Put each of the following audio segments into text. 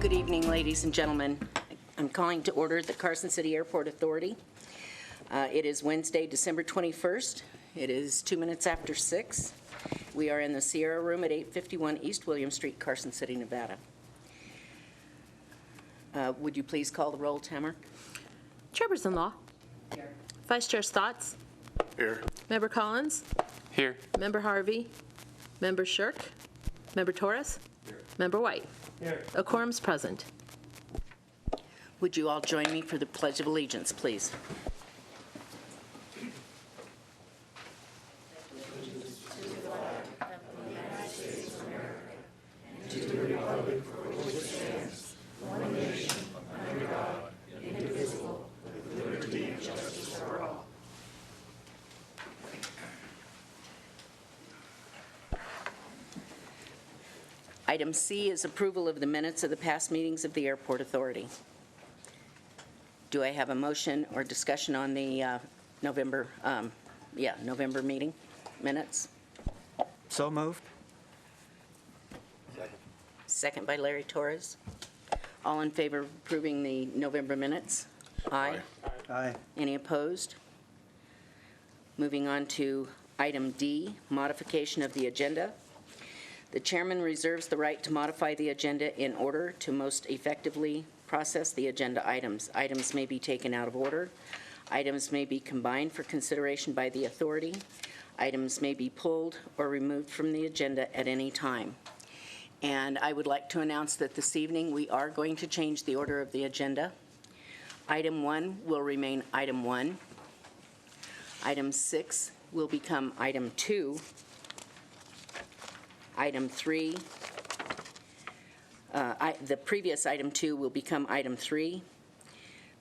Good evening, ladies and gentlemen. I'm calling to order the Carson City Airport Authority. It is Wednesday, December 21st. It is 2 minutes after 6. We are in the Sierra Room at 851 East William Street, Carson City, Nevada. Would you please call the roll, Tamara? Chairperson Law. Here. Vice Chair Stotts. Here. Member Collins. Here. Member Harvey. Member Shirk. Member Torres. Here. Member White. Here. A quorum's present. Would you all join me for the Pledge of Allegiance, please? Item C is approval of the minutes of the past meetings of the Airport Authority. Do I have a motion or discussion on the November meeting minutes? So moved. Second by Larry Torres. All in favor of approving the November minutes? Aye. Aye. Any opposed? Moving on to item D, modification of the agenda. The chairman reserves the right to modify the agenda in order to most effectively process the agenda items. Items may be taken out of order. Items may be combined for consideration by the authority. Items may be pulled or removed from the agenda at any time. And I would like to announce that this evening we are going to change the order of the agenda. Item 1 will remain item 1. Item 6 will become item 2. Item 3, the previous item 2 will become item 3.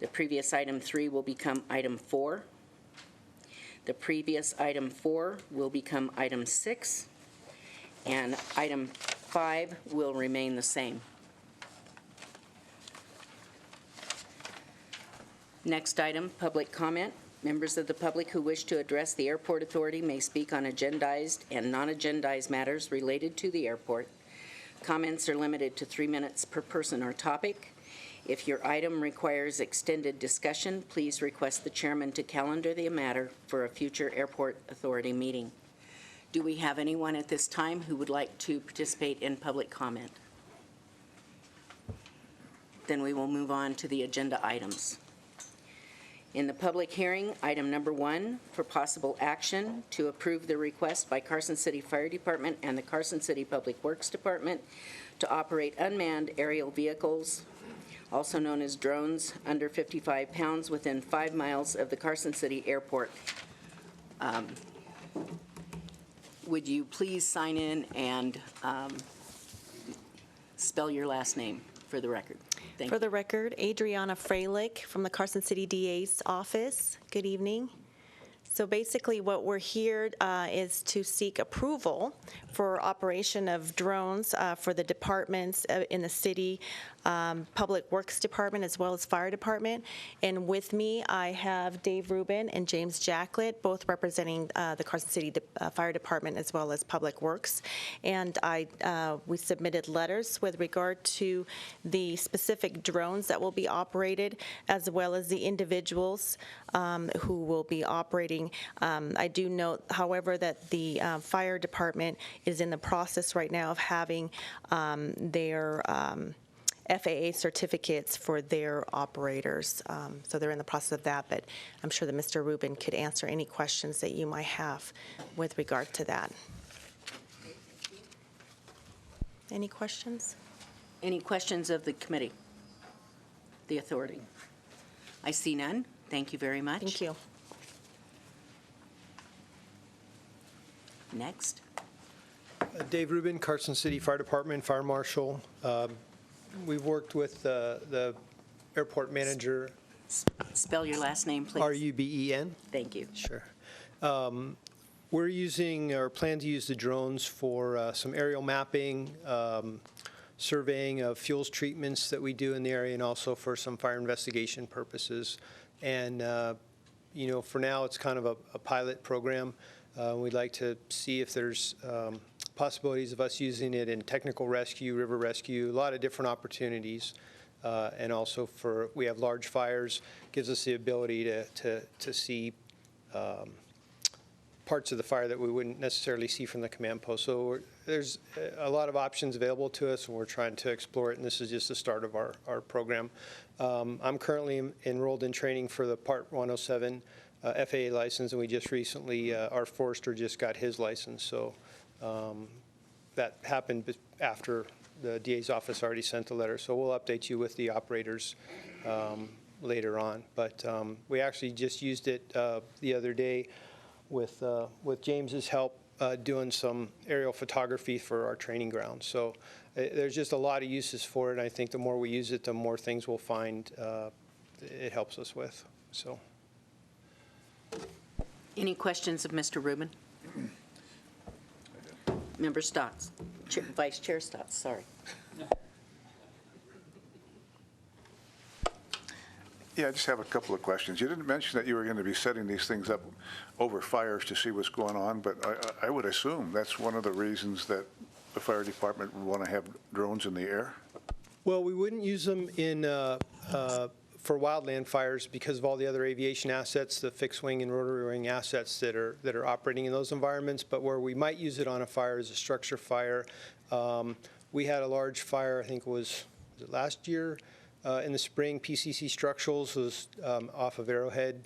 The previous item 3 will become item 4. The previous item 4 will become item 6. And item 5 will remain the same. Next item, public comment. Members of the public who wish to address the Airport Authority may speak on agendized and non-agendized matters related to the airport. Comments are limited to 3 minutes per person or topic. If your item requires extended discussion, please request the chairman to calendar the matter for a future Airport Authority meeting. Do we have anyone at this time who would like to participate in public comment? Then we will move on to the agenda items. In the public hearing, item number 1, for possible action to approve the request by Carson City Fire Department and the Carson City Public Works Department to operate unmanned aerial vehicles, also known as drones, under 55 pounds within 5 miles of the Carson City Airport. Would you please sign in and spell your last name for the record? Thank For you. the record, Adriana Freilich from the Carson City DA's office. Good evening. So basically what we're here is to seek approval for operation of drones for the departments in the city, Public Works Department as well as Fire Department. And with me I have Dave Rubin and James Jacklett, both representing the Carson City Fire Department as well as Public Works. And we submitted letters with regard to the specific drones that will be operated as well as the individuals who will be operating. I do note, however, that the fire department is in the process right now of having their FAA certificates for their operators. So they're in the process of that, but I'm sure that Mr. Rubin could answer any questions that you might have with regard to that. Any questions? Any questions of the committee, the authority? I see none. Thank you very much. Thank you. Next. Dave Rubin, Carson City Fire Department, Fire Marshal. We've worked with the airport manager. Spell your last name, please. R-U-B-E-N. Thank you. Sure. We're using or plan to use the drones for some aerial mapping, surveying of fuels treatments that we do in the area, and also for some fire investigation purposes. And, you know, for now it's kind of a pilot program. We'd like to see if there's possibilities of us using it in technical rescue, river rescue, a lot of different opportunities. And also we have large fires, gives us the ability to see parts of the fire that we wouldn't necessarily see from the command post. So there's a lot of options available to us, and we're trying to explore it, and this is just the start of our program. I'm currently enrolled in training for the Part 107 FAA license, and we just recently, our forester just got his license. So that happened after the DA's office already sent a letter. So we'll update you with the operators later on. But we actually just used it the other day with James's help doing some aerial photography for our training ground. So there's just a lot of uses for it. And I think the more we use it, the more things we'll find it helps us with. So. Any questions of Mr. Rubin? Member Stotts, Vice Chair Stotts, sorry. Yeah, I just have a couple of questions. You didn't mention that you were going to be setting these things up over fires to see what's going on, but I would assume that's one of the reasons that the fire department would want to have drones in the air? Well, we wouldn't use them for wildland fires because of all the other aviation assets, the fixed wing and rotary wing assets that are operating in those environments. But where we might use it on a fire is a structure fire. We had a large fire, I think was it last year in the spring. PCC Structurals was off of Arrowhead,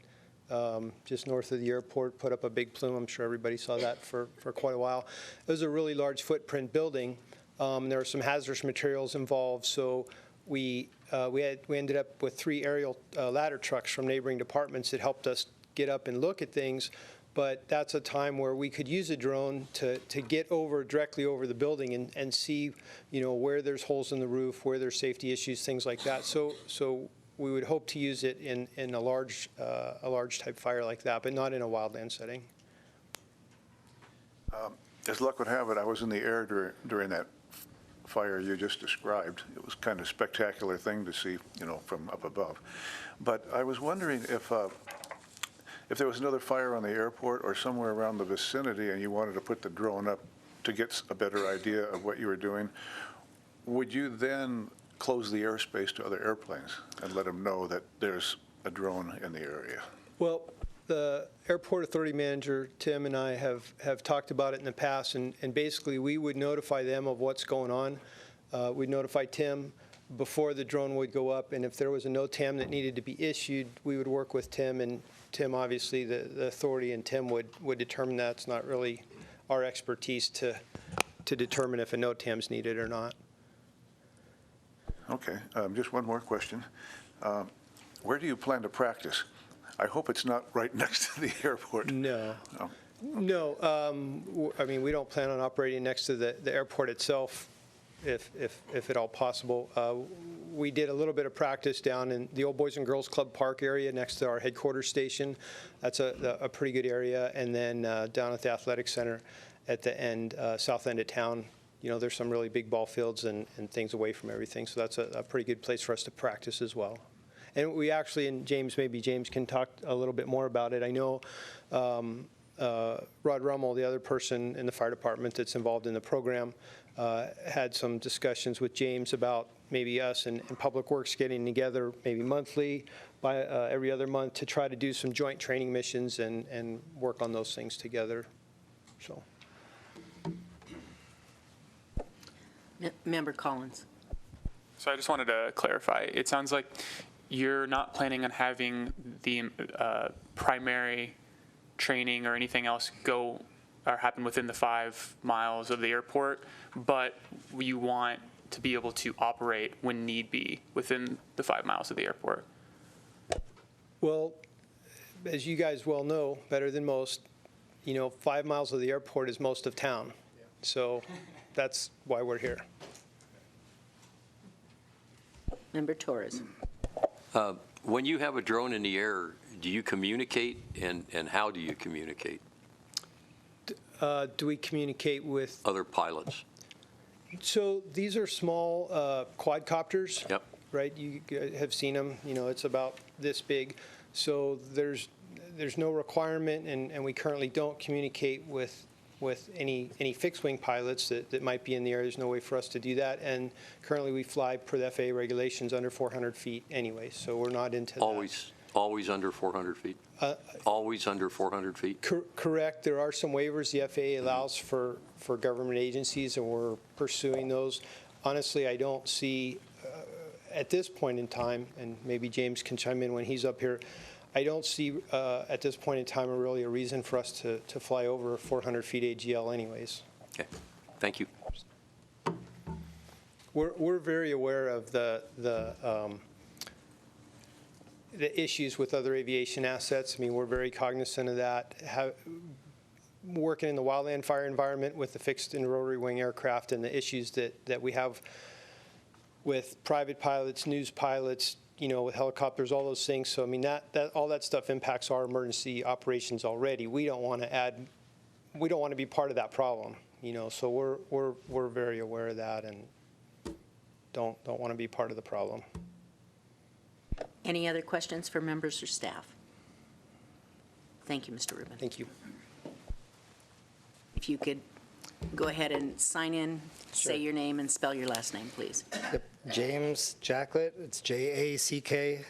just north of the airport, put up a big plume. I'm sure everybody saw that for quite a while. It was a really large footprint building. There were some hazardous materials involved, so we ended up with 3 aerial ladder trucks from neighboring departments that helped us get up and look at things. But that's a time where we could use a drone to get directly over the building and see, where there's holes in the roof, where there's safety issues, things like that. So we would hope to use it in a large type fire like that, but not in a wildland setting. As luck would have it, I was in the air during that fire you just described. It was kind of a spectacular thing to see, from up above. But I was wondering if there was another fire on the airport or somewhere around the vicinity and you wanted to put the drone up to get a better idea of what you were doing, would you then close the airspace to other airplanes and let them know that there's a drone in the area? Well, the airport authority manager, Tim, and I have talked about it in the past, and basically we would notify them of what's going on. We'd notify Tim before the drone would go up, and if there was a NOTAM that needed to be issued, we would work with Tim, and Tim, obviously, the authority, and Tim would determine that. It's not really our expertise to determine if a NOTAM's needed or not. Okay, just one more question. Where do you plan to practice? I hope it's not right next to the airport. No. No. No, I mean, we don't plan on operating next to the airport itself, if at all possible. We did a little bit of practice down in the old Boys and Girls Club Park area next to our headquarters station. That's a pretty good area. And then down at the athletic center at the end, south end of town, there's some really big ball fields and things away from everything. So that's a pretty good place for us to practice as well. And we actually, and maybe James can talk a little bit more about it. I know Rod Rummel, the other person in the fire department that's involved in the program, had some discussions with James about maybe us and Public Works getting together maybe monthly, every other month, to try to do some joint training missions and work on those things together. So. Member Collins. So I just wanted to clarify. It sounds like you're not planning on having the primary training or anything else go or happen within the 5 miles of the airport, but you want to be able to operate when need be within the 5 miles of the airport. Well, as you guys well know, better than most, 5 miles of the airport is most of town. So that's why we're here. Member Torres. When you have a drone in the air, do you communicate, and how do you communicate? Do we communicate with Other pilots? So these are small quadcopters. Yep. Right? You have seen them. It's about this big. So there's no requirement, and we currently don't communicate with with any fixed-wing pilots that might be in the air. There's no way for us to do that. And currently, we fly per the FAA regulations under 400 feet anyway, so we're not into that. Always under 400 feet? Always under 400 feet? Correct. There are some waivers the FAA allows for government agencies, and we're pursuing those. Honestly, I don't see, at this point in time, and maybe James can chime in when he's up here, I don't see at this point in time really a reason for us to fly over 400 feet AGL anyways. Okay. Thank you. We're very aware of the issues with other aviation assets. I mean, we're very cognizant of that. Working in the wildland fire environment with the fixed and rotary wing aircraft and the issues that we have with private pilots, news pilots, with helicopters, all those things. So, I mean, all that stuff impacts our emergency operations already. We don't want to be part of that problem, so we're very aware of that and don't want to be part of the problem. Any other questions for members or staff? Thank you, Mr. Rubin. Thank you. If you could go ahead and sign in, say your name and spell your last name, please. James Jacklett, it's Jacklett,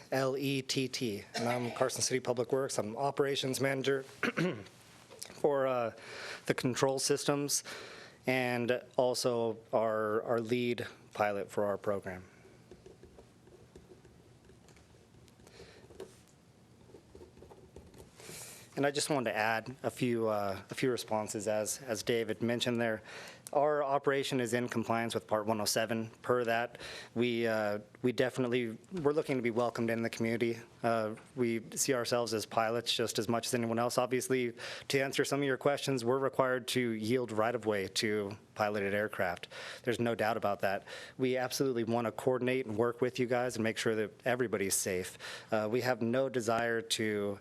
and I'm Carson City Public Works. I'm operations manager for the control systems and also our lead pilot for our program. And I just wanted to add a few responses, as David mentioned there. Our operation is in compliance with Part 107. Per that, we're looking to be welcomed in the community. We see ourselves as pilots just as much as anyone else. Obviously, to answer some of your questions, we're required to yield right-of-way to piloted aircraft. There's no doubt about that. We absolutely want to coordinate and work with you guys and make sure that everybody's safe. We have no desire to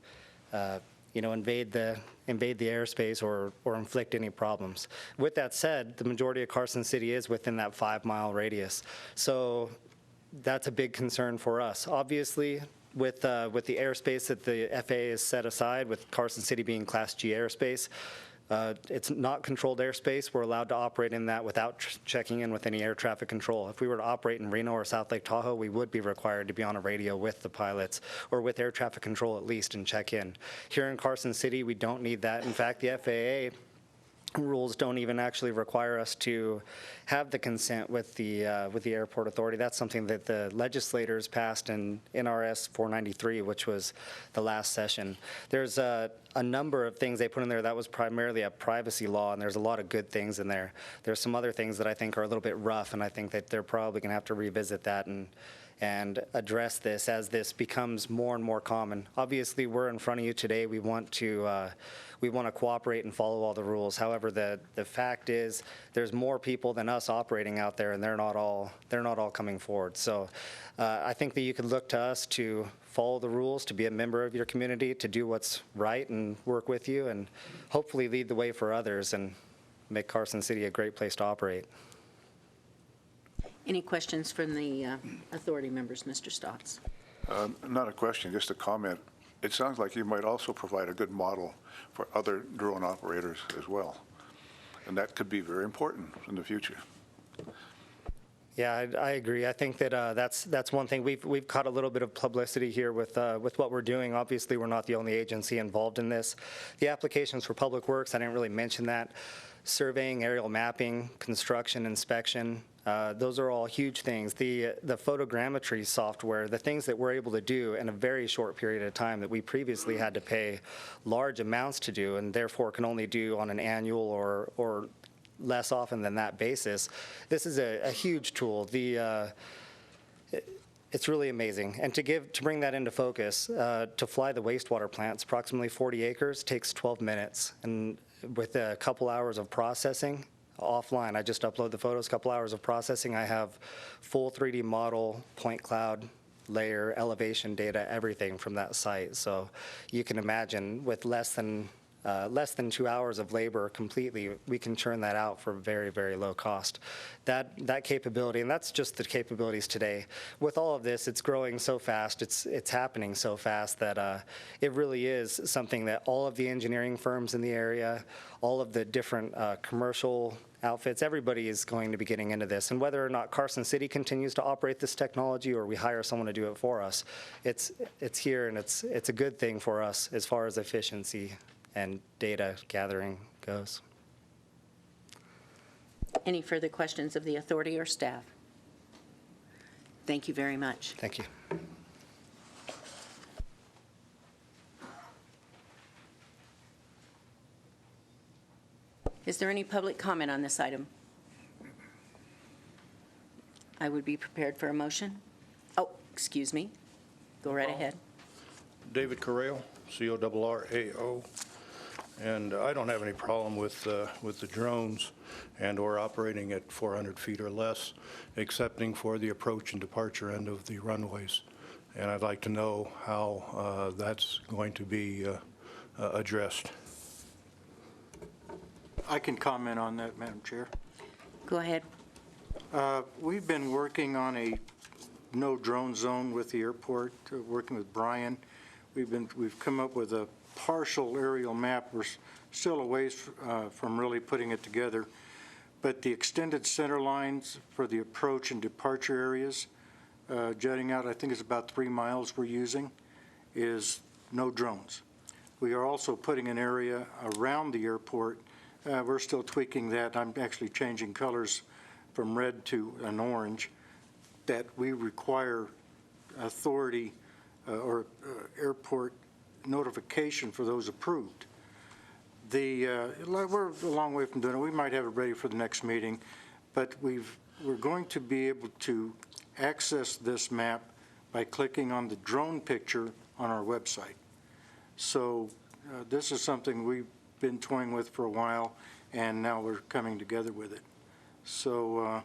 invade the airspace or inflict any problems. With that said, the majority of Carson City is within that 5-mile radius. So that's a big concern for us. Obviously, with the airspace that the FAA has set aside, with Carson City being Class G airspace, it's not controlled airspace. We're allowed to operate in that without checking in with any air traffic control. If we were to operate in Reno or South Lake Tahoe, we would be required to be on a radio with the pilots or with air traffic control at least and check in. Here in Carson City, we don't need that. In fact, the FAA rules don't even actually require us to have the consent with the airport authority. That's something that the legislators passed in NRS 493, which was the last session. There's a number of things they put in there that was primarily a privacy law, and there's a lot of good things in there. There's some other things that I think are a little bit rough, and I think that they're probably going to have to revisit that and address this as this becomes more and more common. Obviously, we're in front of you today. We want to cooperate and follow all the rules. However, the fact is there's more people than us operating out there, and they're not all coming forward. So I think that you could look to us to follow the rules, to be a member of your community, to do what's right and work with you, and hopefully lead the way for others and make Carson City a great place to operate. Any questions from the authority members, Mr. Stotts? Not a question, just a comment. It sounds like you might also provide a good model for other drone operators as well, and that could be very important in the future. Yeah, I agree. I think that that's one thing. We've caught a little bit of publicity here with what we're doing. Obviously, we're not the only agency involved in this. The applications for Public Works, I didn't really mention that. Surveying, aerial mapping, construction, inspection, those are all huge things. The photogrammetry software, the things that we're able to do in a very short period of time that we previously had to pay large amounts to do and therefore can only do on an annual or less often than that basis. This is a huge tool. It's really amazing. And to bring that into focus, to fly the wastewater plant, it's approximately 40 acres, takes 12 minutes. And with a couple hours of processing offline, I just upload the photos, couple hours of processing, I have full 3D model, point cloud, layer, elevation data, everything from that site. So you can imagine with less than less than 2 hours of labor completely, we can churn that out for very, very low cost. That capability, and that's just the capabilities today. With all of this, it's growing so fast, it's happening so fast that it really is something that all of the engineering firms in the area, all of the different commercial outfits, everybody is going to be getting into this. And whether or not Carson City continues to operate this technology or we hire someone to do it for us, it's here, and it's a good thing for us as far as efficiency and data gathering goes. Any further questions of the authority or staff? Thank you very much. Thank you. Is there any public comment on this item? I would be prepared for a motion. Oh, excuse me. Go right ahead. David Correo, C-O-R-R-A-O. And I don't have any problem with the drones and/or operating at 400 feet or less, excepting for the approach and departure end of the runways. And I'd like to know how that's going to be addressed. I can comment on that, Madam Chair. Go ahead. We've been working on a no drone zone with the airport, working with Brian. We've come up with a partial aerial map. We're still a ways from really putting it together. But the extended center lines for the approach and departure areas, jutting out, I think it's about 3 miles we're using, is no drones. We are also putting an area around the airport. We're still tweaking that. I'm actually changing colors from red to an orange, that we require authority or airport notification for those approved. We're a long way from doing it. We might have it ready for the next meeting, but we're going to be able to access this map by clicking on the drone picture on our website. So this is something we've been toying with for a while, and now we're coming together with it. So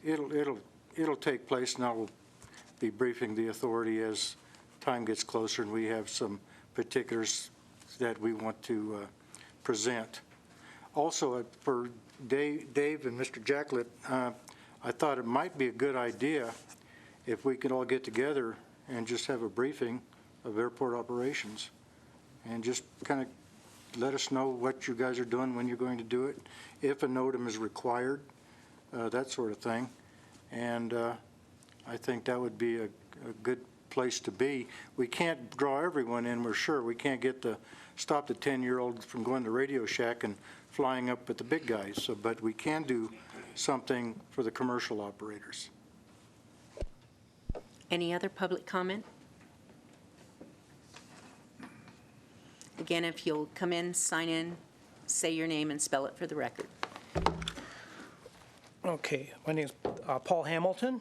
it'll take place, and I will be briefing the authority as time gets closer and we have some particulars that we want to present. Also, for Dave and Mr. Jacklett, I thought it might be a good idea if we could all get together and just have a briefing of airport operations and just kind of let us know what you guys are doing, when you're going to do it, if a NOTAM is required, that sort of thing. And I think that would be a good place to be. We can't draw everyone in, we're sure. We can't stop the 10-year-old from going to Radio Shack and flying up with the big guys. So, but we can do something for the commercial operators. Any other public comment? Again, if you'll come in, sign in, say your name and spell it for the record. Okay, my name is Paul Hamilton.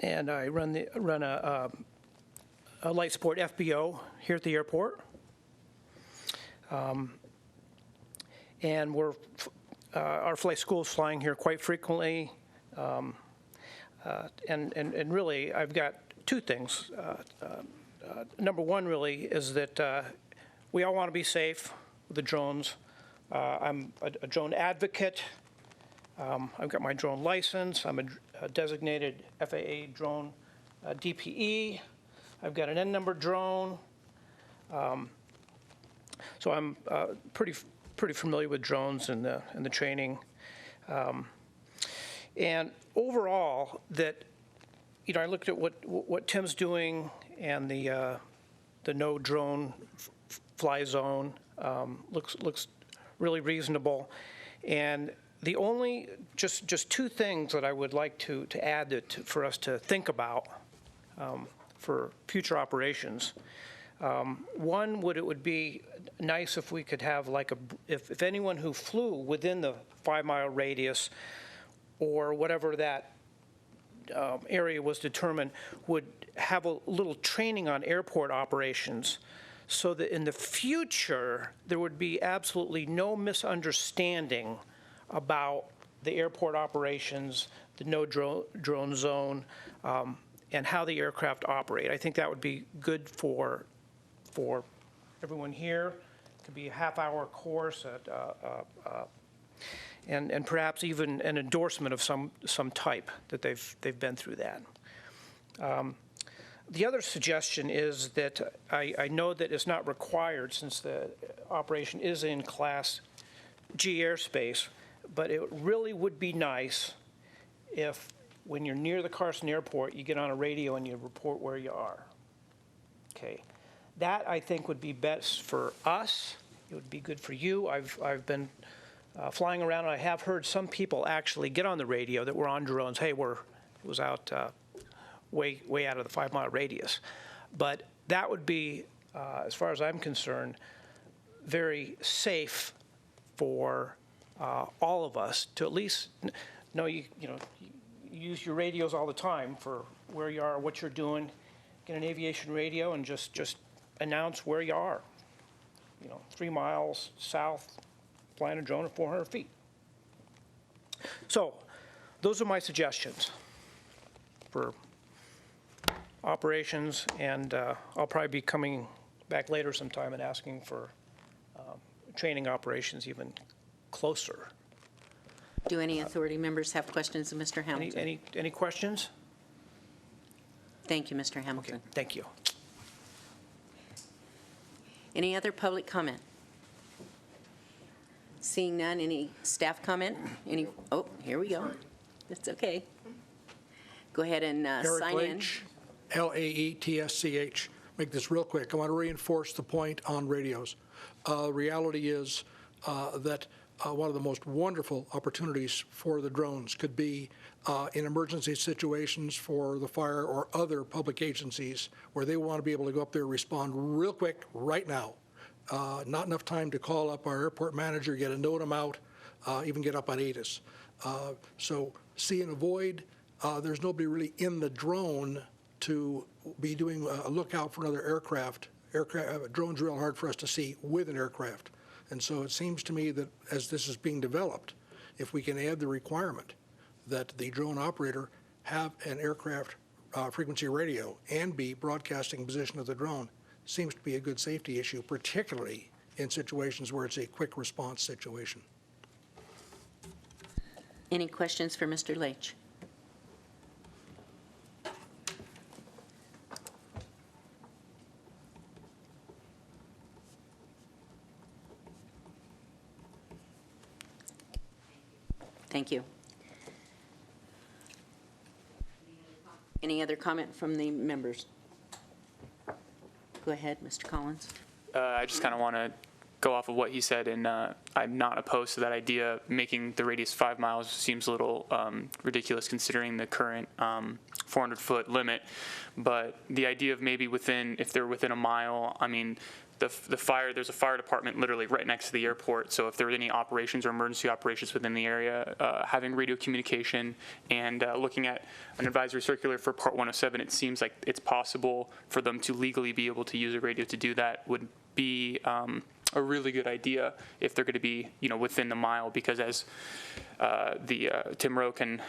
And I run a light sport FBO here at the airport. And our flight school is flying here quite frequently. And really, I've got two things. Number one, really, is that we all want to be safe with the drones. I'm a drone advocate. I've got my drone license. I'm a designated FAA drone DPE. I've got an N-number drone. So I'm pretty familiar with drones and the training. And overall, that, you know, I looked at what Tim's doing, and the no drone fly zone looks really reasonable. And the only just two things that I would like to add for us to think about for future operations. One, it would be nice if we could have if anyone who flew within the 5-mile radius or whatever that area was determined would have a little training on airport operations, so that in the future there would be absolutely no misunderstanding about the airport operations, the no drone zone, and how the aircraft operate. I think that would be good for everyone here. It could be a half-hour course and perhaps even an endorsement of some type that they've been through that. The other suggestion is that I know that it's not required since the operation is in Class G airspace, but it really would be nice if, when you're near the Carson Airport, you get on a radio and you report where you are. Okay, that I think would be best for us. It would be good for you. I've been flying around, and I have heard some people actually get on the radio that were on drones. Hey, it was out way out of the 5-mile radius. But that would be, as far as I'm concerned, very safe for all of us to at least know you use your radios all the time for where you are, what you're doing. Get an aviation radio and just announce where you are. 3 miles south, flying a drone at 400 feet. So those are my suggestions for operations, and I'll probably be coming back later sometime and asking for training operations even closer. Do any authority members have questions of Mr. Hamilton? Any questions? Thank you, Mr. Hamilton. Okay, thank you. Any other public comment? Seeing none, any staff comment? Oh, here we go. It's okay. Go ahead and sign in. Eric Leitch, Laetsch. Make this real quick. I want to reinforce the point on radios. Reality is that one of the most wonderful opportunities for the drones could be in emergency situations for the fire or other public agencies where they want to be able to go up there and respond real quick right now. Not enough time to call up our airport manager, get a note them out, even get up on ATIS. So see and avoid. There's nobody really in the drone to be doing a lookout for another aircraft. Drones are real hard for us to see with an aircraft. And so it seems to me that as this is being developed, if we can add the requirement that the drone operator have an aircraft frequency radio and be broadcasting position of the drone, seems to be a good safety issue, particularly in situations where it's a quick response situation. Any questions for Mr. Laitsch? Thank you. Any other comment from the members? Go ahead, Mr. Collins. I just kind of want to go off of what he said, and I'm not opposed to that idea. Making the radius 5 miles seems a little ridiculous considering the current 400-foot limit. But the idea of maybe if they're within a mile, I mean, there's a fire department literally right next to the airport. So if there are any operations or emergency operations within the area, having radio communication and looking at an advisory circular for Part 107, it seems like it's possible for them to legally be able to use a radio to do that would be a really good idea if they're going to be, within the mile, because as Tim Rowe can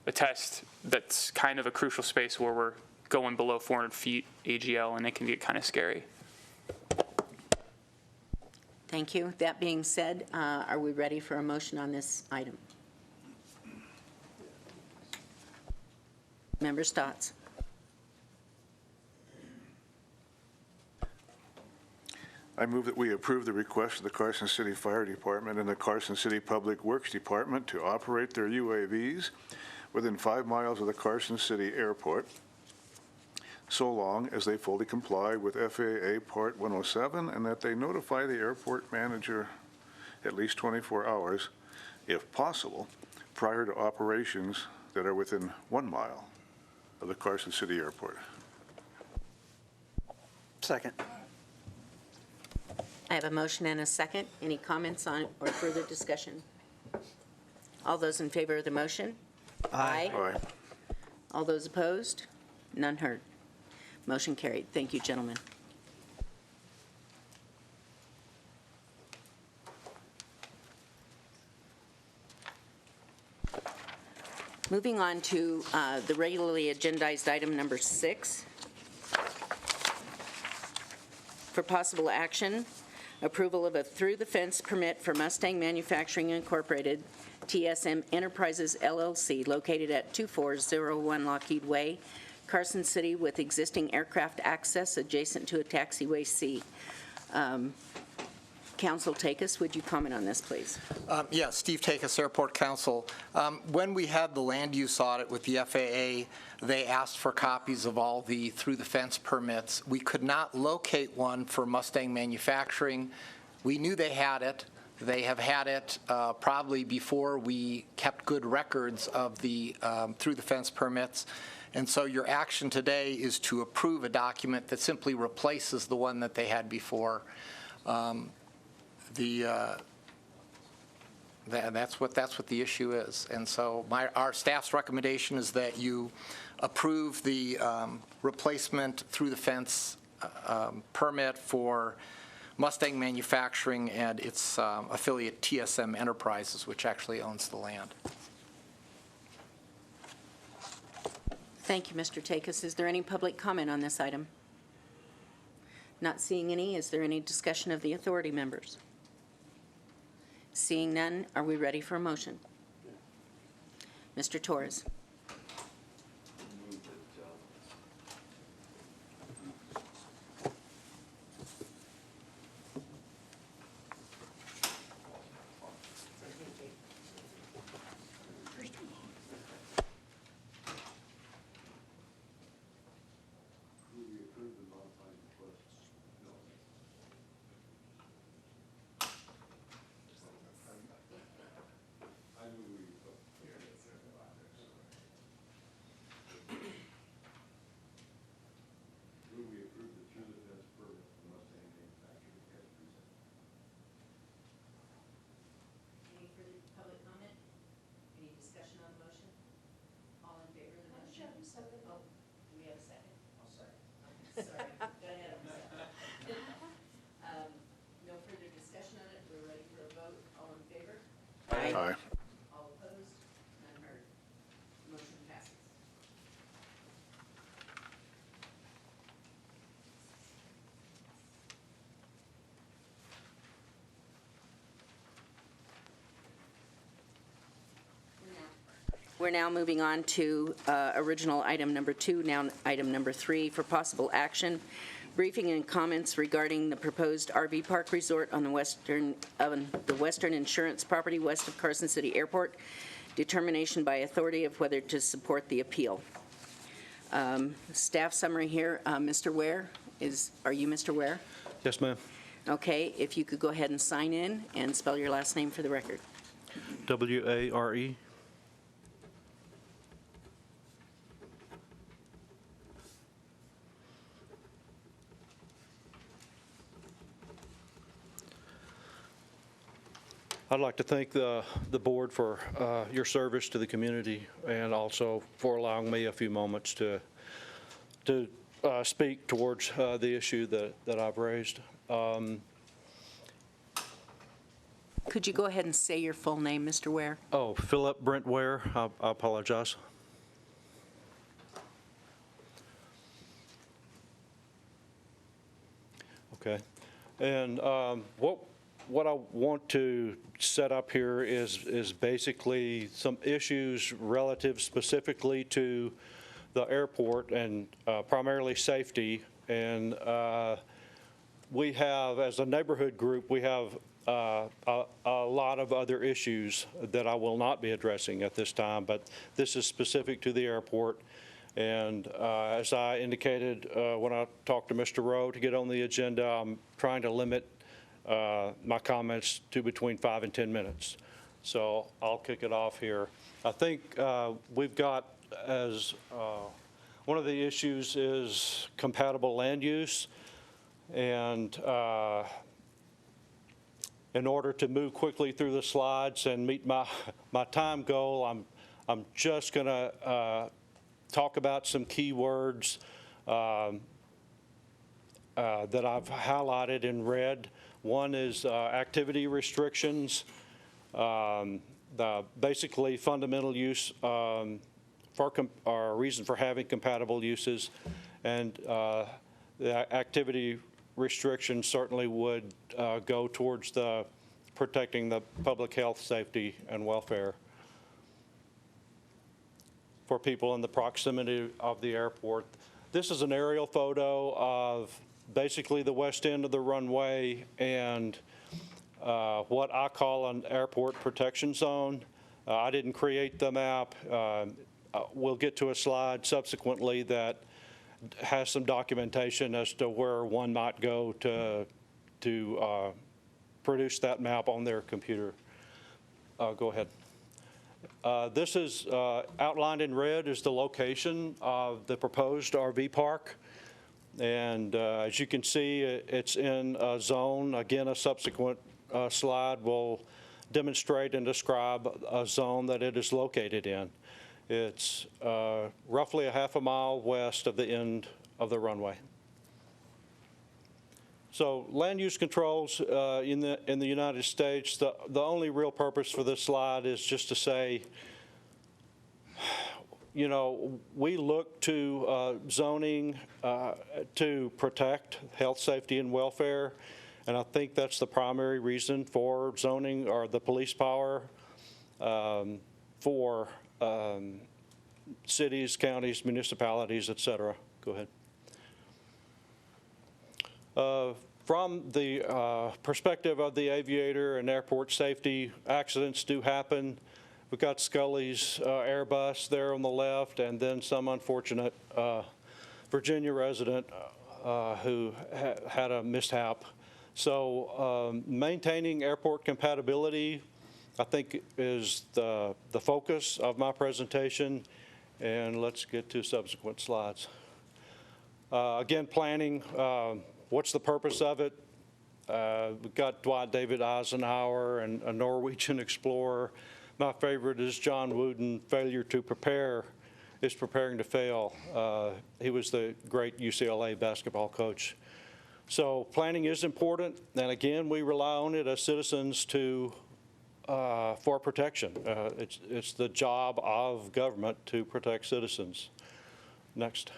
attest, that's kind of a crucial space where we're going below 400 feet AGL, and it can get kind of scary. Thank you. That being said, are we ready for a motion on this item? Members' thoughts? I move that we approve the request of the Carson City Fire Department and the Carson City Public Works Department to operate their UAVs within 5 miles of the Carson City Airport, so long as they fully comply with FAA Part 107 and that they notify the airport manager at least 24 hours, if possible, prior to operations that are within 1 mile of the Carson City Airport. Second. I have a motion and a second. Any comments on or further discussion? All those in favor of the motion? Aye. Aye. All those opposed? None heard. Motion carried. Thank you, gentlemen. Moving on to the regularly agendized item number 6. For possible action, approval of a through-the-fence permit for Mustang Manufacturing Incorporated, TSM Enterprises LLC, located at 2401 Lockheed Way, Carson City, with existing aircraft access adjacent to a taxiway C. Council Takis, would you comment on this, please? Yeah, Steve Takis, Airport Council. When we had the land use audit with the FAA, they asked for copies of all the through-the-fence permits. We could not locate one for Mustang Manufacturing. We knew they had it. They have had it probably before we kept good records of the through-the-fence permits. And so your action today is to approve a document that simply replaces the one that they had before. That's what the issue is. And so our staff's recommendation is that you approve the replacement through the fence permit for Mustang Manufacturing and its affiliate TSM Enterprises, which actually owns the land. Thank you, Mr. Takis. Is there any public comment on this item? Not seeing any. Is there any discussion of the authority members? Seeing none, are we ready for a motion? Mr. Torres. Aye. All opposed? None heard. Motion passes. We're now moving on to original item number 2, now item number 3, for possible action. Briefing and comments regarding the proposed RV park resort on the western insurance property west of Carson City Airport. Determination by authority of whether to support the appeal. Staff summary here. Mr. Ware, are you Mr. Ware? Yes, ma'am. Okay, if you could go ahead and sign in and spell your last name for the record. W-A-R-E. I'd like to thank the board for your service to the community and also for allowing me a few moments to speak towards the issue that I've raised. Could you go ahead and say your full name, Mr. Ware? Oh, Philip Brent Ware. I apologize. Okay. And what I want to set up here is basically some issues relative specifically to the airport and primarily safety. And we have, as a neighborhood group, we have a lot of other issues that I will not be addressing at this time, but this is specific to the airport. And as I indicated when I talked to Mr. Rowe to get on the agenda, I'm trying to limit my comments to between 5 and 10 minutes. So I'll kick it off here. I think we've got as one of the issues is compatible land use. And in order to move quickly through the slides and meet my time goal, I'm just going to talk about some key words that I've highlighted in red. One is activity restrictions. basically fundamental use or reason for having compatible uses, and the activity restriction certainly would go towards the protecting the public health, safety, and welfare for people in the proximity of the airport. This is an aerial photo of basically the west end of the runway and what I call an airport protection zone. I didn't create the map. We'll get to a slide subsequently that has some documentation as to where one might go to produce that map on their computer. Go ahead. This is outlined in red is the location of the proposed RV park. And as you can see, it's in a zone. Again, a subsequent slide will demonstrate and describe a zone that it is located in. It's roughly a half a mile west of the end of the runway. So land use controls in the United States, the only real purpose for this slide is just to say, you know, we look to zoning to protect health, safety, and welfare, and I think that's the primary reason for zoning or the police power for cities, counties, municipalities, et cetera. Go ahead. From the perspective of the aviator and airport safety, accidents do happen. We've got Scully's Airbus there on the left, and then some unfortunate Virginia resident who had a mishap. So maintaining airport compatibility, I think, is the focus of my presentation. And let's get to subsequent slides. Again, planning. What's the purpose of it? We've got Dwight David Eisenhower and a Norwegian explorer. My favorite is John Wooden, failure to prepare is preparing to fail. He was the great UCLA basketball coach. So planning is important, and again, we rely on it as citizens for protection. It's the job of government to protect citizens. Next.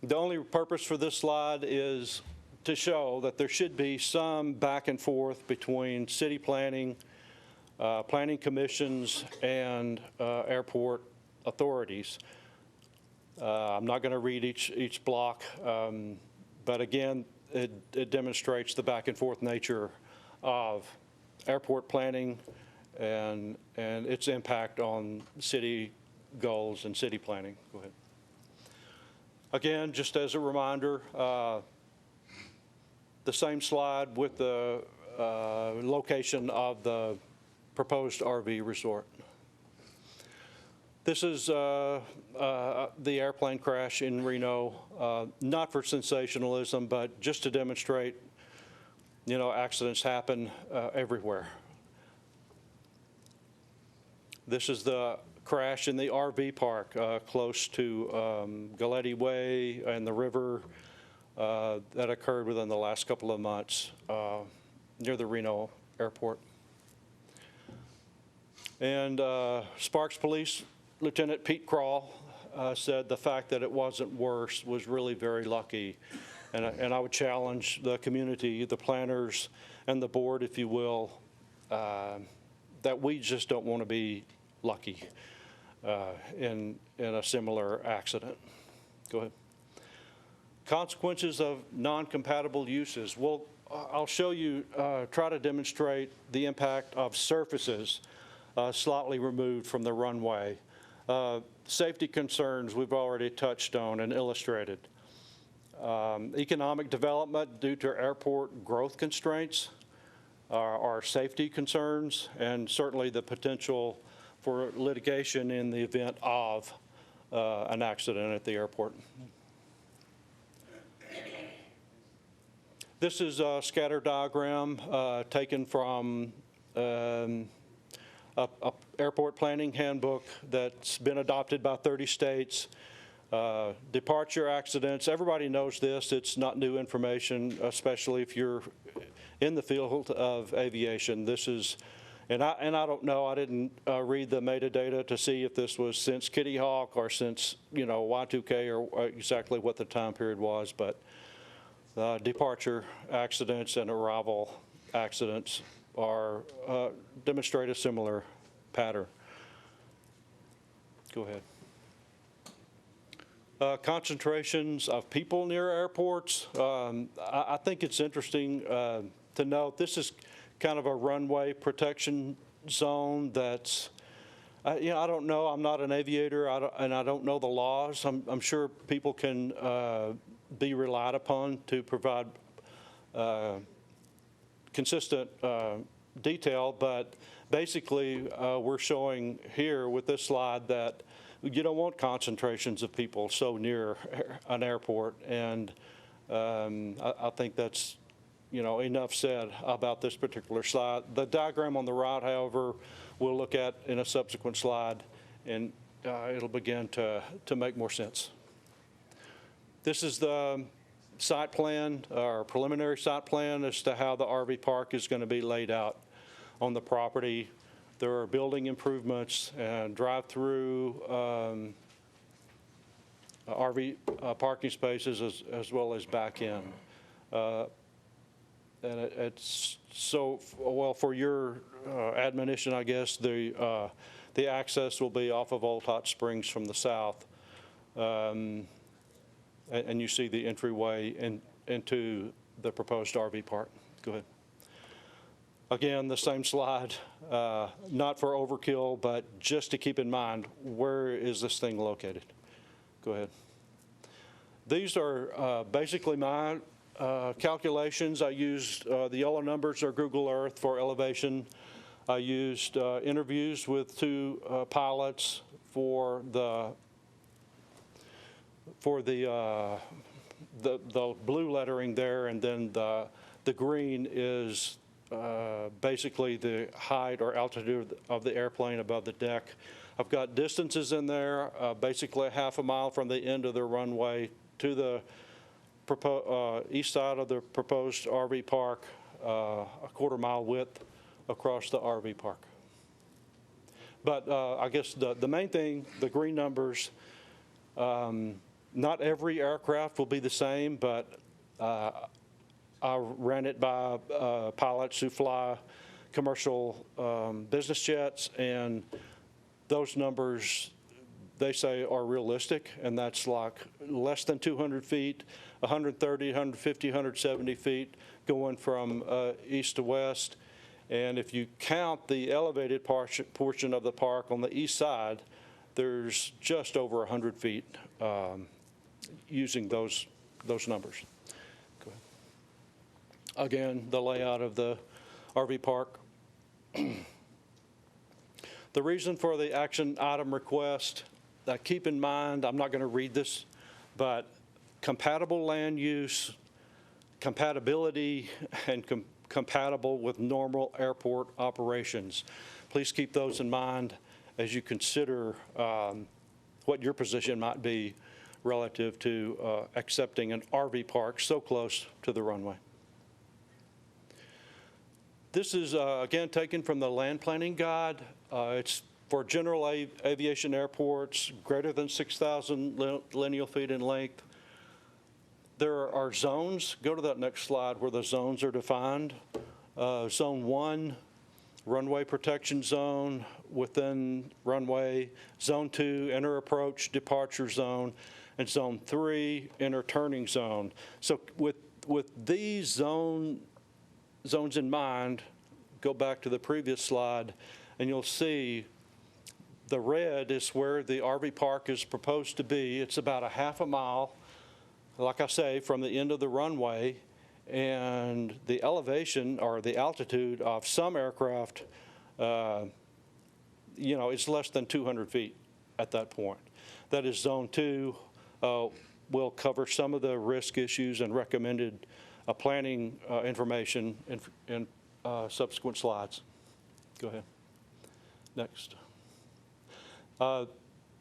The only purpose for this slide is to show that there should be some back and forth between city planning, planning commissions, and airport authorities. I'm not going to read each block, but again, it demonstrates the back and forth nature of airport planning and its impact on city goals and city planning. Go ahead. Again, just as a reminder, the same slide with the location of the proposed RV resort. This is the airplane crash in Reno, not for sensationalism, but just to demonstrate, you know, accidents happen everywhere. This is the crash in the RV park close to Galletti Way and the river that occurred within the last couple of months near the Reno airport. And Sparks Police Lieutenant Pete Crawl said the fact that it wasn't worse was really very lucky. And I would challenge the community, the planners, and the board, if you will, that we just don't want to be lucky in a similar accident. Go ahead. Consequences of non-compatible uses. Well, I'll show you, try to demonstrate the impact of surfaces slightly removed from the runway. Safety concerns we've already touched on and illustrated. Economic development due to airport growth constraints are safety concerns, and certainly the potential for litigation in the event of an accident at the airport. This is a scatter diagram taken from a airport planning handbook that's been adopted by 30 states. Departure accidents, everybody knows this. It's not new information, especially if you're in the field of aviation. This is And I don't know, I didn't read the metadata to see if this was since Kitty Hawk or since, Y2K or exactly what the time period was, but departure accidents and arrival accidents are demonstrate a similar pattern. Go ahead. Concentrations of people near airports. I think it's interesting to note this is kind of a runway protection zone that's, I don't know, I'm not an aviator and I don't know the laws. I'm sure people can be relied upon to provide consistent detail, but basically we're showing here with this slide that you don't want concentrations of people so near an airport, and I think that's enough said about this particular slide. The diagram on the right, however, we'll look at in a subsequent slide, and it'll begin to make more sense. This is the site plan, or preliminary site plan, as to how the RV park is going to be laid out on the property. There are building improvements and drive-through RV parking spaces as well as back end. And it's so, well, for your admonition, I guess, the access will be off of Old Hot Springs from the south. And you see the entryway into the proposed RV park. Go ahead. Again, the same slide, not for overkill, but just to keep in mind, where is this thing located? Go ahead. These are basically my calculations. I used the yellow numbers are Google Earth for elevation. I used interviews with 2 pilots for the blue lettering there, and then the green is basically the height or altitude of the airplane above the deck. I've got distances in there, basically a half a mile from the end of the runway to the east side of the proposed RV park, a quarter-mile width across the RV park. But I guess the main thing, the green numbers, not every aircraft will be the same, but I ran it by pilots who fly commercial business jets, and those numbers, they say, are realistic, and that's like less than 200 feet, 130, 150, 170 feet going from east to west. And if you count the elevated portion of the park on the east side, there's just over 100 feet using those numbers. Go ahead. Again, the layout of the RV park. The reason for the action item request, keep in mind, I'm not going to read this, but compatible land use, compatibility, and compatible with normal airport operations. Please keep those in mind as you consider what your position might be relative to accepting an RV park so close to the runway. This is, again, taken from the land planning guide. It's for general aviation airports greater than 6,000 lineal feet in length. There are zones. Go to that next slide where the zones are defined. Zone 1, runway protection zone within runway. Zone 2, enter approach departure zone. And Zone 3, enter turning zone. So with these zones in mind, go back to the previous slide, and you'll see the red is where the RV park is proposed to be. It's about a half a mile, like I say, from the end of the runway, and the elevation or the altitude of some aircraft, it's less than 200 feet at that point. That is Zone 2. We'll cover some of the risk issues and recommended planning information in subsequent slides. Go ahead. Next.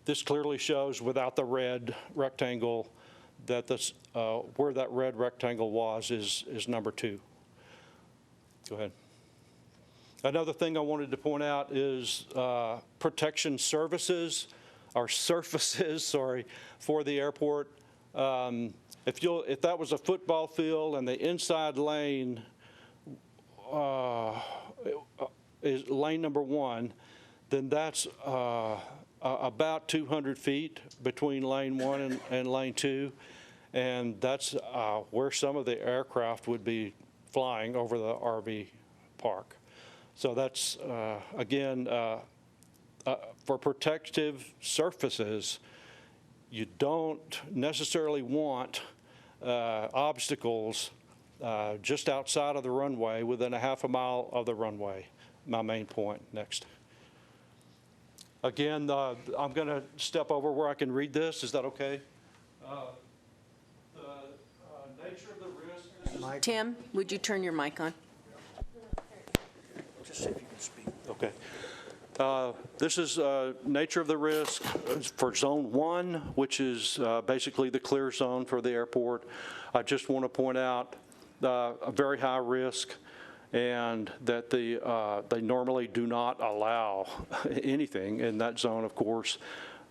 This clearly shows without the red rectangle that this, where that red rectangle was is number 2. Go ahead. Another thing I wanted to point out is protection services, or surfaces, sorry, for the airport. If that was a football field and the inside lane is lane number 1, then that's about 200 feet between lane 1 and lane 2, and that's where some of the aircraft would be flying over the RV park. So that's, again, for protective surfaces, you don't necessarily want obstacles just outside of the runway, within a half a mile of the runway. My main point. Next. Again, I'm going to step over where I can read this. Is that okay? The nature of the risk. Tim, would you turn your mic on? Just see if you can speak. Okay. This is nature of the risk for Zone 1, which is basically the clear zone for the airport. I just want to point out a very high risk, and that they normally do not allow anything in that zone, of course.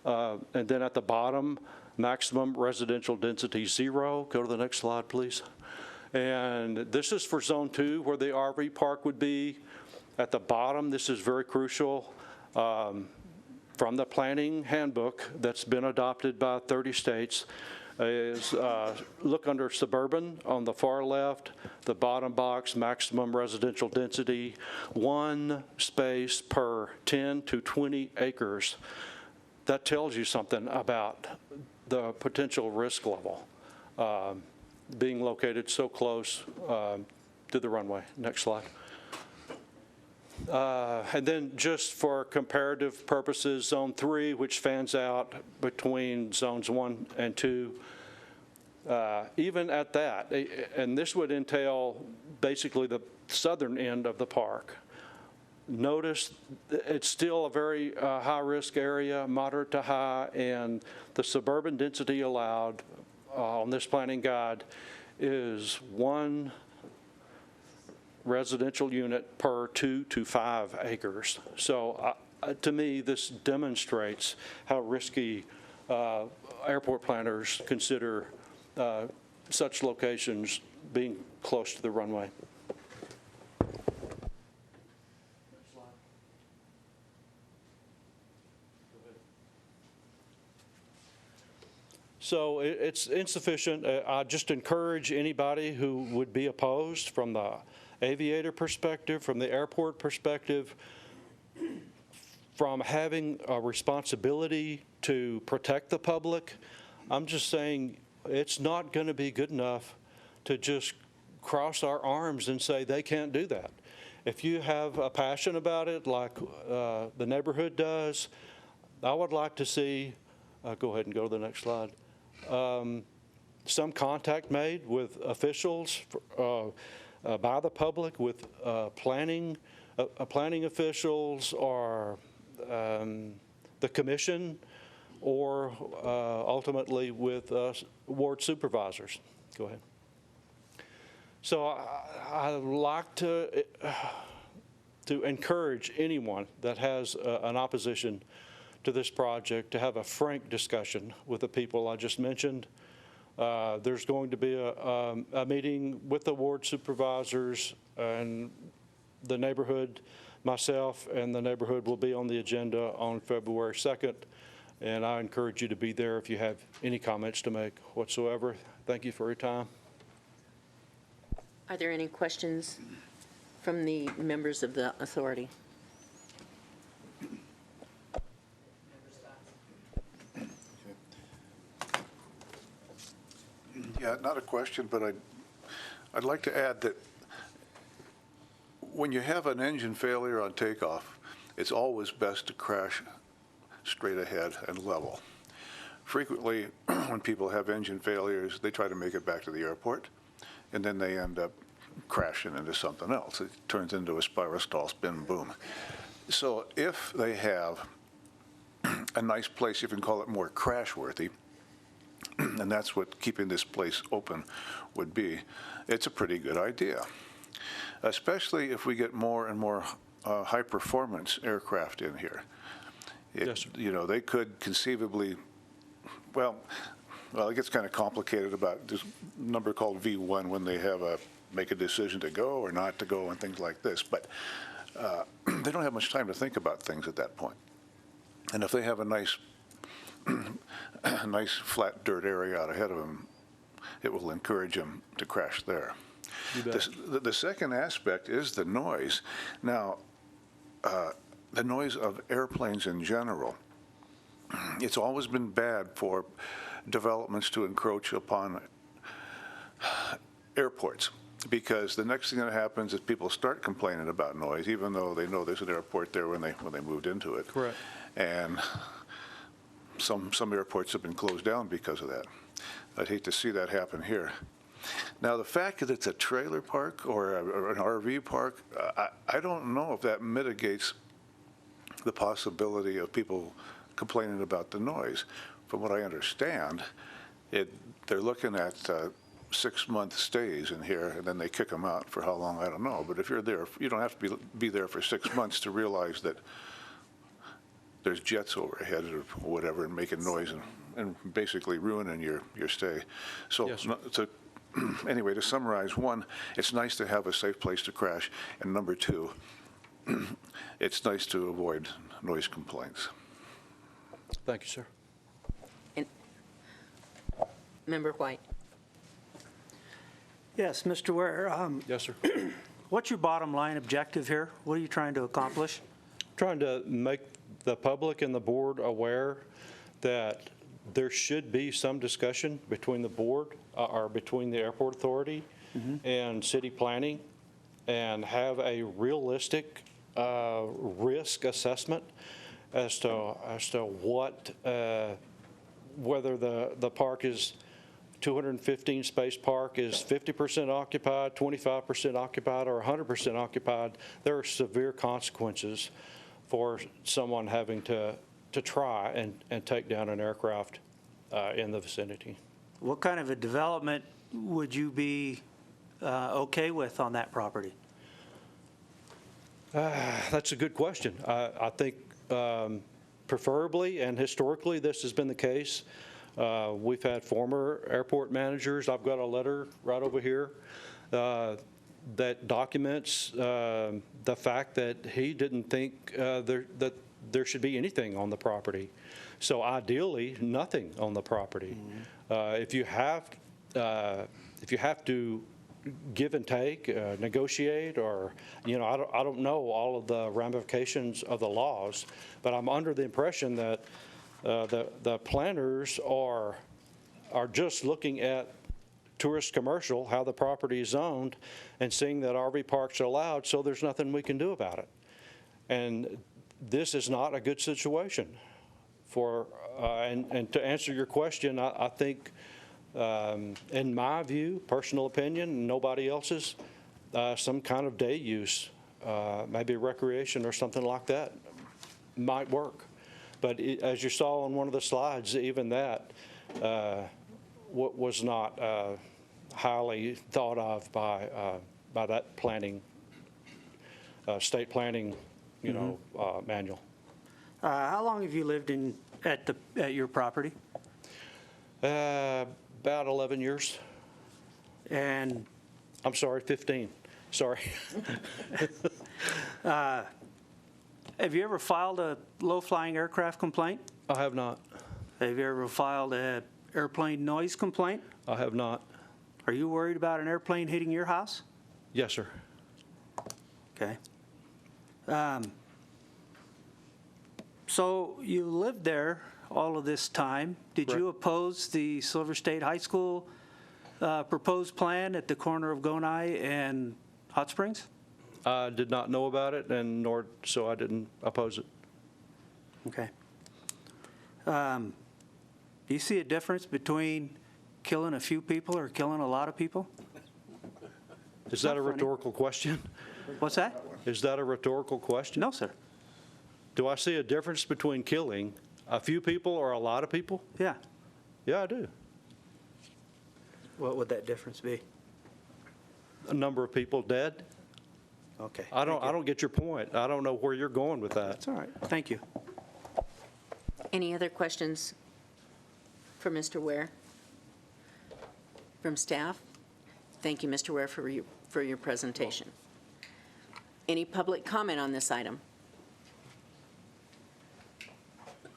And then at the bottom, maximum residential density 0. Go to the next slide, please. And this is for Zone 2, where the RV park would be. At the bottom, this is very crucial. From the planning handbook that's been adopted by 30 states, is look under suburban on the far left, the bottom box, maximum residential density, 1 space per 10 to 20 acres. That tells you something about the potential risk level being located so close to the runway. Next slide. And then just for comparative purposes, Zone 3, which fans out between Zones 1 and 2, even at that, and this would entail basically the southern end of the park. Notice it's still a very high-risk area, moderate to high, and the suburban density allowed on this planning guide is 1 residential unit per 2 to 5 acres. So to me, this demonstrates how risky airport planners consider such locations being close to the runway. So it's insufficient. I just encourage anybody who would be opposed from the aviator perspective, from the airport perspective, from having a responsibility to protect the public. I'm just saying it's not going to be good enough to just cross our arms and say they can't do that. If you have a passion about it, like the neighborhood does, I would like to see, go ahead and go to the next slide, some contact made with officials by the public, with planning officials, or the commission, or ultimately with ward supervisors. Go ahead. So I'd like to encourage anyone that has an opposition to this project to have a frank discussion with the people I just mentioned. There's going to be a meeting with the ward supervisors and the neighborhood. Myself and the neighborhood will be on the agenda on February 2nd, and I encourage you to be there if you have any comments to make whatsoever. Thank you for your time. Are there any questions from the members of the authority? Yeah, not a question, but I'd like to add that when you have an engine failure on takeoff, it's always best to crash straight ahead and level. Frequently, when people have engine failures, they try to make it back to the airport, and then they end up crashing into something else. It turns into a spiral stall, spin, boom. So if they have a nice place, you can call it more crash-worthy, and that's what keeping this place open would be, it's a pretty good idea, especially if we get more and more high-performance aircraft in here. Yes, sir. You know, they could conceivably, well, it gets kind of complicated about this number called V1 when they make a decision to go or not to go and things like this. But they don't have much time to think about things at that point. And if they have a nice, nice flat dirt area out ahead of them, it will encourage them to crash there. The second aspect is the noise. Now, the noise of airplanes in general, it's always been bad for developments to encroach upon airports, because the next thing that happens is people start complaining about noise, even though they know there's an airport there when they moved into it. Correct. And some airports have been closed down because of that. I'd hate to see that happen here. Now, the fact that it's a trailer park or an RV park, I don't know if that mitigates the possibility of people complaining about the noise. From what I understand, they're looking at 6-month stays in here, and then they kick them out for how long, I don't know. But if you're there, you don't have to be there for 6 months to realize that there's jets overhead or whatever and making noise and basically ruining your stay. So, Yes, sir. Anyway, to summarize, one, it's nice to have a safe place to crash, and number two, it's nice to avoid noise complaints. Thank you, sir. Member White. Yes, Mr. Ware, Yes, sir. what's your bottom line objective here? What are you trying to accomplish? Trying to make the public and the board aware that there should be some discussion between the board or between the airport authority and city planning, and have a realistic risk assessment as to what whether the park is 215 space park is 50% occupied, 25% occupied, or 100% occupied. There are severe consequences for someone having to try and take down an aircraft in the vicinity. What kind of a development would you be okay with on that property? That's a good question. I think preferably and historically this has been the case. We've had former airport managers. I've got a letter right over here that documents the fact that he didn't think that there should be anything on the property. So ideally, nothing on the property. If you have to give and take, negotiate, or I don't know all of the ramifications of the laws, but I'm under the impression that the planners are just looking at tourist commercial, how the property is zoned, and seeing that RV parks are allowed, so there's nothing we can do about it. And this is not a good situation for, and to answer your question, I think, in my view, personal opinion, nobody else's, some kind of day use, maybe recreation or something like that might work. But as you saw on one of the slides, even that was not highly thought of by that planning, state planning, manual. How long have you lived at your property? About 11 years. And I'm sorry, 15. Sorry. have you ever filed a low-flying aircraft complaint? I have not. Have you ever filed an airplane noise complaint? I have not. Are you worried about an airplane hitting your house? Yes, sir. Okay. So you lived there all of this time. Did you oppose the Silver State High School proposed plan at the corner of Gonai and Hot Springs? I did not know about it, and so I didn't oppose it. Okay. Do you see a difference between killing a few people or killing a lot of people? Is that a rhetorical question? What's that? Is that a rhetorical question? No, sir. Do I see a difference between killing a few people or a lot of people? Yeah. Yeah, I do. What would that difference be? A number of people dead. Okay. I don't get your point. I don't know where you're going with that. That's all right. Thank you. Any other questions for Mr. Ware? From staff? Thank you, Mr. Ware, for your presentation. Any public comment on this item?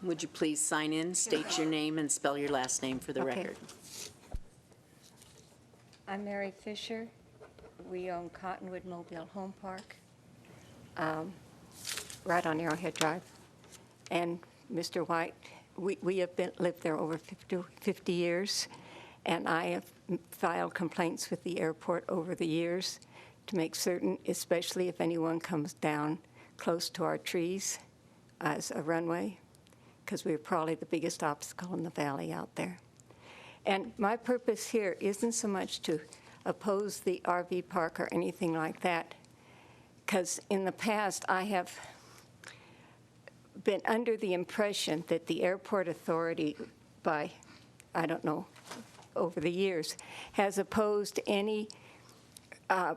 Would you please sign in, state your name, and spell your last name for the Okay. record? I'm Mary Fisher. We own Cottonwood Mobile Home Park, right on Arrowhead Drive. And Mr. White, we have lived there over 50 years, and I have filed complaints with the airport over the years to make certain, especially if anyone comes down close to our trees as a runway, because we're probably the biggest obstacle in the valley out there. And my purpose here isn't so much to oppose the RV park or anything like that, because in the past I have been under the impression that the airport authority, by, I don't know, over the years, has opposed any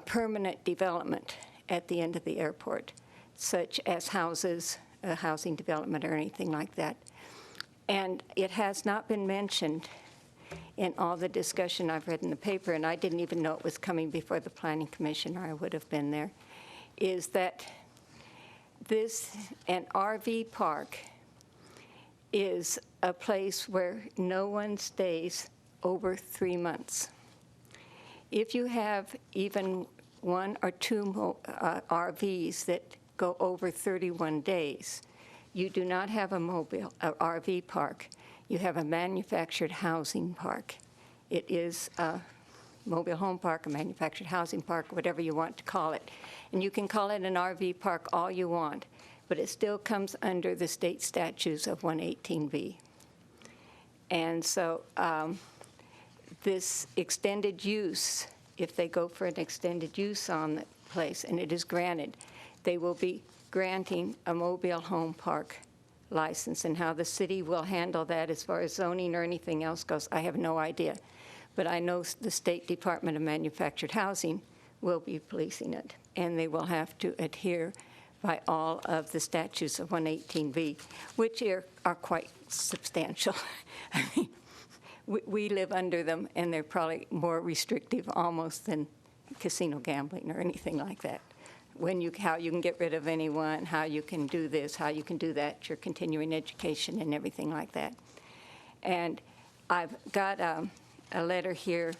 permanent development at the end of the airport, such as houses, housing development, or anything like that. And it has not been mentioned in all the discussion I've read in the paper, and I didn't even know it was coming before the Planning Commission, or I would have been there, is that an RV park is a place where no one stays over 3 months. If you have even 1 or 2 RVs that go over 31 days, you do not have a RV park. You have a manufactured housing park. It is a mobile home park, a manufactured housing park, whatever you want to call it. And you can call it an RV park all you want, but it still comes under the state statutes of 118B. And so this extended use, if they go for an extended use on the place, and it is granted, they will be granting a mobile home park license. And how the city will handle that as far as zoning or anything else goes, I have no idea. But I know the State Department of Manufactured Housing will be policing it, and they will have to adhere by all of the statutes of 118B, which are quite substantial. I mean, we live under them, and they're probably more restrictive almost than casino gambling or anything like that. How you can get rid of anyone, how you can do this, how you can do that, your continuing education and everything like that. And I've got a letter here,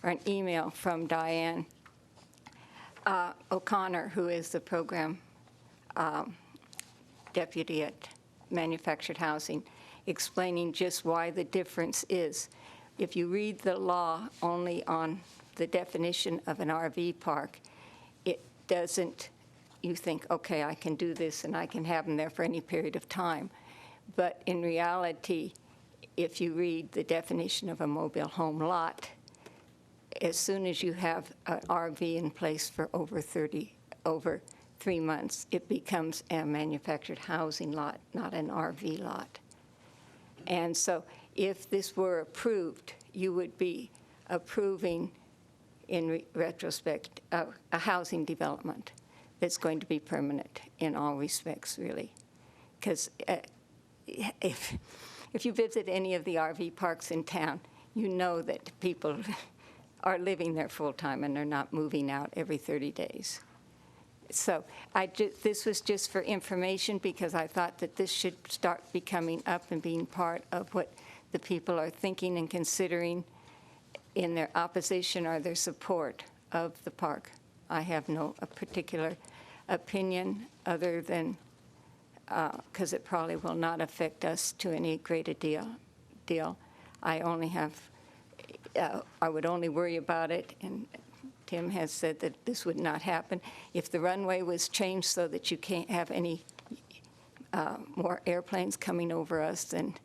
or an email from Diane O'Connor, who is the program deputy at Manufactured Housing, explaining just why the difference is. If you read the law only on the definition of an RV park, it doesn't, you think, okay, I can do this and I can have them there for any period of time. But in reality, if you read the definition of a mobile home lot, as soon as you have an RV in place for over 3 months, it becomes a manufactured housing lot, not an RV lot. And so if this were approved, you would be approving, in retrospect, a housing development that's going to be permanent in all respects, really. Because if you visit any of the RV parks in town, you know that people are living there full-time and they're not moving out every 30 days. So this was just for information, because I thought that this should start becoming up and being part of what the people are thinking and considering in their opposition or their support of the park. I have no particular opinion other than, because it probably will not affect us to any greater deal. I would only worry about it, and Tim has said that this would not happen, if the runway was changed so that you can't have any more airplanes coming over us and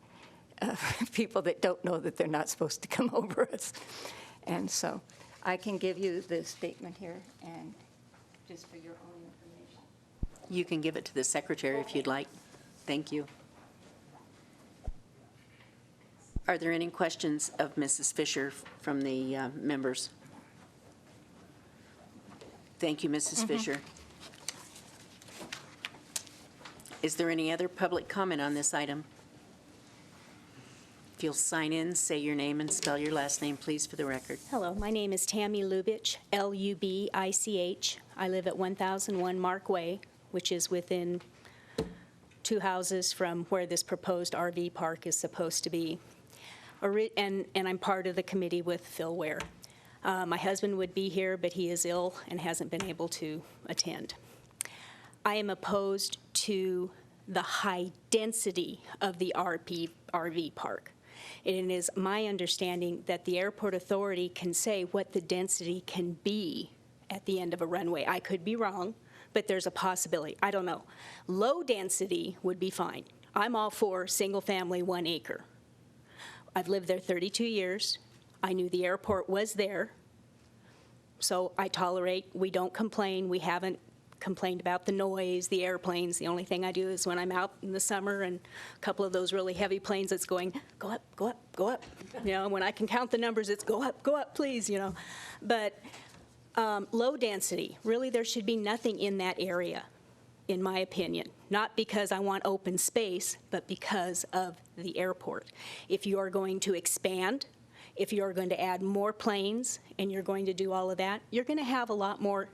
people that don't know that they're not supposed to come over us. And so I can give you the statement here, and just for your own information. You can give it to the secretary if you'd like. Thank you. Are there any questions of Mrs. Fisher from the members? Thank you, Mrs. Fisher. Is there any other public comment on this item? If you'll sign in, say your name and spell your last name, please, for the record. Hello, my name is Tammy Lubich, Lubich. I live at 1001 Mark Way, which is within 2 houses from where this proposed RV park is supposed to be. And I'm part of the committee with Phil Ware. My husband would be here, but he is ill and hasn't been able to attend. I am opposed to the high density of the RV park. It is my understanding that the airport authority can say what the density can be at the end of a runway. I could be wrong, but there's a possibility. I don't know. Low density would be fine. I'm all for single family, 1 acre. I've lived there 32 years. I knew the airport was there. So I tolerate, we don't complain. We haven't complained about the noise, the airplanes. The only thing I do is when I'm out in the summer and a couple of those really heavy planes that's going, go up, go up, go up. You know, when I can count the numbers, it's go up, please, you know. But low density, really there should be nothing in that area, in my opinion. Not because I want open space, but because of the airport. If you are going to expand, if you're going to add more planes and you're going to do all of that, you're going to have a lot more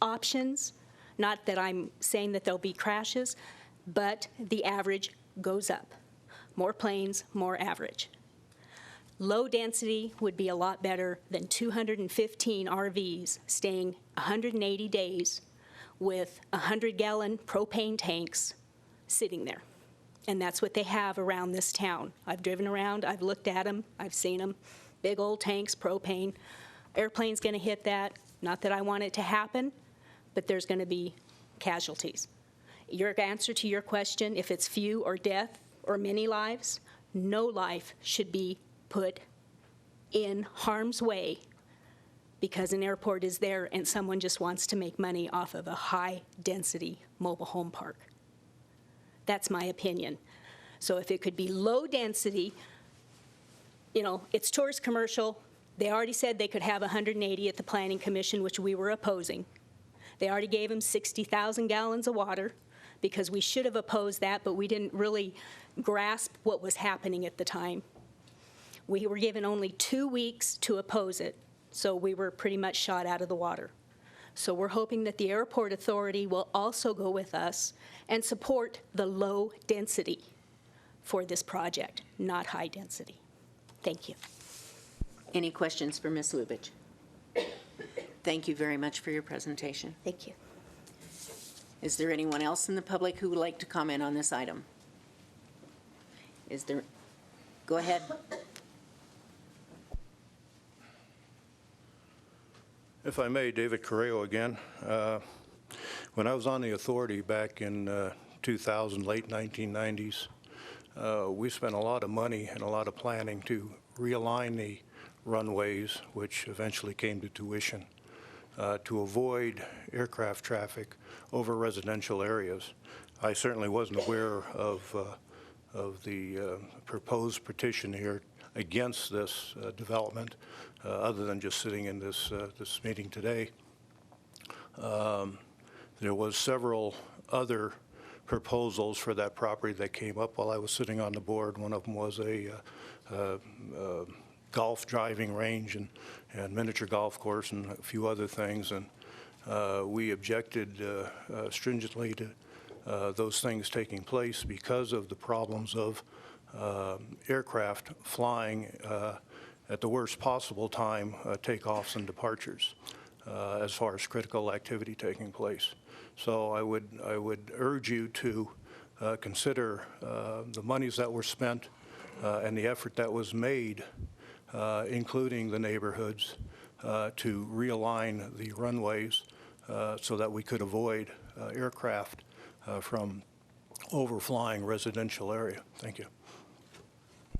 options. Not that I'm saying that there'll be crashes, but the average goes up. More planes, more average. Low density would be a lot better than 215 RVs staying 180 days with 100-gallon propane tanks sitting there. And that's what they have around this town. I've driven around, I've looked at them, I've seen them. Big old tanks, propane. Airplane's going to hit that. Not that I want it to happen, but there's going to be casualties. Your answer to your question, if it's few or death or many lives, no life should be put in harm's way because an airport is there and someone just wants to make money off of a high-density mobile home park. That's my opinion. So if it could be low density, you know, it's tourist commercial. They already said they could have 180 at the Planning Commission, which we were opposing. They already gave them 60,000 gallons of water because we should have opposed that, but we didn't really grasp what was happening at the time. We were given only 2 weeks to oppose it, so we were pretty much shot out of the water. So we're hoping that the airport authority will also go with us and support the low density for this project, not high density. Thank you. Any questions for Ms. Lubich? Thank you very much for your presentation. Thank you. Is there anyone else in the public who would like to comment on this item? Is there? Go ahead. If I may, David Correo again. When I was on the authority back in 2000, late 1990s, we spent a lot of money and a lot of planning to realign the runways, which eventually came to tuition, to avoid aircraft traffic over residential areas. I certainly wasn't aware of the proposed petition here against this development, other than just sitting in this meeting today. There was several other proposals for that property that came up while I was sitting on the board. One of them was a golf driving range and miniature golf course and a few other things, and we objected stringently to those things taking place because of the problems of aircraft flying at the worst possible time, takeoffs and departures, as far as critical activity taking place. So I would urge you to consider the monies that were spent and the effort that was made, including the neighborhoods, to realign the runways so that we could avoid aircraft from overflying residential area. Thank you.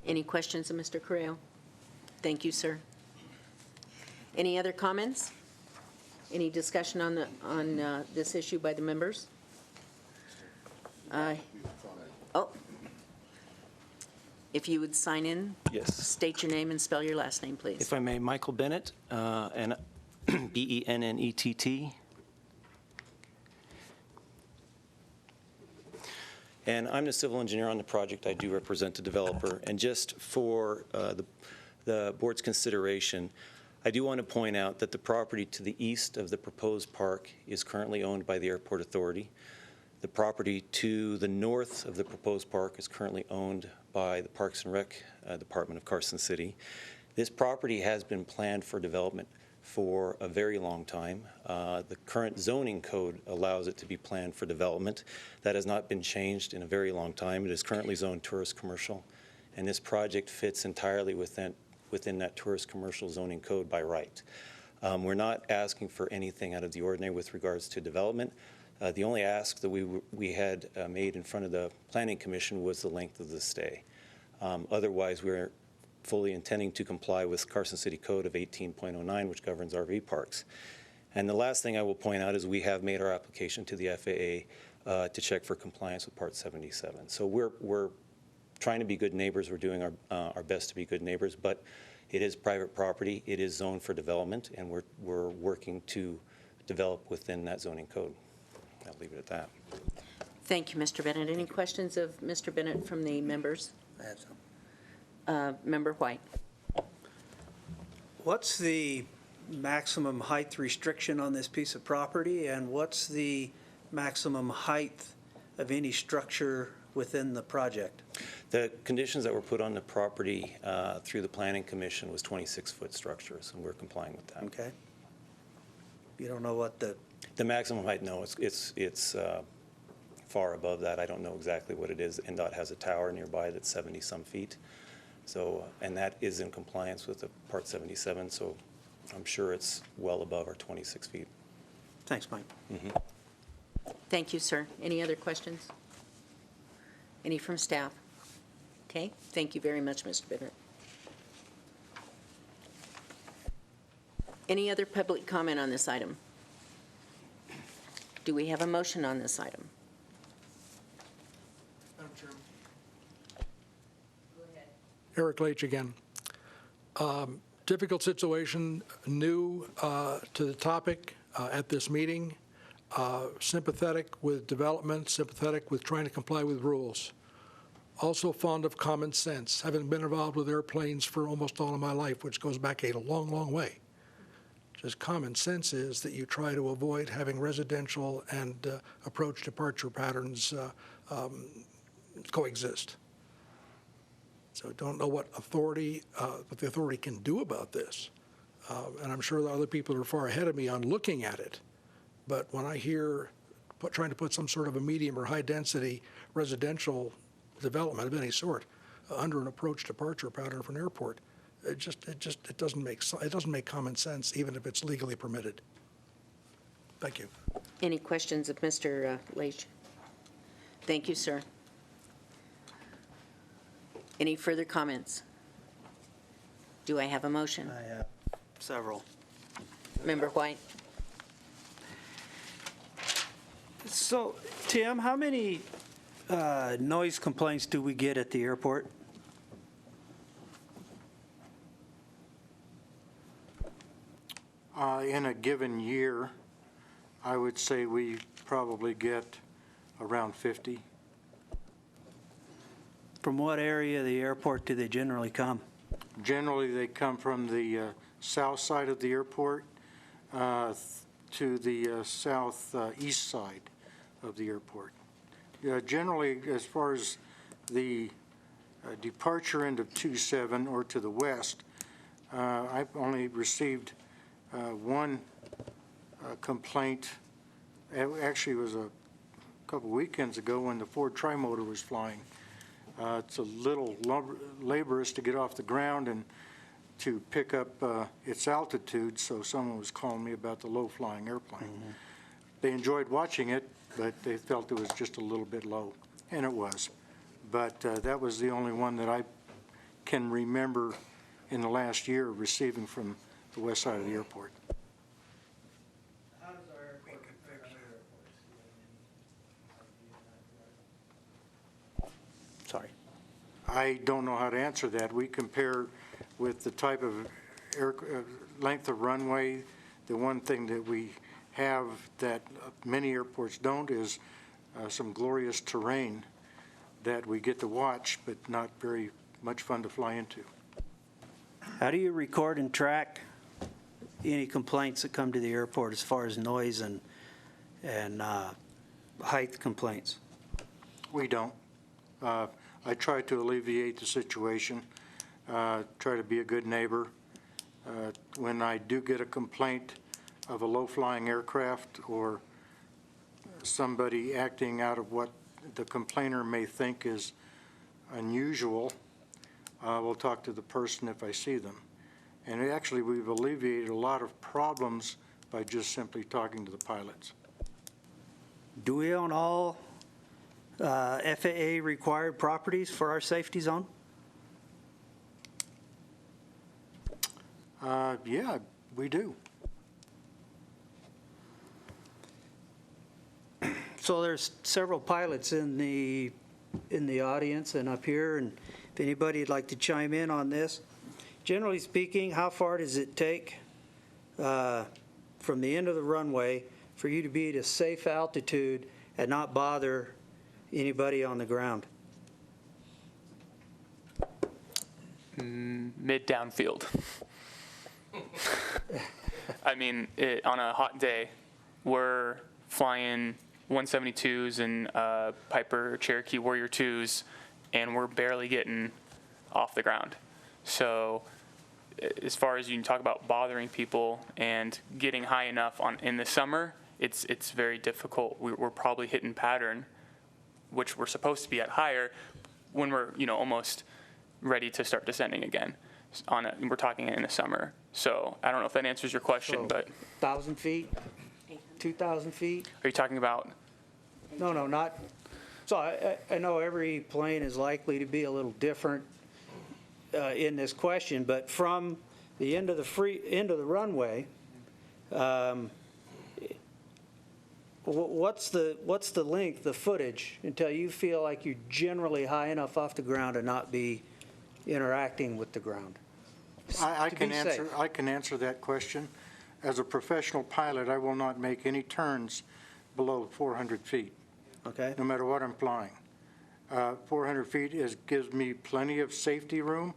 Any questions of Mr. Correo? Thank you, sir. Any other comments? Any discussion on this issue by the members? Oh. If you would sign in. Yes. State your name and spell your last name, please. If I may, Michael Bennett, and Bennett. And I'm the civil engineer on the project. I do represent the developer. And just for the board's consideration, I do want to point out that the property to the east of the proposed park is currently owned by the Airport Authority. The property to the north of the proposed park is currently owned by the Parks and Rec Department of Carson City. This property has been planned for development for a very long time. The current zoning code allows it to be planned for development. That has not been changed in a very long time. It is currently zoned tourist commercial, and this project fits entirely within that tourist commercial zoning code by right. We're not asking for anything out of the ordinary with regards to development. The only ask that we had made in front of the Planning Commission was the length of the stay. Otherwise, we're fully intending to comply with Carson City Code of 18.09, which governs RV parks. And the last thing I will point out is we have made our application to the FAA to check for compliance with Part 77. So we're trying to be good neighbors. We're doing our best to be good neighbors, but it is private property. It is zoned for development, and we're working to develop within that zoning code. I'll leave it at that. Thank you, Mr. Bennett. Any questions of Mr. Bennett from the members? I have some. Member White. What's the maximum height restriction on this piece of property, and what's the maximum height of any structure within the project? The conditions that were put on the property through the Planning Commission was 26-foot structures, and we're complying with that. Okay. You don't know what the maximum height? No, it's far above that. I don't know exactly what it is. NDOT has a tower nearby that's 70-some feet. So, and that is in compliance with the Part 77, so I'm sure it's well above our 26 feet. Thanks, Mike. Mm-hmm. Thank you, sir. Any other questions? Any from staff? Okay, thank you very much, Mr. Bennett. Any other public comment on this item? Do we have a motion on this item? Madam Chairman. Eric Leach again. Difficult situation, new to the topic at this meeting, sympathetic with development, sympathetic with trying to comply with rules. Also fond of common sense, having been involved with airplanes for almost all of my life, which goes back a long, long way. Just common sense is that you try to avoid having residential and approach departure patterns coexist. So don't know what the authority can do about this. And I'm sure the other people are far ahead of me on looking at it. But when I hear trying to put some sort of a medium or high density residential development of any sort under an approach departure pattern for an airport, it doesn't make common sense, even if it's legally permitted. Thank you. Any questions of Mr. Leach? Thank you, sir. Any further comments? Do I have a motion? I have several. Member White. So, Tim, how many noise complaints do we get at the airport? In a given year, I would say we probably get around 50. From what area of the airport do they generally come? Generally, they come from the south side of the airport to the southeast side of the airport. Generally, as far as the departure end of 27 or to the west, I've only received one complaint. Actually, it was a couple weekends ago when the Ford Trimotor was flying. It's a little laborious to get off the ground and to pick up its altitude, so someone was calling me about the low-flying airplane. Mm-hmm. They enjoyed watching it, but they felt it was just a little bit low, and it was. But that was the only one that I can remember in the last year receiving from the west side of the airport. How does our airport compare to other airports? Sorry. I don't know how to answer that. We compare with the type of length of runway. The one thing that we have that many airports don't is some glorious terrain that we get to watch, but not very much fun to fly into. How do you record and track any complaints that come to the airport as far as noise and height complaints? We don't. I try to alleviate the situation, try to be a good neighbor. When I do get a complaint of a low-flying aircraft or somebody acting out of what the complainer may think is unusual, we'll talk to the person if I see them. And actually, we've alleviated a lot of problems by just simply talking to the pilots. Do we own all FAA-required properties for our safety zone? Yeah, we do. So there's several pilots in the audience and up here, and if anybody would like to chime in on this. Generally speaking, how far does it take from the end of the runway for you to be at a safe altitude and not bother anybody on the ground? Mid downfield. I mean, on a hot day, we're flying 172s and Piper Cherokee Warrior 2s, and we're barely getting off the ground. So as far as you can talk about bothering people and getting high enough in the summer, it's very difficult. We're probably hitting pattern, which we're supposed to be at higher, when we're almost ready to start descending again. We're talking in the summer. So I don't know if that answers your question, but 1,000 feet, 2,000 feet? Are you talking about? No, not. So I know every plane is likely to be a little different in this question, but from the end of the runway, what's the length, the footage, until you feel like you're generally high enough off the ground to not be interacting with the ground? I can answer that question. As a professional pilot, I will not make any turns below 400 feet. Okay. No matter what I'm flying. 400 feet gives me plenty of safety room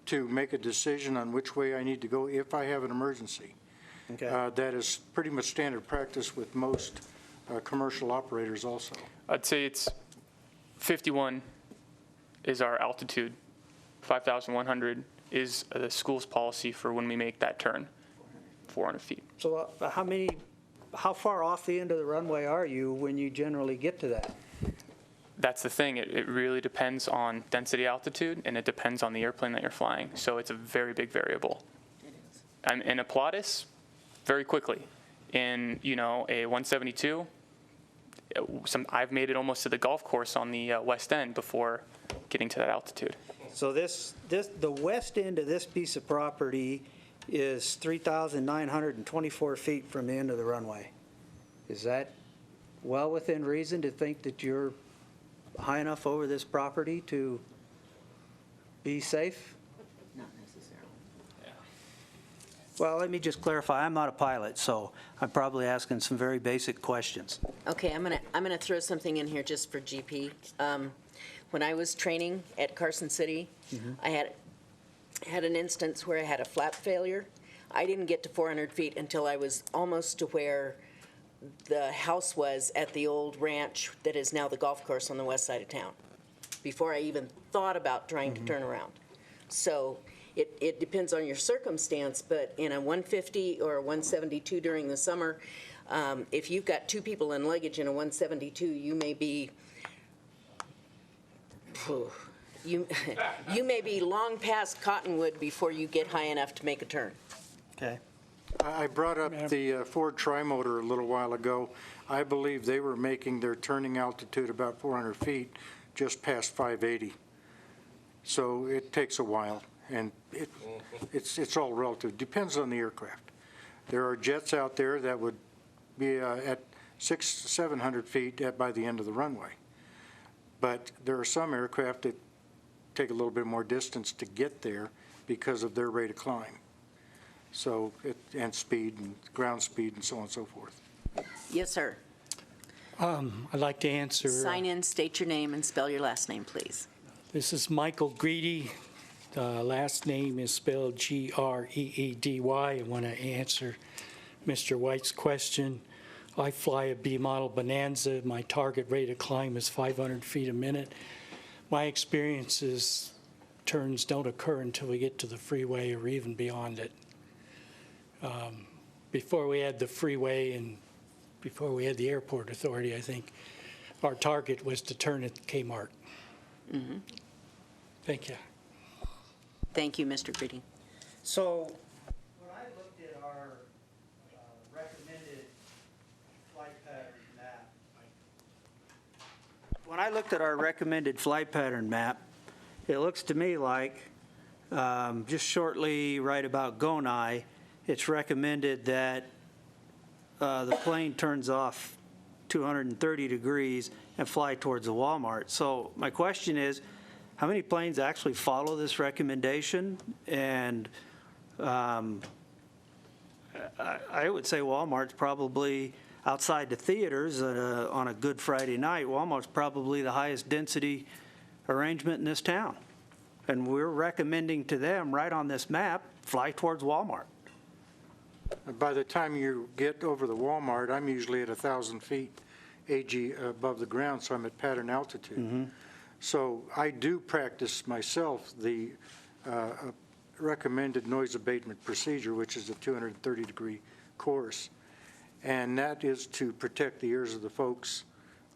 to make a decision on which way I need to go if I have an emergency. Okay. That is pretty much standard practice with most commercial operators also. I'd say it's 51 is our altitude. 5,100 is the school's policy for when we make that turn, 400 feet. So how far off the end of the runway are you when you generally get to that? That's the thing. It really depends on density altitude, and it depends on the airplane that you're flying. So it's a very big variable. In a Pilatus, very quickly. In a 172, I've made it almost to the golf course on the west end before getting to that altitude. So the west end of this piece of property is 3,924 feet from the end of the runway. Is that well within reason to think that you're high enough over this property to be safe? Not necessarily. Well, let me just clarify. I'm not a pilot, so I'm probably asking some very basic questions. Okay, I'm gonna throw something in here just for GP. When I was training at Carson City, I had an instance where I had a flap failure. I didn't get to 400 feet until I was almost to where the house was at the old ranch that is now the golf course on the west side of town, before I even thought about trying to turn around. So it depends on your circumstance, but in a 150 or a 172 during the summer, if you've got two people in luggage in a 172, you may be you may be long past Cottonwood before you get high enough to make a turn. Okay. I brought up the Ford Trimotor a little while ago. I believe they were making their turning altitude about 400 feet, just past 580. So it takes a while, and it's all relative. Depends on the aircraft. There are jets out there that would be at 600-700 feet by the end of the runway. But there are some aircraft that take a little bit more distance to get there because of their rate of climb. So, and speed and ground speed and so on and so forth. Yes, sir. I'd like to answer. Sign in, state your name, and spell your last name, please. This is Michael Greedy. The last name is spelled Greedy. I want to answer Mr. White's question. I fly a B model Bonanza. My target rate of climb is 500 feet a minute. My experience is turns don't occur until we get to the freeway or even beyond it. Before we had the freeway and before we had the airport authority, I think our target was to turn at Kmart. Mm-hmm. Thank you. Thank you, Mr. Greedy. So when I looked at our recommended flight pattern map, it looks to me like just shortly right about Gonai, it's recommended that the plane turns off 230 degrees and fly towards the Walmart. So my question is, how many planes actually follow this recommendation? And I would say Walmart's probably, outside the theaters on a Good Friday night, Walmart's probably the highest density arrangement in this town. And we're recommending to them right on this map, fly towards Walmart. By the time you get over the Walmart, I'm usually at 1,000 feet AG above the ground, so I'm at pattern altitude. Mm-hmm. So I do practice myself the recommended noise abatement procedure, which is a 230-degree course. And that is to protect the ears of the folks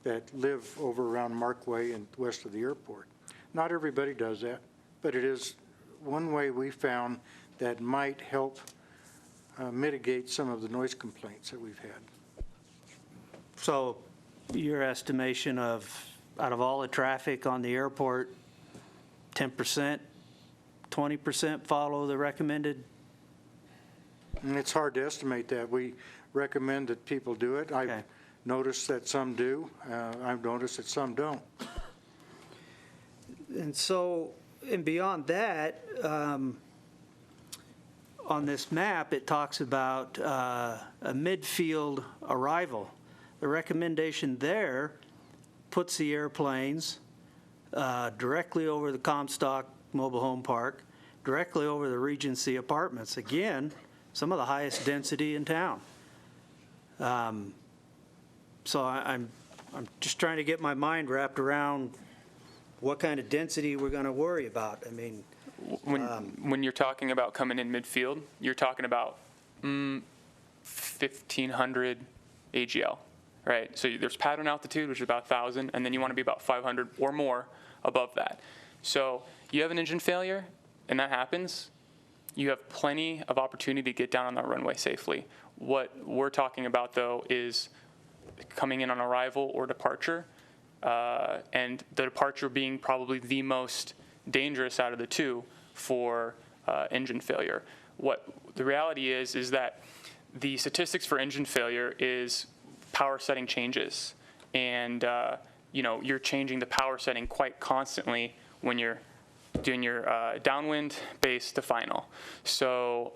that live over around Markway and west of the airport. Not everybody does that, but it is one way we found that might help mitigate some of the noise complaints that we've had. So your estimation of, out of all the traffic on the airport, 10%, 20% follow the recommended? And it's hard to estimate that. We recommend that people do it. I've noticed that some do. I've noticed that some don't. And so, and beyond that, on this map, it talks about a midfield arrival. The recommendation there puts the airplanes directly over the Comstock Mobile Home Park, directly over the Regency Apartments. Again, some of the highest density in town. So I'm just trying to get my mind wrapped around what kind of density we're going to worry about. I mean, when you're talking about coming in midfield, you're talking about 1,500 AGL, right? So there's pattern altitude, which is about 1,000, and then you want to be about 500 or more above that. So you have an engine failure, and that happens. You have plenty of opportunity to get down on that runway safely. What we're talking about, though, is coming in on arrival or departure, and the departure being probably the most dangerous out of the two for engine failure. What the reality is that the statistics for engine failure is power setting changes, and you're changing the power setting quite constantly when you're doing your downwind base to final. So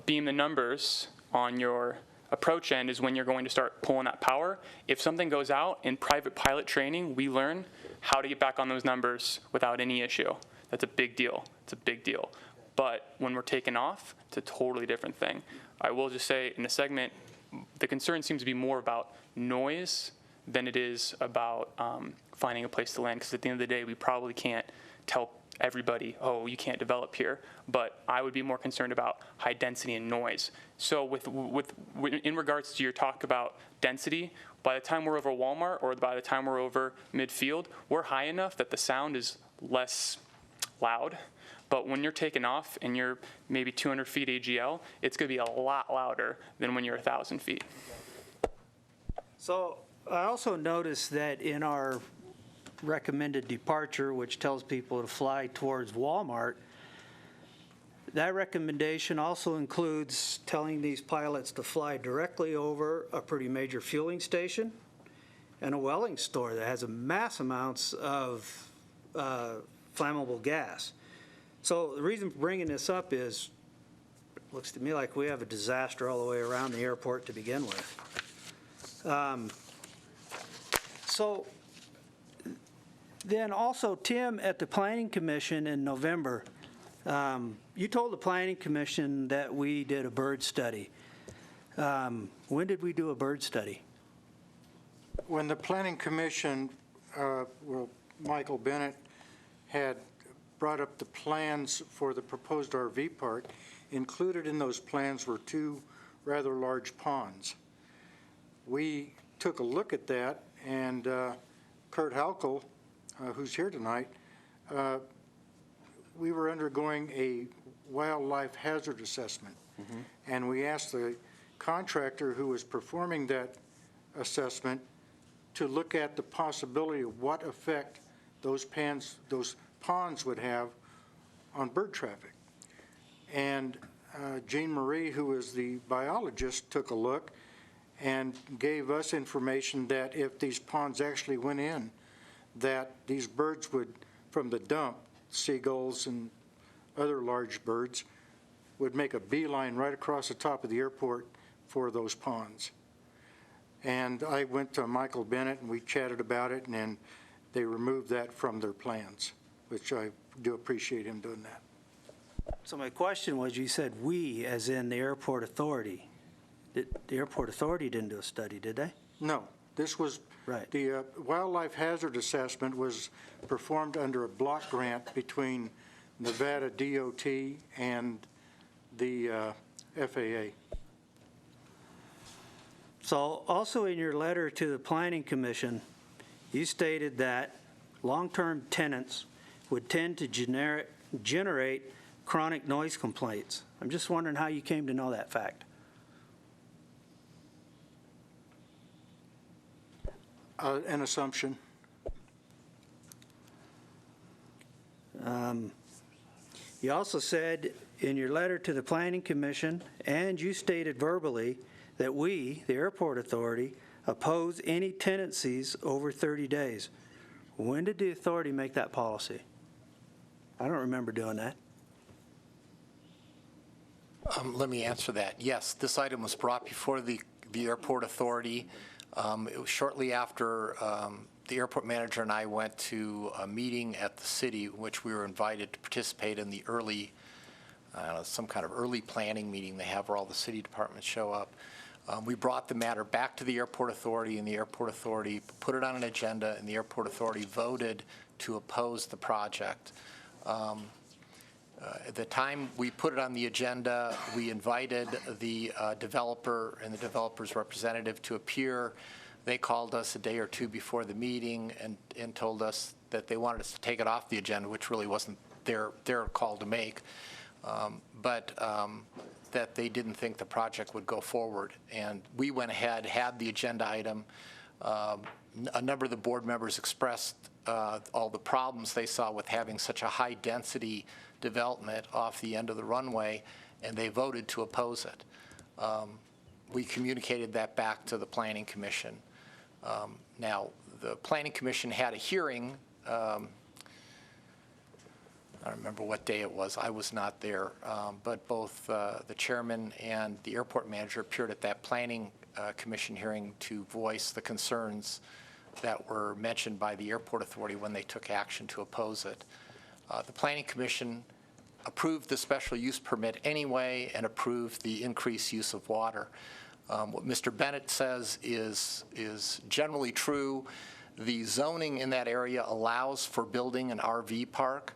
beam the numbers on your approach end is when you're going to start pulling that power. If something goes out in private pilot training, we learn how to get back on those numbers without any issue. That's a big deal. It's a big deal. But when we're taking off, it's a totally different thing. I will just say in the segment, the concern seems to be more about noise than it is about finding a place to land, because at the end of the day, we probably can't tell everybody, oh, you can't develop here. But I would be more concerned about high density and noise. So in regards to your talk about density, by the time we're over Walmart or by the time we're over midfield, we're high enough that the sound is less loud. But when you're taking off and you're maybe 200 feet AGL, it's going to be a lot louder than when you're 1,000 feet. so I also noticed that in our recommended departure, which tells people to fly towards Walmart, that recommendation also includes telling these pilots to fly directly over a pretty major fueling station and a welding store that has a mass amounts of flammable gas. So the reason for bringing this up is, it looks to me like we have a disaster all the way around the airport to begin with. So then also, Tim, at the Planning Commission in November, you told the Planning Commission that we did a bird study. When did we do a bird study? When the Planning Commission, Michael Bennett had brought up the plans for the proposed RV park, included in those plans were 2 rather large ponds. We took a look at that, and Kurt Halkel, who's here tonight, we were undergoing a wildlife hazard assessment. And we asked the contractor who was performing that assessment to look at the possibility of what effect those ponds would have on bird traffic. And Jean Marie, who is the biologist, took a look and gave us information that if these ponds actually went in, that these birds would, from the dump, seagulls and other large birds, would make a beeline right across the top of the airport for those ponds. And I went to Michael Bennett and we chatted about it, and then they removed that from their plans, which I do appreciate him doing that. So my question was, you said we, as in the airport authority. The airport authority didn't do a study, did they? No, this was, right. The wildlife hazard assessment was performed under a block grant between Nevada DOT and the FAA. So also in your letter to the Planning Commission, you stated that long-term tenants would tend to generate chronic noise complaints. I'm just wondering how you came to know that fact. An assumption. You also said in your letter to the Planning Commission, and you stated verbally, that we, the airport authority, oppose any tenancies over 30 days. When did the authority make that policy? I don't remember doing that. Let me answer that. Yes, this item was brought before the airport authority. It was shortly after the airport manager and I went to a meeting at the city, in which we were invited to participate in the early, some kind of early planning meeting they have where all the city departments show up. We brought the matter back to the airport authority, and the airport authority put it on an agenda, and the airport authority voted to oppose the project. At the time we put it on the agenda, we invited the developer and the developer's representative to appear. They called us a day or two before the meeting and told us that they wanted us to take it off the agenda, which really wasn't their call to make, but that they didn't think the project would go forward. And we went ahead, had the agenda item. A number of the board members expressed all the problems they saw with having such a high density development off the end of the runway, and they voted to oppose it. We communicated that back to the Planning Commission. Now, the Planning Commission had a hearing. I don't remember what day it was. I was not there. But both the chairman and the airport manager appeared at that Planning Commission hearing to voice the concerns that were mentioned by the airport authority when they took action to oppose it. The Planning Commission approved the special use permit anyway and approved the increased use of water. What Mr. Bennett says is generally true. The zoning in that area allows for building an RV park,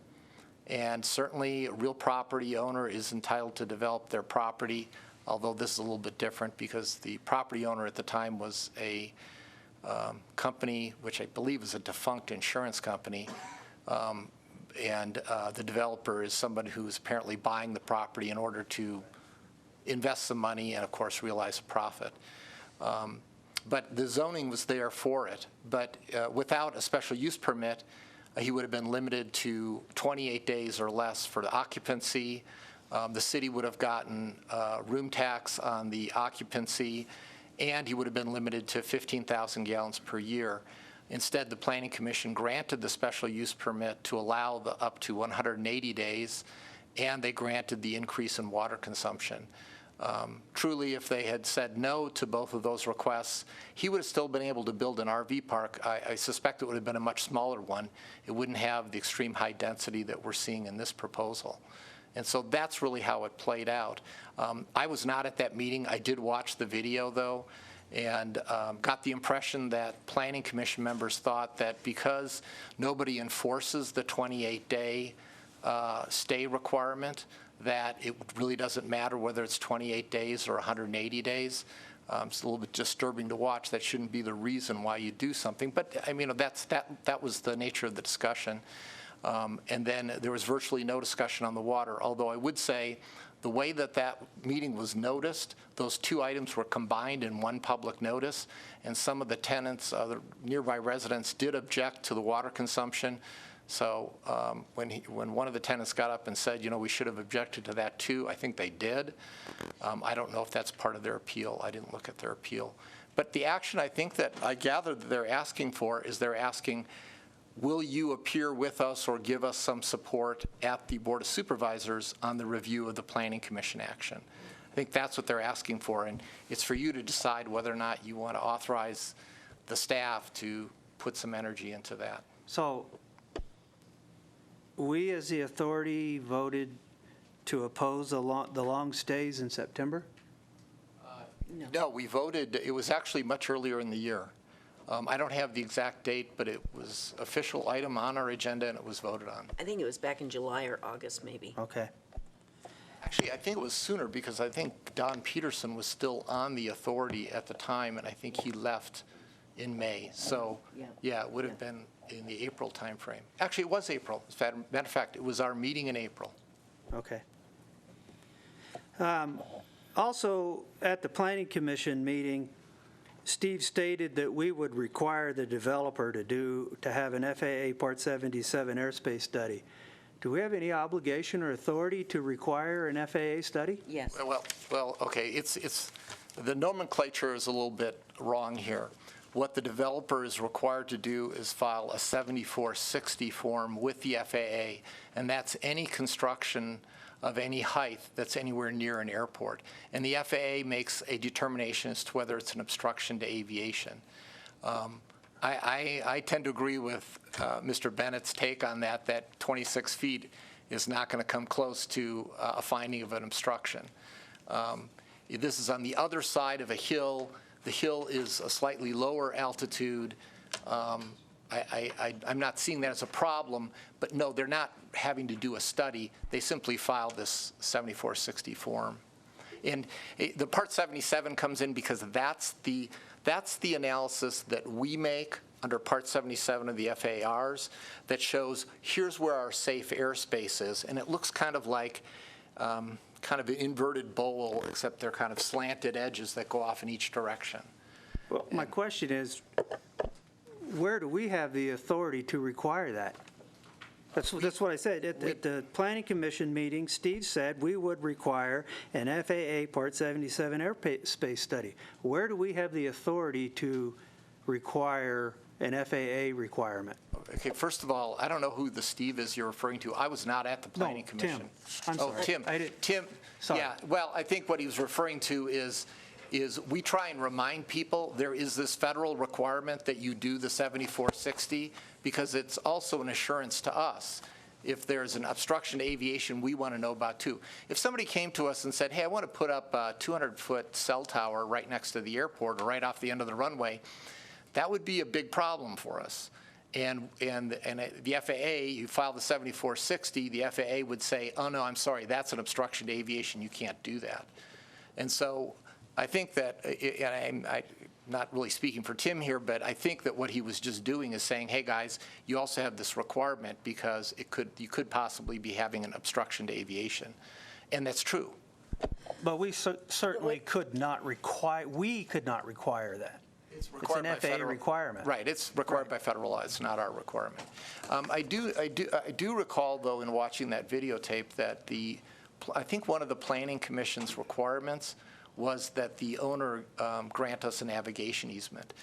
and certainly a real property owner is entitled to develop their property, although this is a little bit different because the property owner at the time was a company, which I believe is a defunct insurance company, and the developer is somebody who is apparently buying the property in order to invest some money and, of course, realize a profit. But the zoning was there for it. But without a special use permit, he would have been limited to 28 days or less for the occupancy. The city would have gotten room tax on the occupancy, and he would have been limited to 15,000 gallons per year. Instead, the Planning Commission granted the special use permit to allow the up to 180 days, and they granted the increase in water consumption. Truly, if they had said no to both of those requests, he would have still been able to build an RV park. I suspect it would have been a much smaller one. It wouldn't have the extreme high density that we're seeing in this proposal. And so that's really how it played out. I was not at that meeting. I did watch the video, though, and got the impression that Planning Commission members thought that because nobody enforces the 28-day stay requirement, that it really doesn't matter whether it's 28 days or 180 days. It's a little bit disturbing to watch. That shouldn't be the reason why you do something. But I mean, that was the nature of the discussion. And then there was virtually no discussion on the water, although I would say the way that that meeting was noticed, those two items were combined in one public notice, and some of the tenants, the nearby residents, did object to the water consumption. So when one of the tenants got up and said, you know, we should have objected to that too, I think they did. I don't know if that's part of their appeal. I didn't look at their appeal. But the action I think that I gather that they're asking for is they're asking, will you appear with us or give us some support at the Board of Supervisors on the review of the Planning Commission action? I think that's what they're asking for, and it's for you to decide whether or not you want to authorize the staff to put some energy into that. So we, as the authority, voted to oppose the long stays in September? No, we voted, it was actually much earlier in the year. I don't have the exact date, but it was official item on our agenda and it was voted on. I think it was back in July or August, maybe. Okay. Actually, I think it was sooner because I think Don Peterson was still on the authority at the time, and I think he left in May. So, yeah, it would have been in the April timeframe. Actually, it was April. As a matter of fact, it was our meeting in April. Okay. Also, at the Planning Commission meeting, Steve stated that we would require the developer to have an FAA Part 77 airspace study. Do we have any obligation or authority to require an FAA study? Yes. Well, okay, it's the nomenclature is a little bit wrong here. What the developer is required to do is file a 7460 form with the FAA, and that's any construction of any height that's anywhere near an airport. And the FAA makes a determination as to whether it's an obstruction to aviation. I tend to agree with Mr. Bennett's take on that, that 26 feet is not going to come close to a finding of an obstruction. This is on the other side of a hill. The hill is a slightly lower altitude. I'm not seeing that as a problem, but no, they're not having to do a study. They simply file this 7460 form. And the Part 77 comes in because that's the analysis that we make under Part 77 of the FARs that shows here's where our safe airspace is, and it looks kind of like kind of an inverted bowl, except they're kind of slanted edges that go off in each direction. Well, my question is, where do we have the authority to require that? That's what I said. At the Planning Commission meeting, Steve said we would require an FAA Part 77 airspace study. Where do we have the authority to require an FAA requirement? Okay, first of all, I don't know who the Steve is you're referring to. I was not at the Planning Commission. Tim. I'm sorry. Tim. Tim. Sorry. Yeah, well, I think what he was referring to is we try and remind people there is this federal requirement that you do the 7460 because it's also an assurance to us. If there's an obstruction to aviation, we want to know about too. If somebody came to us and said, hey, I want to put up a 200-foot cell tower right next to the airport or right off the end of the runway, that would be a big problem for us. And the FAA, you file the 7460, the FAA would say, oh, no, I'm sorry, that's an obstruction to aviation. You can't do that. And so I think that, and I'm not really speaking for Tim here, but I think that what he was just doing is saying, hey, guys, you also have this requirement because you could possibly be having an obstruction to aviation. And that's true. But we certainly could not require that. It's an FAA requirement. Right, it's required by federal law. It's not our requirement. I do recall, though, in watching that videotape that I think one of the Planning Commission's requirements was that the owner grant us a navigation easement.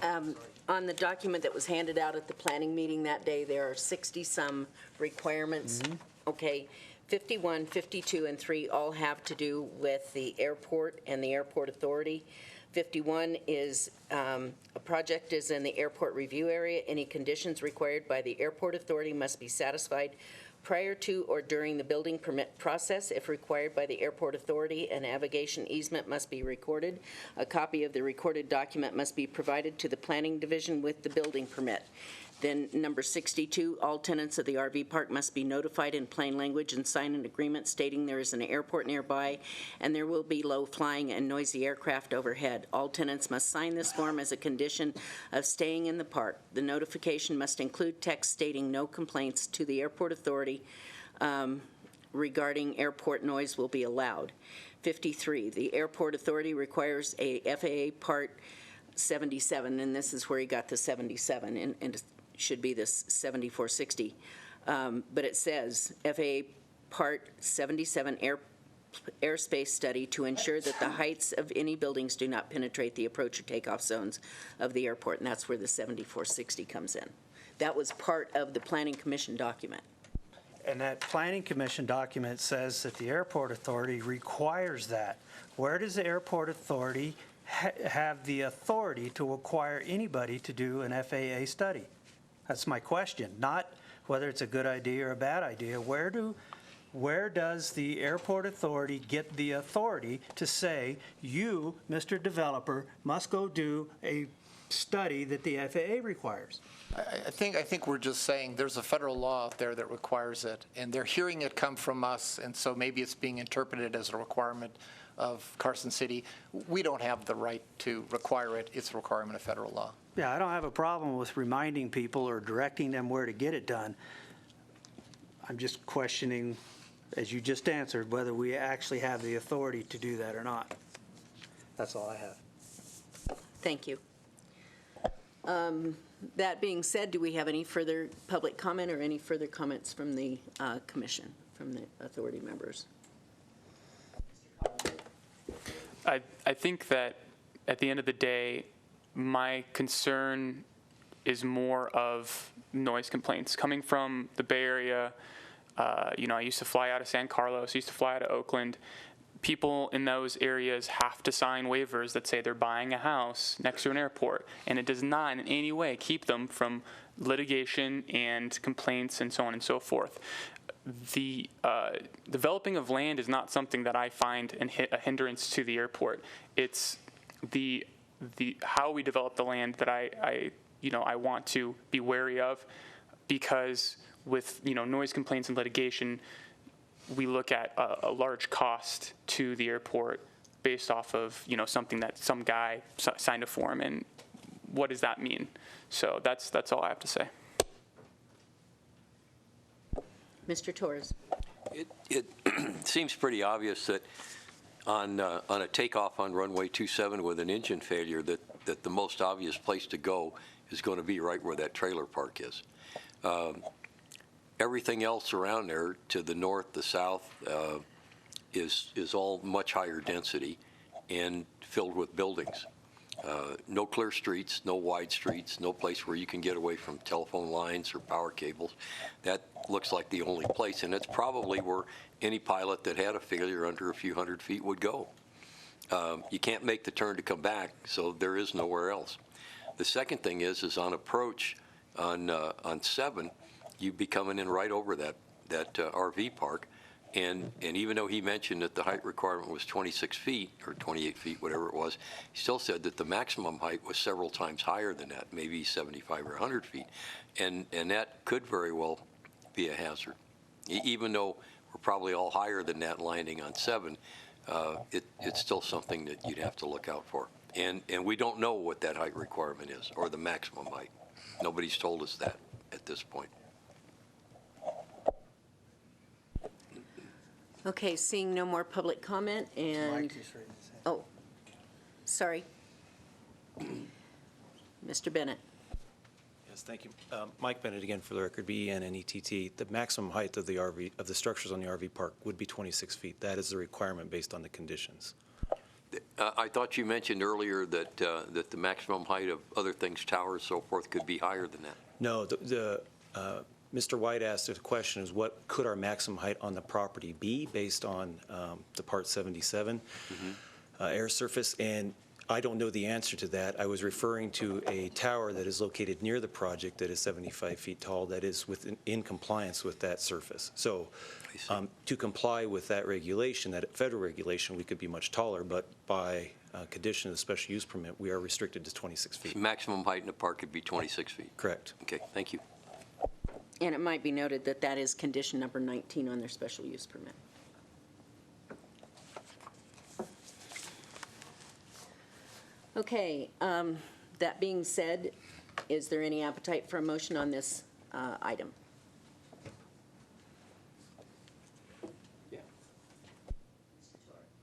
On the document that was handed out at the planning meeting that day, there are 60-some requirements. Okay, 51, 52, and 3 all have to do with the airport and the airport authority. 51 is a project is in the airport review area. Any conditions required by the airport authority must be satisfied prior to or during the building permit process. If required by the airport authority, a navigation easement must be recorded. A copy of the recorded document must be provided to the planning division with the building permit. Then number 62, all tenants of the RV park must be notified in plain language and sign an agreement stating there is an airport nearby and there will be low flying and noisy aircraft overhead. All tenants must sign this form as a condition of staying in the park. The notification must include text stating no complaints to the airport authority regarding airport noise will be allowed. 53, the airport authority requires a FAA Part 77, and this is where he got the 77, and it should be this 7460. But it says FAA Part 77 airspace study to ensure that the heights of any buildings do not penetrate the approach or takeoff zones of the airport, and that's where the 7460 comes in. That was part of the Planning Commission document. And that Planning Commission document says that the airport authority requires that. Where does the airport authority have the authority to require anybody to do an FAA study? That's my question, not whether it's a good idea or a bad idea. Where does the airport authority get the authority to say, you, Mr. Developer, must go do a study that the FAA requires? I think we're just saying there's a federal law out there that requires it, and they're hearing it come from us, and so maybe it's being interpreted as a requirement of Carson City. We don't have the right to require it. It's a requirement of federal law. Yeah, I don't have a problem with reminding people or directing them where to get it done. I'm just questioning, as you just answered, whether we actually have the authority to do that or not. That's all I have. Thank you. That being said, do we have any further public comment or any further comments from the commission, from the authority members? I think that at the end of the day, my concern is more of noise complaints. Coming from the Bay Area, I used to fly out of San Carlos, used to fly out of Oakland. People in those areas have to sign waivers that say they're buying a house next to an airport, and it does not in any way keep them from litigation and complaints and so on and so forth. The developing of land is not something that I find a hindrance to the airport. It's the how we develop the land that I want to be wary of, because with noise complaints and litigation, we look at a large cost to the airport based off of something that some guy signed a form, and what does that mean? So that's all I have to say. Mr. Torres. It seems pretty obvious that on a takeoff on runway 27 with an engine failure, that the most obvious place to go is going to be right where that trailer park is. Everything else around there to the north, the south, is all much higher density and filled with buildings. No clear streets, no wide streets, no place where you can get away from telephone lines or power cables. That looks like the only place, and it's probably where any pilot that had a failure under a few hundred feet would go. You can't make the turn to come back, so there is nowhere else. The second thing is on approach on 7, you'd be coming in right over that RV park. And even though he mentioned that the height requirement was 26 feet or 28 feet, whatever it was, he still said that the maximum height was several times higher than that, maybe 75 or 100 feet. And that could very well be a hazard. Even though we're probably all higher than that landing on 7, it's still something that you'd have to look out for. And we don't know what that height requirement is or the maximum height. Nobody's told us that at this point. Okay, seeing no more public comment and, oh, sorry. Mr. Bennett. Yes, thank you. Mike Bennett again for the record, BEN and ETT. The maximum height of the RV, of the structures on the RV park would be 26 feet. That is the requirement based on the conditions. I thought you mentioned earlier that that the maximum height of other things, towers, so forth, could be higher than that. No, Mr. White asked a question, is what could our maximum height on the property be based on the Part 77 air surface? And I don't know the answer to that. I was referring to a tower that is located near the project that is 75 feet tall that is in compliance with that surface. So to comply with that regulation, that federal regulation, we could be much taller, but by condition of the special use permit, we are restricted to 26 feet. Maximum height in the park could be 26 feet. Correct. Okay, thank you. And it might be noted that that is condition number 19 on their special use permit. Okay, that being said, is there any appetite for a motion on this item?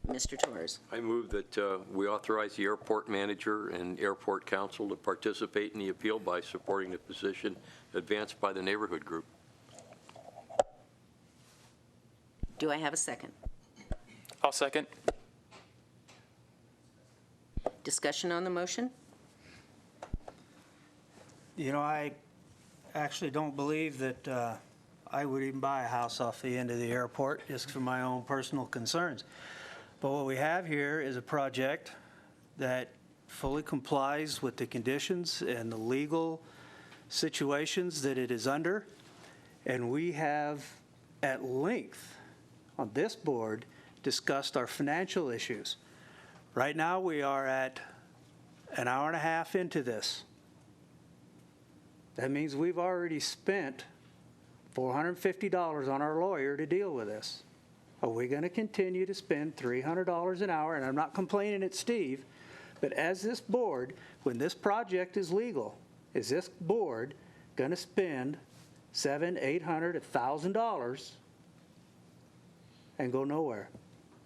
Mr. Torres. I move that we authorize the airport manager and airport council to participate in the appeal by supporting the position advanced by the neighborhood group. Do I have a second? I'll second. Discussion on the motion? You know, I actually don't believe that I would even buy a house off the end of the airport just for my own personal concerns. But what we have here is a project that fully complies with the conditions and the legal situations that it is under. And we have at length on this board discussed our financial issues. Right now, we are at an hour and a half into this. That means we've already spent $450 on our lawyer to deal with this. Are we going to continue to spend $300 an hour? And I'm not complaining at Steve, but as this board, when this project is legal, is this board going to spend $700, $800, $1,000 and go nowhere?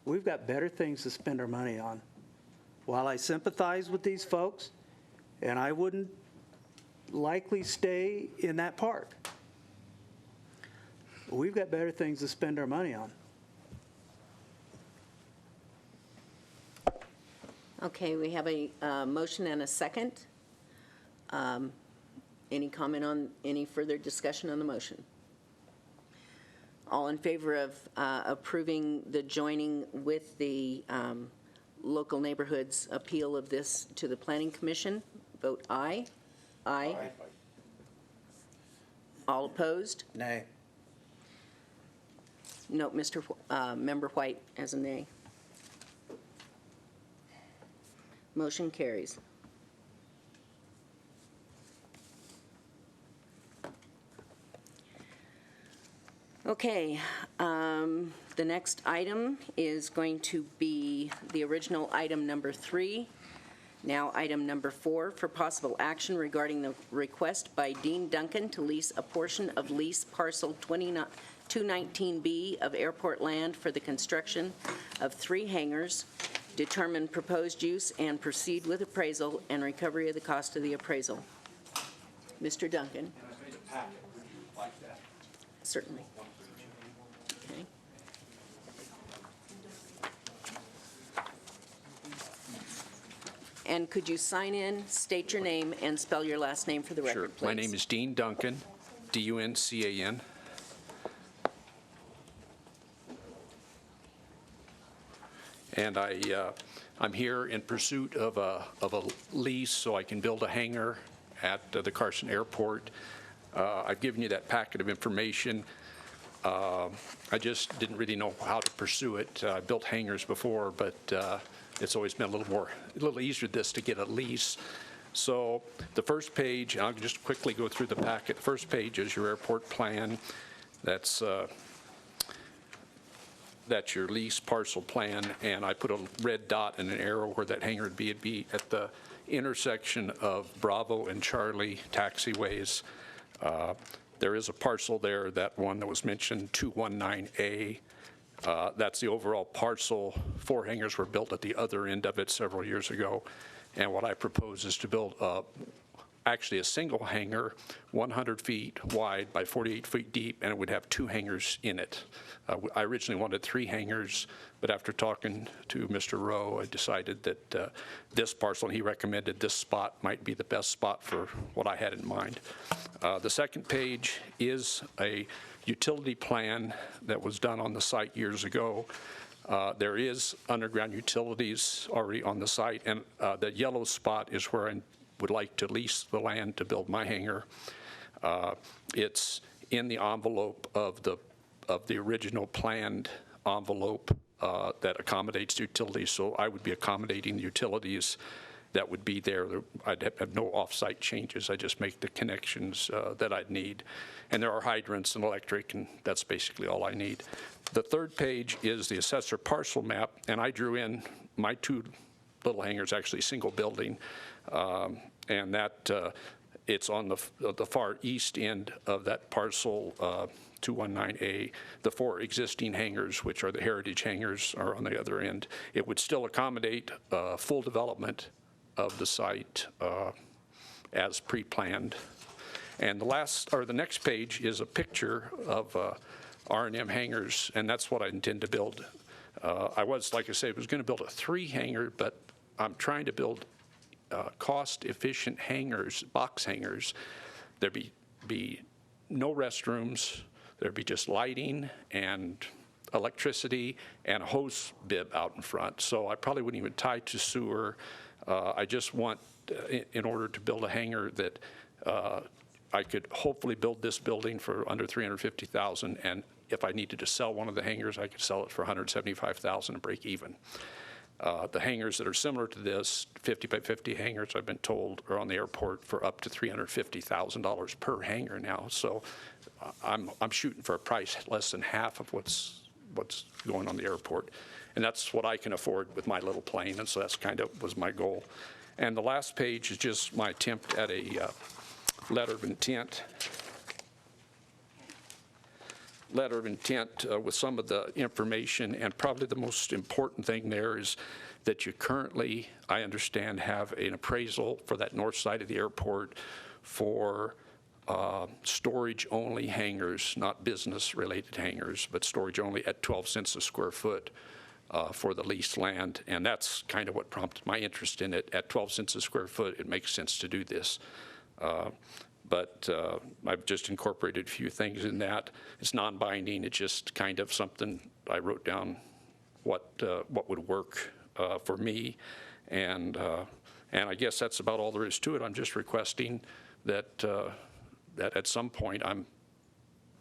We've got better things to spend our money on. While I sympathize with these folks, and I wouldn't likely stay in that park, we've got better things to spend our money on. Okay, we have a motion and a second. Any comment on, any further discussion on the motion? All in favor of approving the joining with the local neighborhoods appeal of this to the Planning Commission, vote aye. Aye. All opposed? Nay. No, Member White as a nay. Motion carries. Okay, the next item is going to be the original item number 3, now item number 4, for possible action regarding the request by Dean Duncan to lease a portion of lease parcel 219B of airport land for the construction of 3 hangars, determine proposed use, and proceed with appraisal and recovery of the cost of the appraisal. Mr. Duncan. Certainly. Okay. And could you sign in, state your name, and spell your last name for the record, please? Sure. My name is Dean Duncan, D-U-N-C-A-N. And I'm here in pursuit of a lease so I can build a hangar at the Carson Airport. I've given you that packet of information. I just didn't really know how to pursue it. I built hangars before, but it's always been a little easier this to get a lease. So the first page, I'll just quickly go through the packet. The first page is your airport plan. That's your lease parcel plan, and I put a red dot and an arrow where that hangar would be. It'd be at the intersection of Bravo and Charlie taxiways. There is a parcel there, that one that was mentioned, 219A. That's the overall parcel. 4 hangars were built at the other end of it several years ago, and what I propose is to build actually a single hangar, 100 feet wide by 48 feet deep, and it would have 2 hangars in it. I originally wanted 3 hangars, but after talking to Mr. Rowe, I decided that this parcel, and he recommended this spot might be the best spot for what I had in mind. The second page is a utility plan that was done on the site years ago. There is underground utilities already on the site, and the yellow spot is where I would like to lease the land to build my hangar. It's in the envelope of the original planned envelope that accommodates utilities, so I would be accommodating the utilities that would be there. I'd have no off-site changes. I just make the connections that I'd need. And there are hydrants and electric, and that's basically all I need. The third page is the assessor parcel map, and I drew in my 2 little hangars, actually single building, and that it's on the far east end of that parcel 219A. The 4 existing hangars, which are the heritage hangars, are on the other end. It would still accommodate full development of the site as pre-planned. And the next page is a picture of R&M hangars, and that's what I intend to build. I was, like I said, was going to build a 3 hangar, but I'm trying to build cost-efficient hangars, box hangars. There'd be no restrooms. There'd be just lighting and electricity and a hose bib out in front. So I probably wouldn't even tie to sewer. I just want, in order to build a hangar, that I could hopefully build this building for under $350,000, and if I needed to sell one of the hangars, I could sell it for $175,000 and break even. The hangars that are similar to this, 50 by 50 hangars, I've been told, are on the airport for up to $350,000 per hangar now. So I'm shooting for a price less than half of what's going on the airport. And that's what I can afford with my little plane, and so that's kind of was my goal. And the last page is just my attempt at a letter of intent. Letter of intent with some of the information, and probably the most important thing there is that you currently, I understand, have an appraisal for that north side of the airport for storage-only hangars, not business-related hangars, but storage-only at 12 cents a square foot for the leased land. And that's kind of what prompted my interest in it. At 12 cents a square foot, it makes sense to do this. But I've just incorporated a few things in that. It's non-binding. It's just kind of something I wrote down what would work for me. And I guess that's about all there is to it. I'm just requesting that that at some point I'm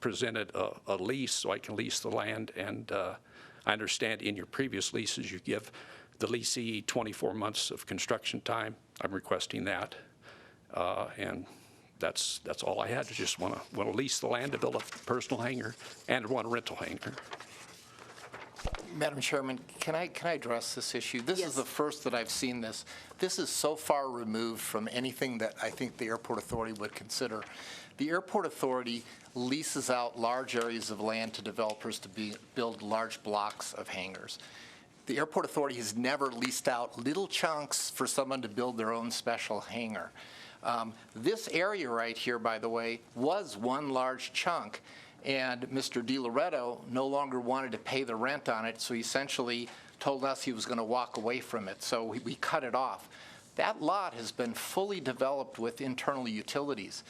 presented a lease so I can lease the land. And I understand in your previous leases you give the leasee 24 months of construction time. I'm requesting that. And that's all I had. I just want to lease the land to build a personal hangar and want a rental hangar. Madam Chairman, can I address this issue? This is the first that I've seen this. This is so far removed from anything that I think the Airport Authority would consider. The Airport Authority leases out large areas of land to developers to build large blocks of hangars. The Airport Authority has never leased out little chunks for someone to build their own special hangar. This area right here, by the way, was one large chunk, and Mr. DiLoretto no longer wanted to pay the rent on it, so he essentially told us he was going to walk away from it, so we cut it off. That lot has been fully developed with internal utilities.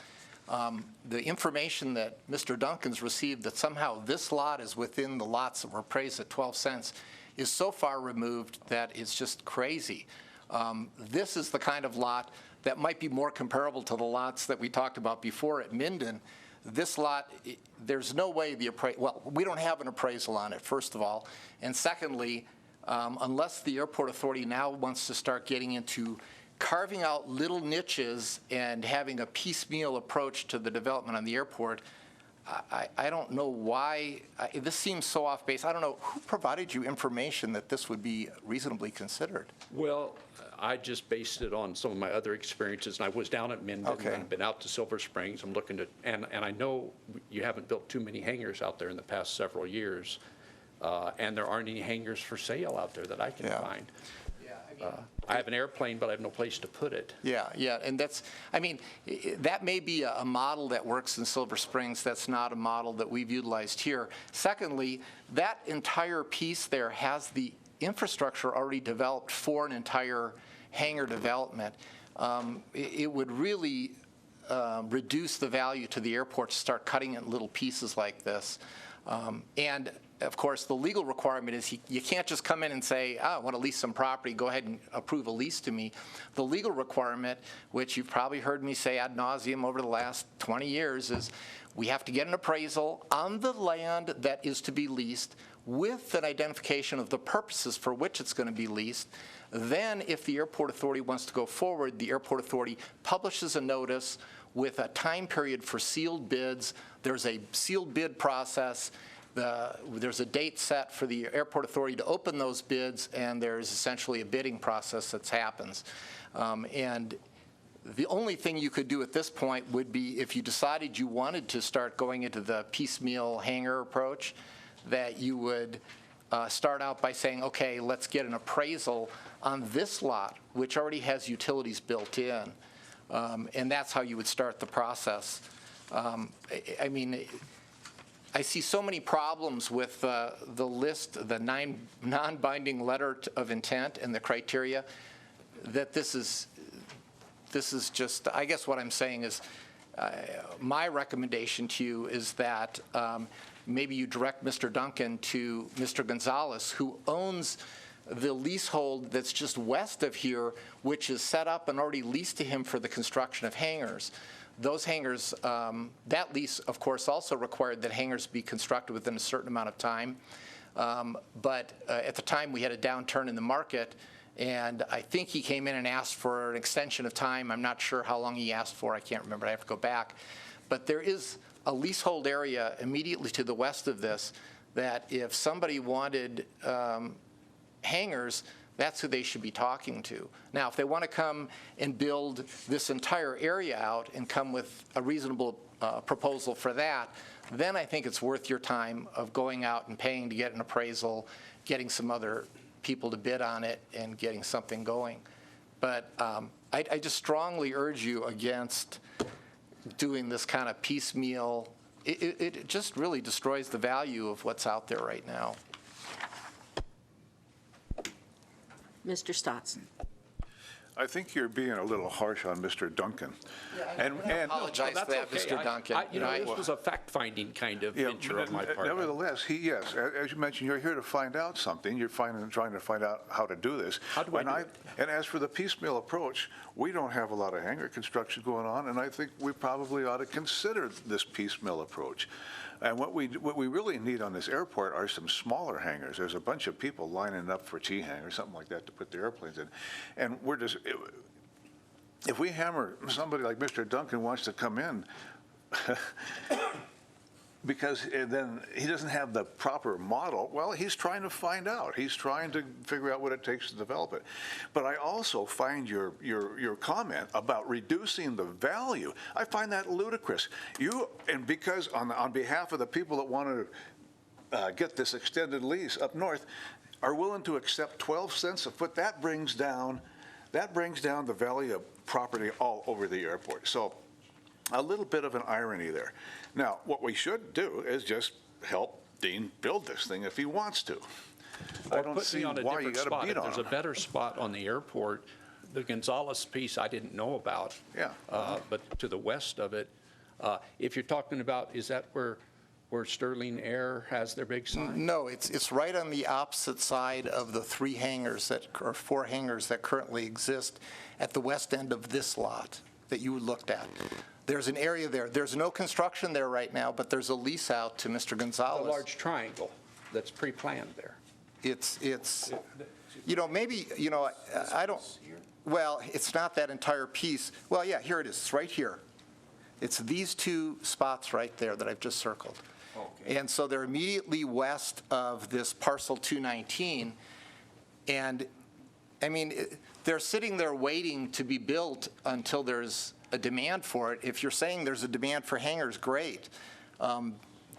The information that Mr. Duncan's received that somehow this lot is within the lots that were appraised at 12 cents is so far removed that it's just crazy. This is the kind of lot that might be more comparable to the lots that we talked about before at Minden. This lot, there's no way well, we don't have an appraisal on it, first of all. And secondly, unless the Airport Authority now wants to start getting into carving out little niches and having a piecemeal approach to the development on the airport, I don't know why. This seems so off base. I don't know who provided you information that this would be reasonably considered. Well, I just based it on some of my other experiences, and I was down at Minden, and I've been out to Silver Springs. I'm looking at, and I know you haven't built too many hangars out there in the past several years, and there aren't any hangars for sale out there that I can find. Yeah, I have an airplane, but I have no place to put it. Yeah, and that's, I mean, that may be a model that works in Silver Springs. That's not a model that we've utilized here. Secondly, that entire piece there has the infrastructure already developed for an entire hangar development. It would really reduce the value to the airport to start cutting it in little pieces like this. And of course, the legal requirement is you can't just come in and say, I want to lease some property, go ahead and approve a lease to me. The legal requirement, which you've probably heard me say ad nauseum over the last 20 years, is we have to get an appraisal on the land that is to be leased with an identification of the purposes for which it's going to be leased. Then, if the airport authority wants to go forward, the airport authority publishes a notice with a time period for sealed bids. There's a sealed bid process. There's a date set for the airport authority to open those bids, and there's essentially a bidding process that happens. And the only thing you could do at this point would be if you decided you wanted to start going into the piecemeal hangar approach, that you would start out by saying, okay, let's get an appraisal on this lot, which already has utilities built in. And that's how you would start the process. I mean, I see so many problems with the list, the non-binding letter of intent and the criteria, that this is just, I guess what I'm saying is, my recommendation to you is that maybe you direct Mr. Duncan to Mr. Gonzalez, who owns the leasehold that's just west of here, which is set up and already leased to him for the construction of hangars. Those hangars, that lease, of course, also required that hangars be constructed within a certain amount of time. But at the time, we had a downturn in the market, and I think he came in and asked for an extension of time. I'm not sure how long he asked for. I can't remember. I have to go back. But there is a leasehold area immediately to the west of this that if somebody wanted hangars, that's who they should be talking to. Now, if they want to come and build this entire area out and come with a reasonable proposal for that, then I think it's worth your time of going out and paying to get an appraisal, getting some other people to bid on it, and getting something going. But I just strongly urge you against doing this kind of piecemeal. It just really destroys the value of what's out there right now. Mr. Stotson. I think you're being a little harsh on Mr. Duncan. I apologize for that, Mr. Duncan. This was a fact-finding kind of venture on my part. Nevertheless, yes, as you mentioned, you're here to find out something. You're trying to find out how to do this. How do I do it? And as for the piecemeal approach, we don't have a lot of hangar construction going on, and I think we probably ought to consider this piecemeal approach. And what we really need on this airport are some smaller hangars. There's a bunch of people lining up for T hangars, something like that, to put their airplanes in. And we're just, if we hammer somebody like Mr. Duncan wants to come in, because then he doesn't have the proper model, well, he's trying to find out. He's trying to figure out what it takes to develop it. But I also find your comment about reducing the value, I find that ludicrous. And because on behalf of the people that want to get this extended lease up north, are willing to accept 12 cents a foot, that brings down the value of property all over the airport. So a little bit of an irony there. Now, what we should do is just help Dean build this thing if he wants to. I don't see why you got to beat on him. There's a better spot on the airport. The Gonzalez piece I didn't know about. Yeah. But to the west of it, if you're talking about, is that where Sterling Air has their big sign? No, it's right on the opposite side of the 4 hangars that currently exist at the west end of this lot that you looked at. There's an area there. There's no construction there right now, but there's a lease out to Mr. Gonzalez. A large triangle that's pre-planned there. It's maybe, I don't, well, it's not that entire piece. Well, yeah, here it is. It's right here. It's these 2 spots right there that I've just circled. Okay. And so they're immediately west of this parcel 219. And, I mean, they're sitting there waiting to be built until there's a demand for it. If you're saying there's a demand for hangars, great.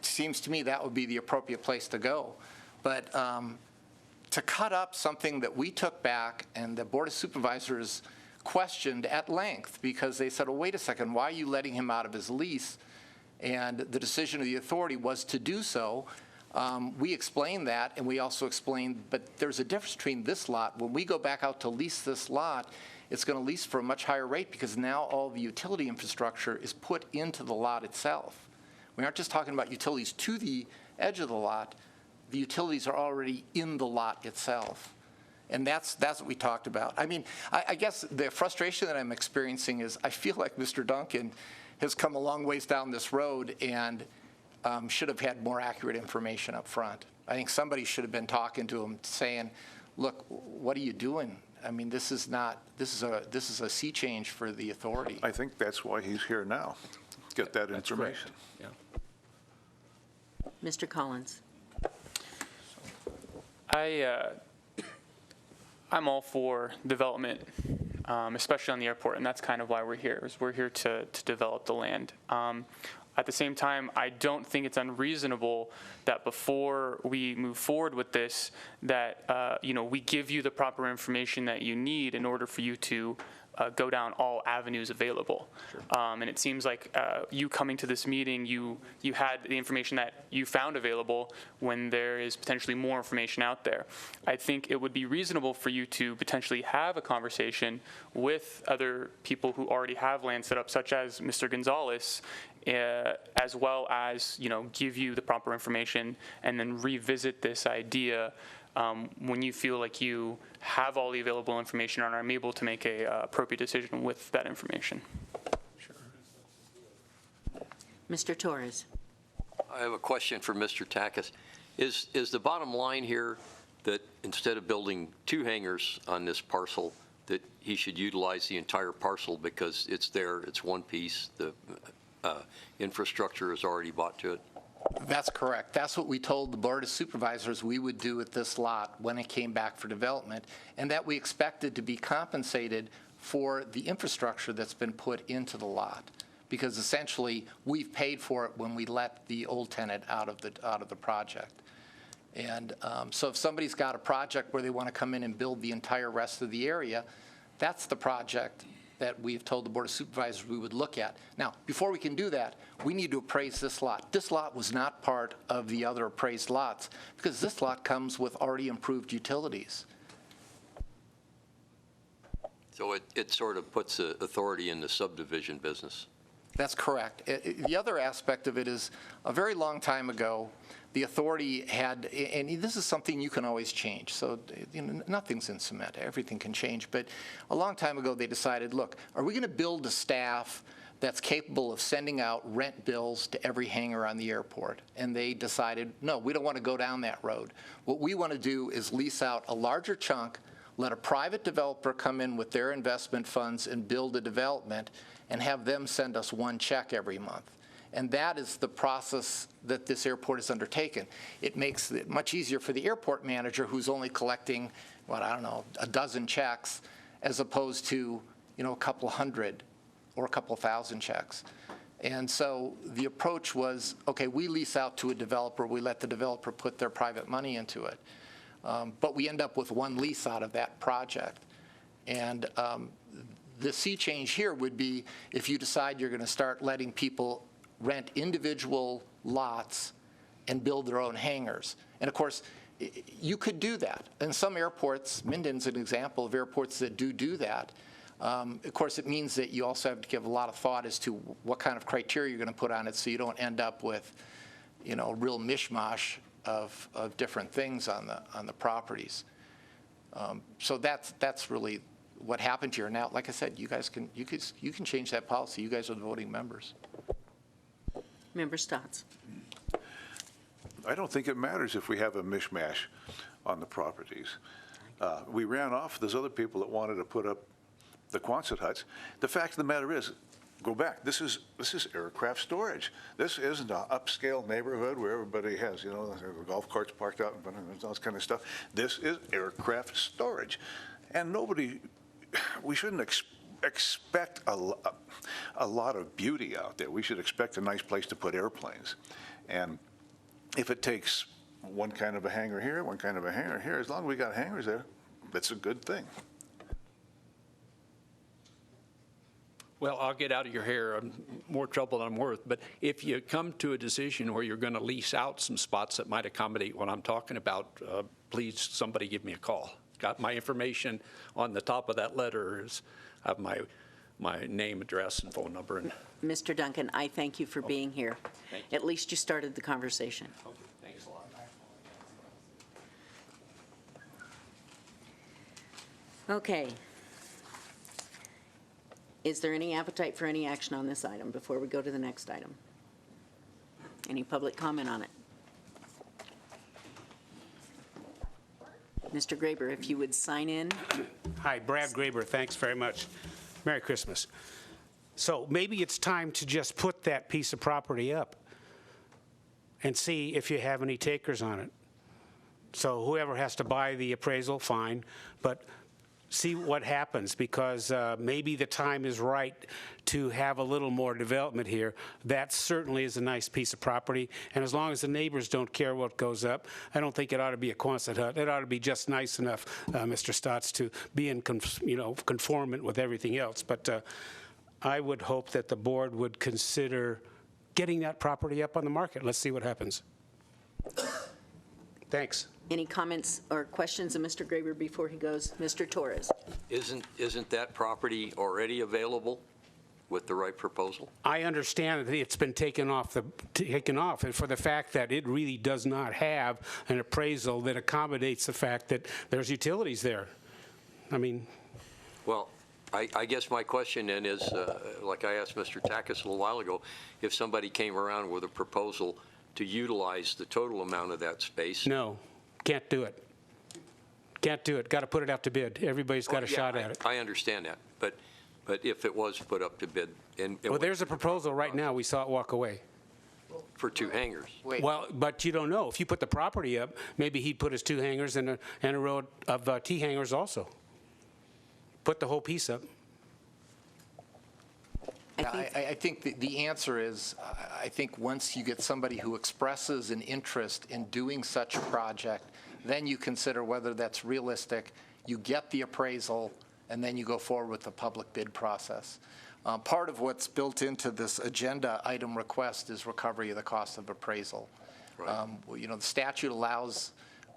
Seems to me that would be the appropriate place to go. But to cut up something that we took back and the Board of Supervisors questioned at length, because they said, well, wait a second, why are you letting him out of his lease? And the decision of the authority was to do so. We explained that, and we also explained, but there's a difference between this lot. When we go back out to lease this lot, it's going to lease for a much higher rate because now all the utility infrastructure is put into the lot itself. We aren't just talking about utilities to the edge of the lot. The utilities are already in the lot itself. And that's what we talked about. I mean, I guess the frustration that I'm experiencing is I feel like Mr. Duncan has come a long ways down this road and should have had more accurate information up front. I think somebody should have been talking to him saying, look, what are you doing? I mean, this is a sea change for the authority. I think that's why he's here now, get that information. Yeah. Mr. Collins. I'm all for development, especially on the airport, and that's kind of why we're here, is we're here to develop the land. At the same time, I don't think it's unreasonable that before we move forward with this, that we give you the proper information that you need in order for you to go down all avenues available. Sure. And it seems like you coming to this meeting, you had the information that you found available when there is potentially more information out there. I think it would be reasonable for you to potentially have a conversation with other people who already have land set up, such as Mr. Gonzalez, as well as give you the proper information and then revisit this idea when you feel like you have all the available information and are able to make a appropriate decision with that information. Sure. Mr. Torres. I have a question for Mr. Takis. Is the bottom line here that instead of building 2 hangars on this parcel, that he should utilize the entire parcel because it's there, it's one piece, the infrastructure is already bought to it? That's correct. That's what we told the Board of Supervisors we would do with this lot when it came back for development, and that we expected to be compensated for the infrastructure that's been put into the lot, because essentially we've paid for it when we let the old tenant out of the project. And so if somebody's got a project where they want to come in and build the entire rest of the area, that's the project that we've told the Board of Supervisors we would look at. Now, before we can do that, we need to appraise this lot. This lot was not part of the other appraised lots because this lot comes with already improved utilities. So it sort of puts the authority in the subdivision business. That's correct. The other aspect of it is a very long time ago, the authority had, and this is something you can always change, so nothing's in cement, everything can change, but a long time ago they decided, look, are we going to build a staff that's capable of sending out rent bills to every hangar on the airport? And they decided, no, we don't want to go down that road. What we want to do is lease out a larger chunk, let a private developer come in with their investment funds and build a development, and have them send us one check every month. And that is the process that this airport has undertaken. It makes it much easier for the airport manager who's only collecting, a dozen checks, as opposed to, a couple hundred or a couple thousand checks. And so the approach was, okay, we lease out to a developer, we let the developer put their private money into it. But we end up with one lease out of that project. And the sea change here would be if you decide you're going to start letting people rent individual lots and build their own hangars. And of course, you could do that. And some airports, Minden's an example of airports that do that. Of course, it means that you also have to give a lot of thought as to what kind of criteria you're going to put on it so you don't end up with, a real mishmash of different things on the properties. So that's really what happened here. Now, like I said, you can change that policy. You guys are the voting members. Member Stotts. I don't think it matters if we have a mishmash on the properties. We ran off. There's other people that wanted to put up the Quonset huts. The fact of the matter is, go back. This is aircraft storage. This isn't an upscale neighborhood where everybody has, golf carts parked out in front of all this kind of stuff. This is aircraft storage, and we shouldn't expect a lot of beauty out there. We should expect a nice place to put airplanes. And if it takes one kind of a hangar here, one kind of a hangar here. As long as we got hangars there, that's a good thing. Well, I'll get out of your hair. I'm more trouble than I'm worth. But if you come to a decision where you're going to lease out some spots that might accommodate what I'm talking about, please, somebody give me a call. Got my information on the top of that letter. Have my name, address, and phone number. And Mr. Duncan, I thank you for being here. At least you started the conversation. okay, thanks a lot. Okay. Is there any appetite for any action on this item before we go to the next item? Any public comment on it? Mr. Graber, if you would sign in. Hi, Brad Graber. Thanks very much. Merry Christmas. So maybe it's time to just put that piece of property up and see if you have any takers on it. So whoever has to buy the appraisal, fine, but see what happens, because maybe the time is right to have a little more development here. That certainly is a nice piece of property, and as long as the neighbors don't care what goes up, I don't think it ought to be a Quonset hut. It ought to be just nice enough, Mr. Stotts, to be in conformant with everything else. But I would hope that the board would consider getting that property up on the market. Let's see what happens. Thanks. Any comments or questions of Mr. Graber before he goes? Mr. Torres. Isn't that property already available with the right proposal? I understand that it's been taken off, and for the fact that it really does not have an appraisal that accommodates the fact that there's utilities there. I mean. Well, I guess my question then is, like I asked Mr. Takis a little while ago, if somebody came around with a proposal to utilize the total amount of that space. No. Can't do it. Can't do it. Got to put it out to bid. Everybody's got a shot at it. I understand that, but if it was put up to bid, Well, there's a proposal right now. We saw it walk away. For 2 hangars. Well, but you don't know. If you put the property up, maybe he'd put his 2 hangars and a row of T hangars also. Put the whole piece up. I think the answer is, I think once you get somebody who expresses an interest in doing such a project, then you consider whether that's realistic, you get the appraisal, and then you go forward with the public bid process. Part of what's built into this agenda item request is recovery of the cost of appraisal. Right. The statute allows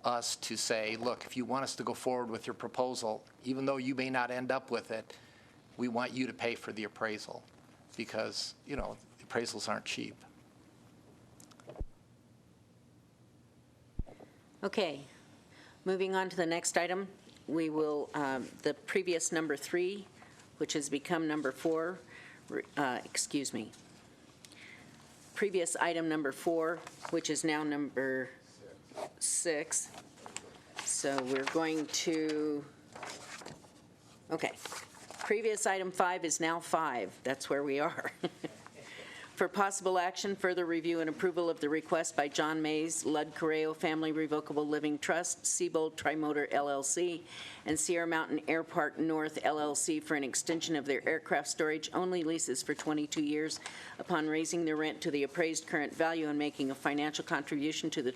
us to say, look, if you want us to go forward with your proposal, even though you may not end up with it, we want you to pay for the appraisal, because, appraisals aren't cheap. Okay. Moving on to the next item, we will, the previous number 3, which has become number 4, previous item number 4, which is now number 6. So we're going to, okay. Previous item 5 is now 5. That's where we are. For possible action, further review and approval of the request by John Mays, Lud Correo Family Revocable Living Trust, Seabold Trimotor LLC, and Sierra Mountain Air Park North LLC for an extension of their aircraft storage-only leases for 22 years upon raising their rent to the appraised current value and making a financial contribution to the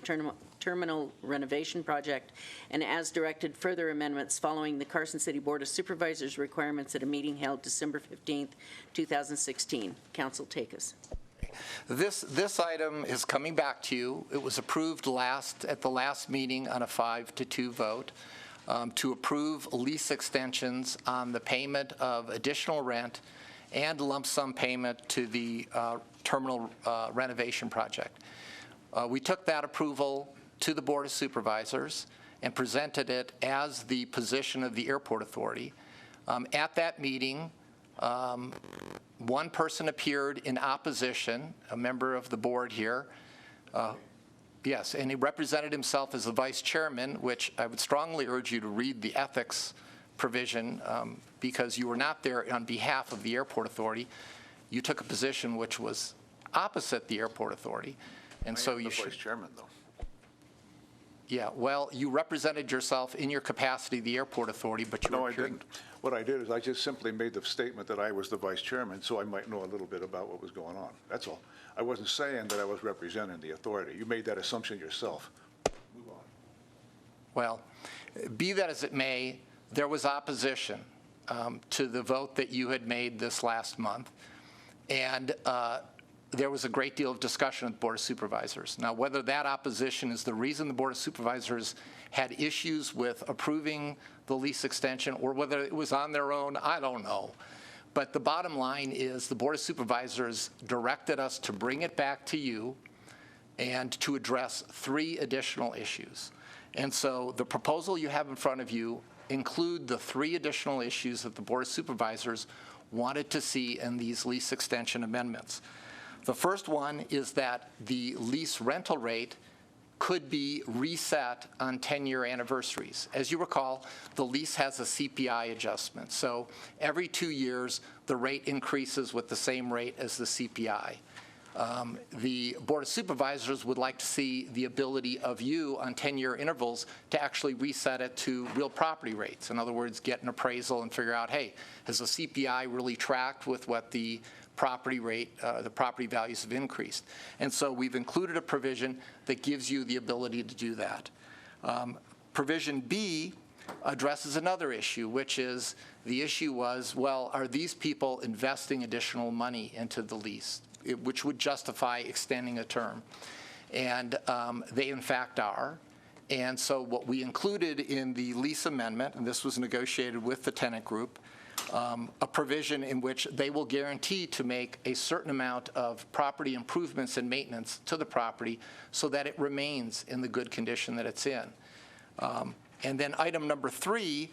terminal renovation project, and as directed, further amendments following the Carson City Board of Supervisors requirements at a meeting held December 15th, 2016. Council, take us. This item is coming back to you. It was approved at the last meeting on a 5-2 vote to approve lease extensions on the payment of additional rent and lump sum payment to the terminal renovation project. We took that approval to the Board of Supervisors and presented it as the position of the Airport Authority. At that meeting, one person appeared in opposition, a member of the board here. Yes, and he represented himself as the vice chairman, which I would strongly urge you to read the ethics provision because you were not there on behalf of the Airport Authority. You took a position which was opposite the Airport Authority. And so you should. Vice chairman, though. Yeah, well, you represented yourself in your capacity, the Airport Authority, but you No, I didn't. What I did is I just simply made the statement that I was the vice chairman so I might know a little bit about what was going on. That's all. I wasn't saying that I was representing the authority. You made that assumption yourself. Well, be that as it may, there was opposition to the vote that you had made this last month, and there was a great deal of discussion at the Board of Supervisors. Now, whether that opposition is the reason the Board of Supervisors had issues with approving the lease extension, or whether it was on their own, I don't know. But the bottom line is the Board of Supervisors directed us to bring it back to you and to address 3 additional issues. And so the proposal you have in front of you include the 3 additional issues that the Board of Supervisors wanted to see in these lease extension amendments. The first one is that the lease rental rate could be reset on 10-year anniversaries. As you recall, the lease has a CPI adjustment. So every 2 years, the rate increases with the same rate as the CPI. The Board of Supervisors would like to see the ability of you on 10-year intervals to actually reset it to real property rates. In other words, get an appraisal and figure out, hey, has the CPI really tracked with what the property rate, the property values have increased? And so we've included a provision that gives you the ability to do that. Provision B addresses another issue, which is the issue was, well, are these people investing additional money into the lease, which would justify extending a term? And they, in fact, are. And so what we included in the lease amendment, and this was negotiated with the tenant group, a provision in which they will guarantee to make a certain amount of property improvements and maintenance to the property so that it remains in the good condition that it's in. And then item number 3,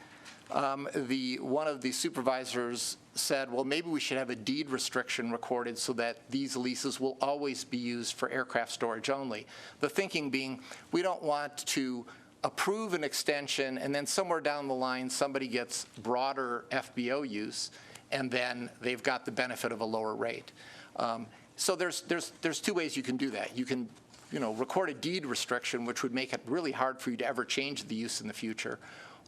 one of the supervisors said, well, maybe we should have a deed restriction recorded so that these leases will always be used for aircraft storage only. The thinking being, we don't want to approve an extension and then somewhere down the line somebody gets broader FBO use and then they've got the benefit of a lower rate. So there's 2 ways you can do that. You can record a deed restriction, which would make it really hard for you to ever change the use in the future.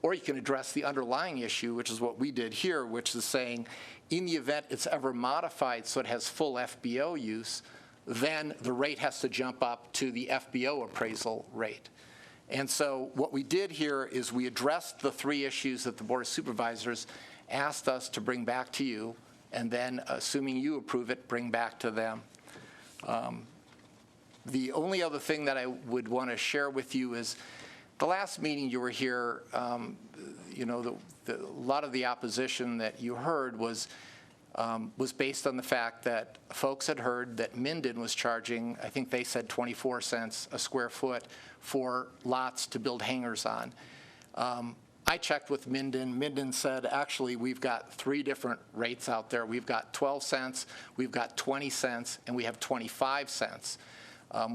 Or you can address the underlying issue, which is what we did here, which is saying in the event it's ever modified so it has full FBO use, then the rate has to jump up to the FBO appraisal rate. And so what we did here is we addressed the 3 issues that the Board of Supervisors asked us to bring back to you, and then, assuming you approve it, bring back to them. The only other thing that I would want to share with you is the last meeting you were here, a lot of the opposition that you heard was based on the fact that folks had heard that Minden was charging, I think they said 24 cents a square foot for lots to build hangars on. I checked with Minden. Minden said, actually, we've got 3 different rates out there. We've got 12 cents, we've got 20 cents, and we have 25 cents.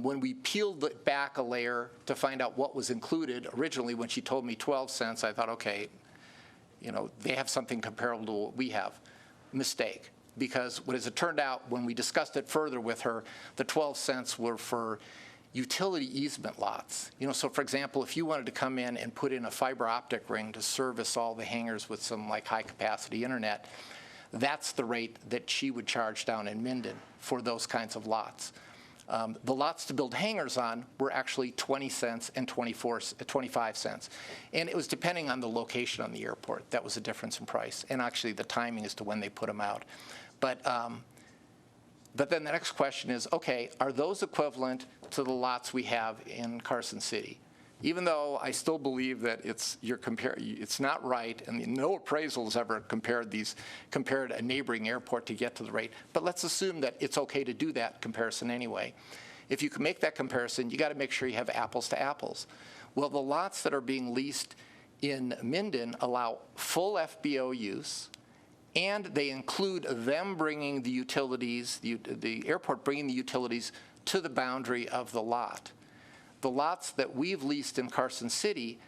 When we peeled it back a layer to find out what was included, originally when she told me 12 cents, I thought, okay, they have something comparable to what we have. Mistake. Because as it turned out, when we discussed it further with her, the 12 cents were for utility easement lots. So for example, if you wanted to come in and put in a fiber optic ring to service all the hangars with some high capacity internet, that's the rate that she would charge down in Minden for those kinds of lots. The lots to build hangars on were actually 20 cents and 25 cents. And it was depending on the location on the airport. That was the difference in price, and actually the timing as to when they put them out. But then the next question is, okay, are those equivalent to the lots we have in Carson City? Even though I still believe that it's not right, and no appraisal has ever compared a neighboring airport to get to the rate. But let's assume that it's okay to do that comparison anyway. If you can make that comparison, you got to make sure you have apples to apples. Well, the lots that are being leased in Minden allow full FBO use, and they include them bringing the utilities, the airport bringing the utilities to the boundary of the lot. The lots that we've leased in Carson City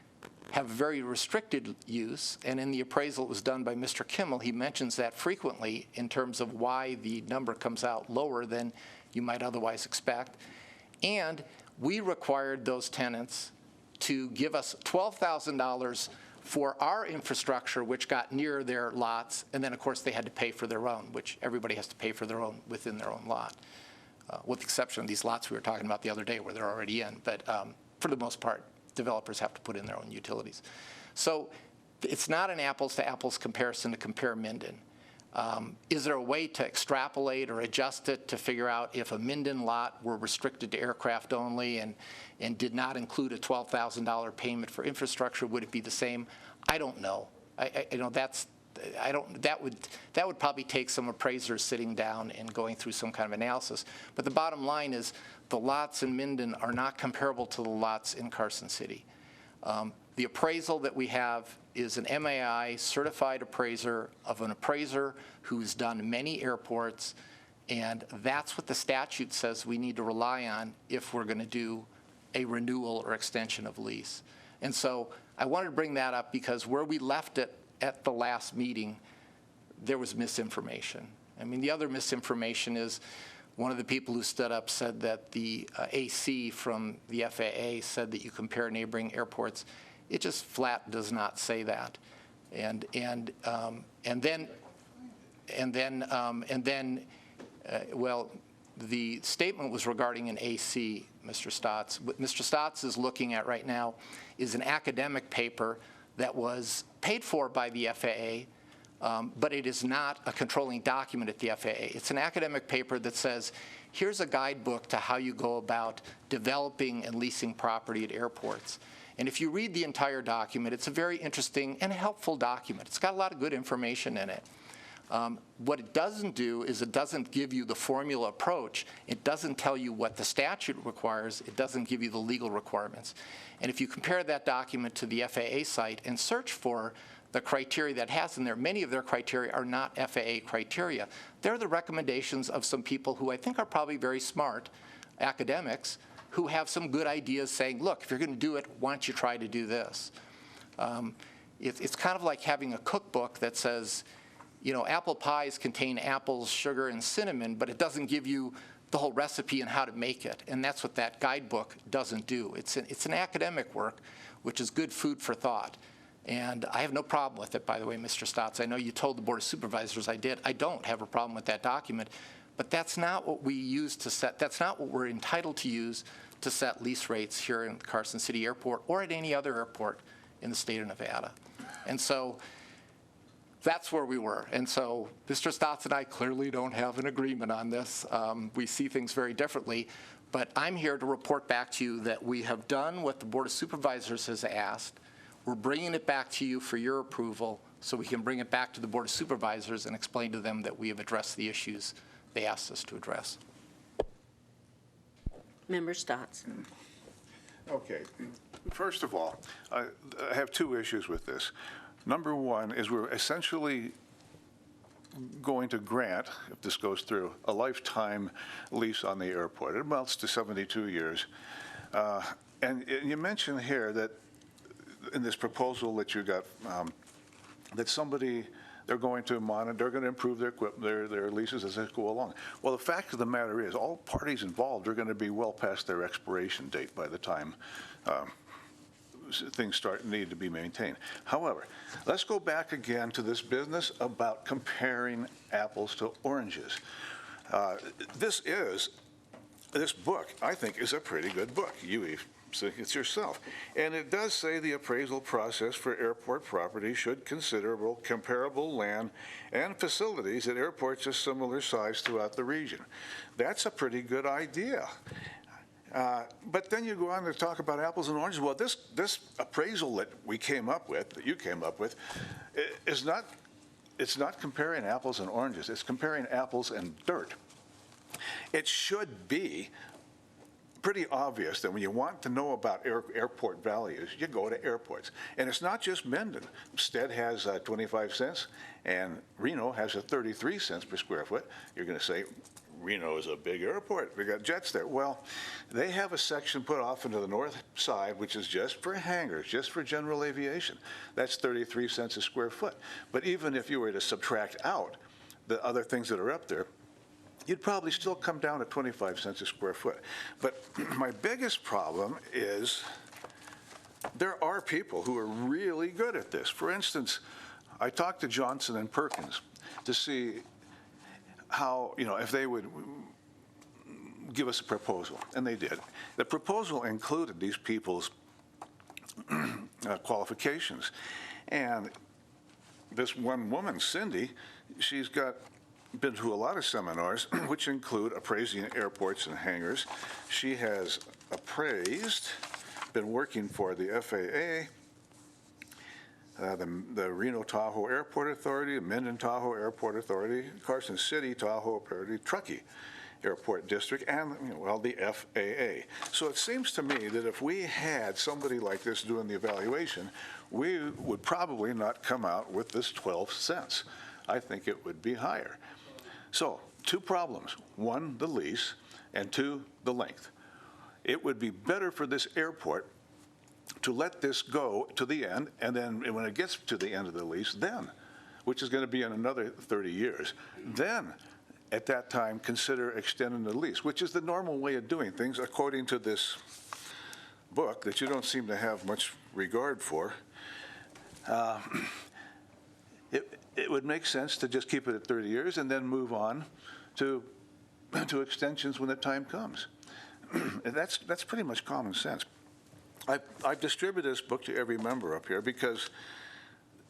have very restricted use, and in the appraisal that was done by Mr. Kimmel, he mentions that frequently in terms of why the number comes out lower than you might otherwise expect. And we required those tenants to give us $12,000 for our infrastructure, which got near their lots, and then, of course, they had to pay for their own, which everybody has to pay for their own within their own lot. With the exception of these lots we were talking about the other day where they're already in. But for the most part, developers have to put in their own utilities. So it's not an apples-to-apples comparison to compare Minden. Is there a way to extrapolate or adjust it to figure out if a Minden lot were restricted to aircraft only and did not include a $12,000 payment for infrastructure? Would it be the same? I don't know. That would probably take some appraisers sitting down and going through some kind of analysis. But the bottom line is the lots in Minden are not comparable to the lots in Carson City. The appraisal that we have is an MAI certified appraiser of an appraiser who's done many airports, and that's what the statute says we need to rely on if we're going to do a renewal or extension of lease. And so I wanted to bring that up because where we left it at the last meeting, there was misinformation. I mean, the other misinformation is one of the people who stood up said that the AC from the FAA said that you compare neighboring airports. It just flat does not say that. And then the statement was regarding an AC, Mr. Stotts. What Mr. Stotts is looking at right now is an academic paper that was paid for by the FAA, but it is not a controlling document at the FAA. It's an academic paper that says, here's a guidebook to how you go about developing and leasing property at airports. And if you read the entire document, it's a very interesting and helpful document. It's got a lot of good information in it. What it doesn't do is it doesn't give you the formula approach. It doesn't tell you what the statute requires. It doesn't give you the legal requirements. And if you compare that document to the FAA site and search for the criteria that has in there, many of their criteria are not FAA criteria. They're the recommendations of some people who I think are probably very smart academics who have some good ideas saying, look, if you're going to do it, why don't you try to do this? It's kind of like having a cookbook that says, you know, apple pies contain apples, sugar, and cinnamon, but it doesn't give you the whole recipe and how to make it. And that's what that guidebook doesn't do. It's an academic work, which is good food for thought. And I have no problem with it, by the way, Mr. Stotts. I know you told the Board of Supervisors I did. I don't have a problem with that document. But that's not what we use to set, that's not what we're entitled to use to set lease rates here in Carson City Airport or at any other airport in the state of Nevada. And so that's where we were. And so Mr. Stotts and I clearly don't have an agreement on this. We see things very differently. But I'm here to report back to you that we have done what the Board of Supervisors has asked. We're bringing it back to you for your approval so we can bring it back to the Board of Supervisors and explain to them that we have addressed the issues they asked us to address. Member Stotts. Okay. First of all, I have two issues with this. Number one is we're essentially going to grant, if this goes through, a lifetime lease on the airport. It amounts to 72 years. And you mentioned here that in this proposal that you got, that somebody, they're going to monitor, they're going to improve their equipment, their leases as they go along. Well, the fact of the matter is all parties involved are going to be well past their expiration date by the time things need to be maintained. However, let's go back again to this business about comparing apples to oranges. This book, I think, is a pretty good book. You think it's yourself. And it does say the appraisal process for airport property should consider comparable land and facilities at airports of similar size throughout the region. That's a pretty good idea. But then you go on to talk about apples and oranges. Well, this appraisal that we came up with, that you came up with, it's not comparing apples and oranges. It's comparing apples and dirt. It should be pretty obvious that when you want to know about airport values, you go to airports. And it's not just Minden. Stead has 25 cents, and Reno has a 33 cents per square foot. You're going to say, Reno is a big airport. We got jets there. Well, they have a section put off into the north side, which is just for hangars, just for general aviation. That's 33 cents a square foot. But even if you were to subtract out the other things that are up there, you'd probably still come down to 25 cents a square foot. But my biggest problem is there are people who are really good at this. For instance, I talked to Johnson and Perkins to see how, if they would give us a proposal, and they did. The proposal included these people's qualifications. And this one woman, Cindy, she's been to a lot of seminars, which include appraising airports and hangars. She has appraised, been working for the FAA, the Reno Tahoe Airport Authority, Minden Tahoe Airport Authority, Carson City Tahoe Authority, Truckee Airport District, and, the FAA. So it seems to me that if we had somebody like this doing the evaluation, we would probably not come out with this 12 cents. I think it would be higher. So, two problems. One, the lease, and two, the length. It would be better for this airport to let this go to the end, and then when it gets to the end of the lease, then, which is going to be in another 30 years, then at that time consider extending the lease, which is the normal way of doing things according to this book that you don't seem to have much regard for. It would make sense to just keep it at 30 years and then move on to extensions when the time comes. That's pretty much common sense. I've distributed this book to every member up here because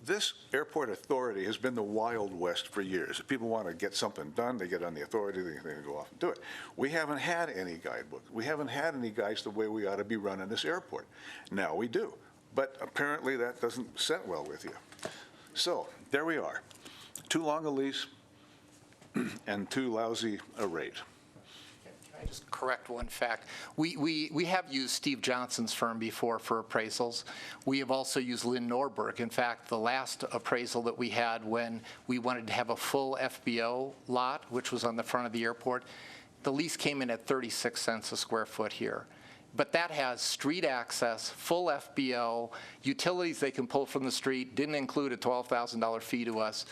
this airport authority has been the Wild West for years. If people want to get something done, they get on the authority, they go off and do it. We haven't had any guidebook. We haven't had any guides the way we ought to be running this airport. Now we do, but apparently that doesn't set well with you. So there we are, too long a lease and too lousy a rate. Can I just correct one fact? We have used Steve Johnson's firm before for appraisals. We have also used Lynn Norberg. In fact, the last appraisal that we had when we wanted to have a full FBO lot, which was on the front of the airport, the lease came in at 36 cents a square foot here. But that has street access, full FBO, utilities they can pull from the street, didn't include a $12,000 fee to us,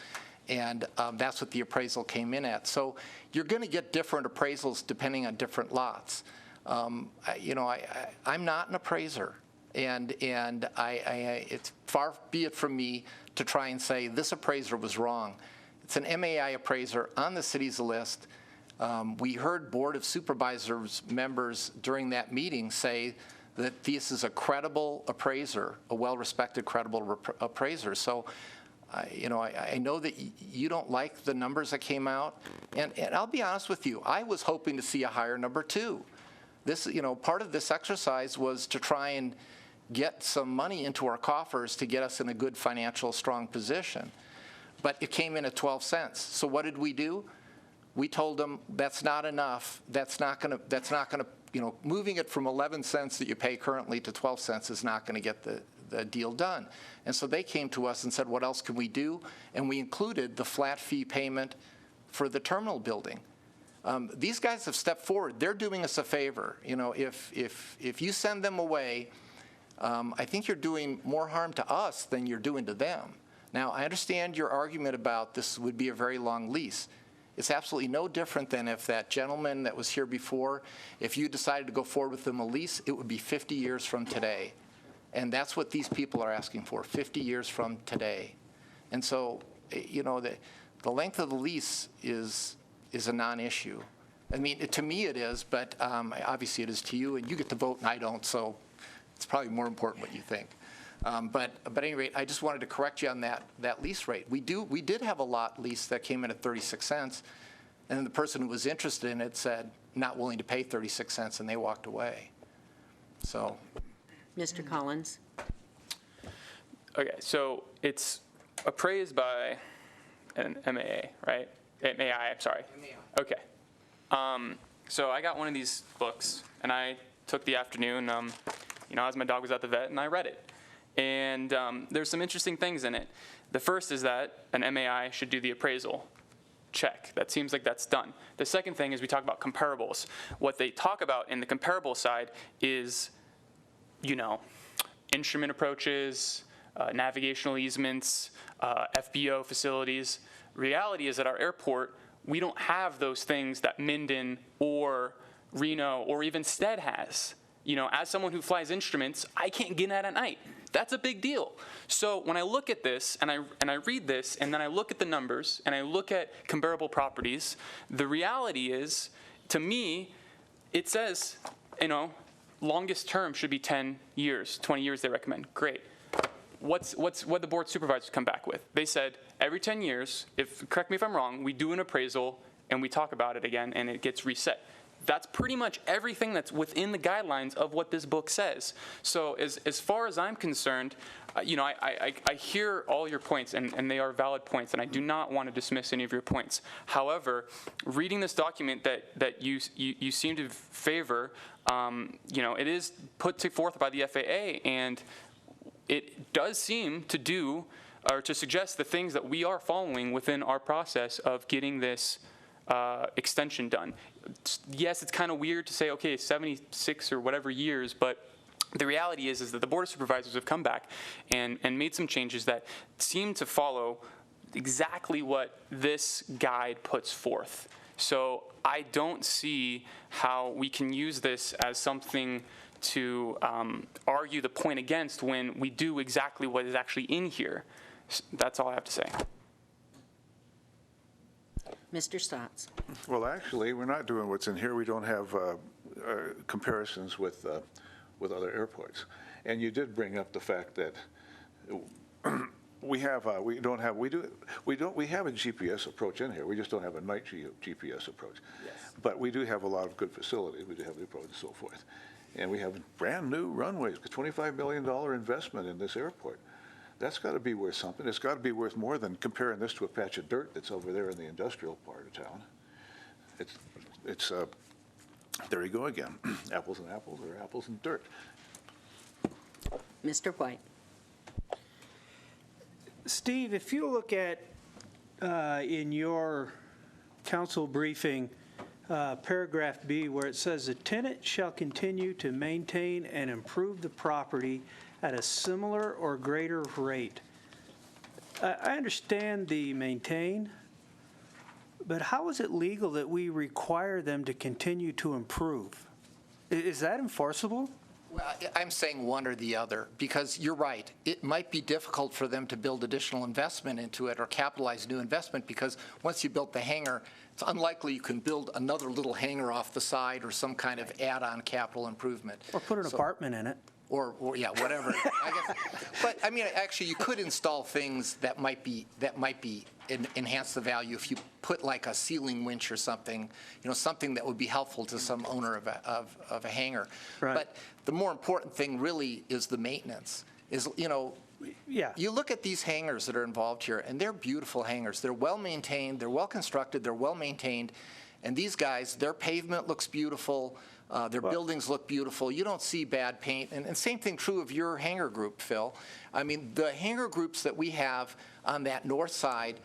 and that's what the appraisal came in at. So you're going to get different appraisals depending on different lots. I'm not an appraiser, and it's far be it from me to try and say this appraiser was wrong. It's an MAI appraiser on the city's list. We heard Board of Supervisors members during that meeting say that this is a credible appraiser, a well-respected, credible appraiser. So, I know that you don't like the numbers that came out, and I'll be honest with you, I was hoping to see a higher number too. This, part of this exercise was to try and get some money into our coffers to get us in a good financial, strong position. But it came in at 12 cents. So what did we do? We told them that's not enough. That's not going to, moving it from 11 cents that you pay currently to 12 cents is not going to get the deal done. And so they came to us and said, what else can we do? And we included the flat fee payment for the terminal building. These guys have stepped forward. They're doing us a favor. If you send them away, I think you're doing more harm to us than you're doing to them. Now, I understand your argument about this would be a very long lease. It's absolutely no different than if that gentleman that was here before, if you decided to go forward with them a lease, it would be 50 years from today. And that's what these people are asking for, 50 years from today. And so, the length of the lease is a non-issue. I mean, to me it is, but obviously it is to you, and you get to vote and I don't, so it's probably more important what you think. But at any rate, I just wanted to correct you on that lease rate. We did have a lot lease that came in at 36 cents, and then the person who was interested in it said, not willing to pay 36 cents, and they walked away. So. Mr. Collins. Okay, so it's appraised by an MAA, right? MAI, I'm sorry. MAI. Okay. So I got one of these books, and I took the afternoon, as my dog was at the vet, and I read it. And there's some interesting things in it. The first is that an MAI should do the appraisal. Check. That seems like that's done. The second thing is we talk about comparables. What they talk about in the comparable side is, instrument approaches, navigational easements, FBO facilities. Reality is at our airport, we don't have those things that Minden or Reno or even Stead has. As someone who flies instruments, I can't get in at night. That's a big deal. So when I look at this and I read this and then I look at the numbers and I look at comparable properties, the reality is, to me, it says, longest term should be 10 years, 20 years they recommend. Great. What the board supervisors come back with? They said every 10 years, correct me if I'm wrong, we do an appraisal and we talk about it again and it gets reset. That's pretty much everything that's within the guidelines of what this book says. So as far as I'm concerned, I hear all your points, and they are valid points, and I do not want to dismiss any of your points. However, reading this document that you seem to favor, it is put forth by the FAA, and it does seem to do, or to suggest the things that we are following within our process of getting this extension done. Yes, it's kind of weird to say, okay, 76 or whatever years, but the reality is that the Board of Supervisors have come back and made some changes that seem to follow exactly what this guide puts forth. So I don't see how we can use this as something to argue the point against when we do exactly what is actually in here. That's all I have to say. Mr. Stotts. Well, actually, we're not doing what's in here. We don't have comparisons with other airports. And you did bring up the fact that we have a GPS approach in here. We just don't have a night GPS approach. Yes. But we do have a lot of good facilities. We do have the approach and so forth. And we have brand new runways, a $25 million investment in this airport. That's got to be worth something. It's got to be worth more than comparing this to a patch of dirt that's over there in the industrial part of town. It's there you go again. Apples and apples, or apples and dirt. Mr. White. Steve, if you look at in your council briefing, paragraph B, where it says the tenant shall continue to maintain and improve the property at a similar or greater rate. I understand the maintain, but how is it legal that we require them to continue to improve? Is that enforceable? Well, I'm saying one or the other, because you're right. It might be difficult for them to build additional investment into it or capitalize new investment, because once you built the hangar, it's unlikely you can build another little hangar off the side or some kind of add-on capital improvement. Or put an apartment in it. Or yeah, whatever. I guess. But I mean, actually, you could install things that might enhance the value if you put like a ceiling winch or something, something that would be helpful to some owner of a hangar. Right. But the more important thing really is the maintenance. Yeah. You look at these hangars that are involved here, and they're beautiful hangars. They're well maintained. They're well constructed. They're well maintained. And these guys, their pavement looks beautiful. Their buildings look beautiful. You don't see bad paint. And same thing true of your hangar group, Phil. I mean, the hangar groups that we have on that north side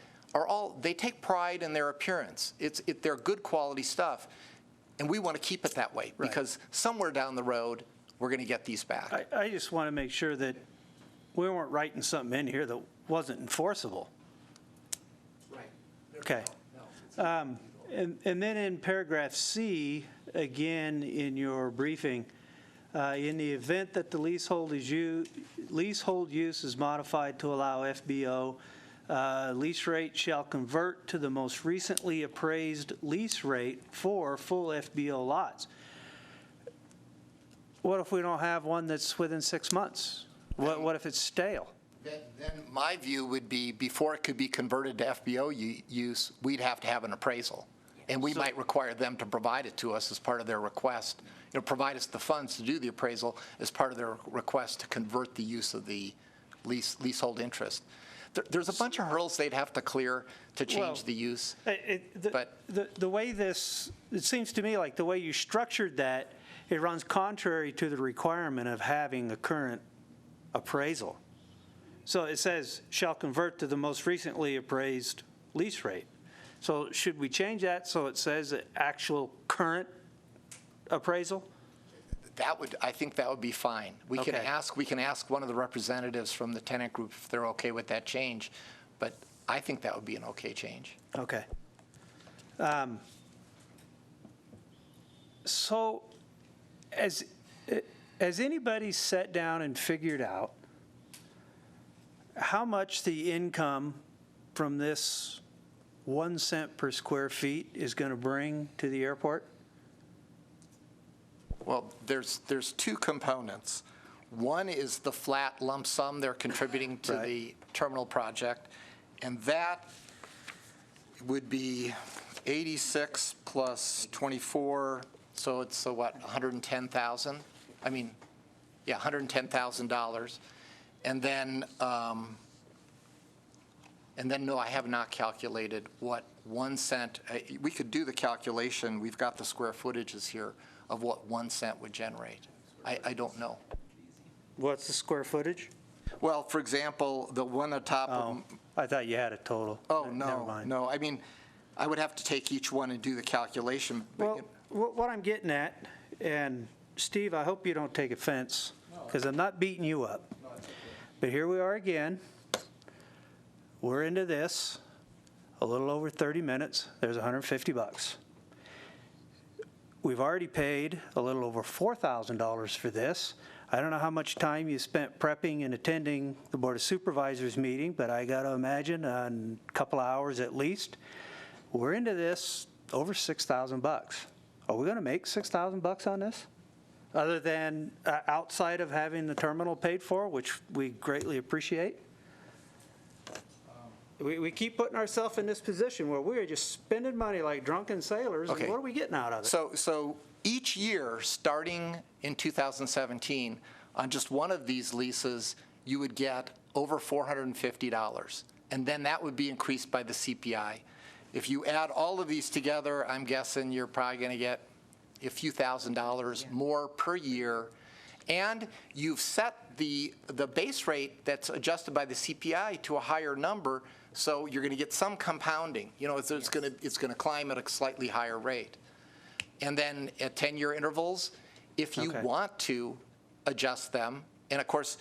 they take pride in their appearance. They're good quality stuff. And we want to keep it that way, because somewhere down the road, we're going to get these back. I just want to make sure that we weren't writing something in here that wasn't enforceable. Right. Okay. And then in paragraph C, again in your briefing, in the event that the leasehold use is modified to allow FBO, lease rate shall convert to the most recently appraised lease rate for full FBO lots. What if we don't have one that's within 6 months? What if it's stale? Then my view would be, before it could be converted to FBO use, we'd have to have an appraisal. And we might require them to provide it to us as part of their request, provide us the funds to do the appraisal as part of their request to convert the use of the leasehold interest. There's a bunch of hurdles they'd have to clear to change the use. The way it seems to me like the way you structured that, it runs contrary to the requirement of having a current appraisal. So it says, shall convert to the most recently appraised lease rate. So should we change that so it says actual current appraisal? I think that would be fine. We can ask one of the representatives from the tenant group if they're okay with that change, but I think that would be an okay change. Okay. So has anybody sat down and figured out how much the income from this 1 cent per square feet is going to bring to the airport? Well, there's two components. One is the flat lump sum they're contributing to the terminal project, and that would be 86 plus 24, so it's what, 110,000? I mean, yeah, $110,000. And then no, I have not calculated what 1 cent, we could do the calculation, we've got the square footages here of what 1 cent would generate. I don't know. What's the square footage? Well, for example, the one on top of. I thought you had a total. Oh, Never no, mind. no. I mean, I would have to take each one and do the calculation. Well, what I'm getting at, and Steve, I hope you don't take offense, because I'm not beating you up. But here we are again. We're into this, a little over 30 minutes. There's $150. We've already paid a little over $4,000 for this. I don't know how much time you spent prepping and attending the Board of Supervisors meeting, but I got to imagine a couple of hours at least. We're into this over $6,000. Are we going to make $6,000 on this? Other than outside of having the terminal paid for, which we greatly appreciate? We keep putting ourselves in this position where we're just spending money like drunken sailors. Okay. And what are we getting out of it? So each year, starting in 2017, on just one of these leases, you would get over $450. And then that would be increased by the CPI. If you add all of these together, I'm guessing you're probably going to get a few $1,000s more per year. And you've set the base rate that's adjusted by the CPI to a higher number, so you're going to get some compounding. You know, it's going to climb at a slightly higher rate. And then at 10-year intervals, if you want to adjust them, and of course,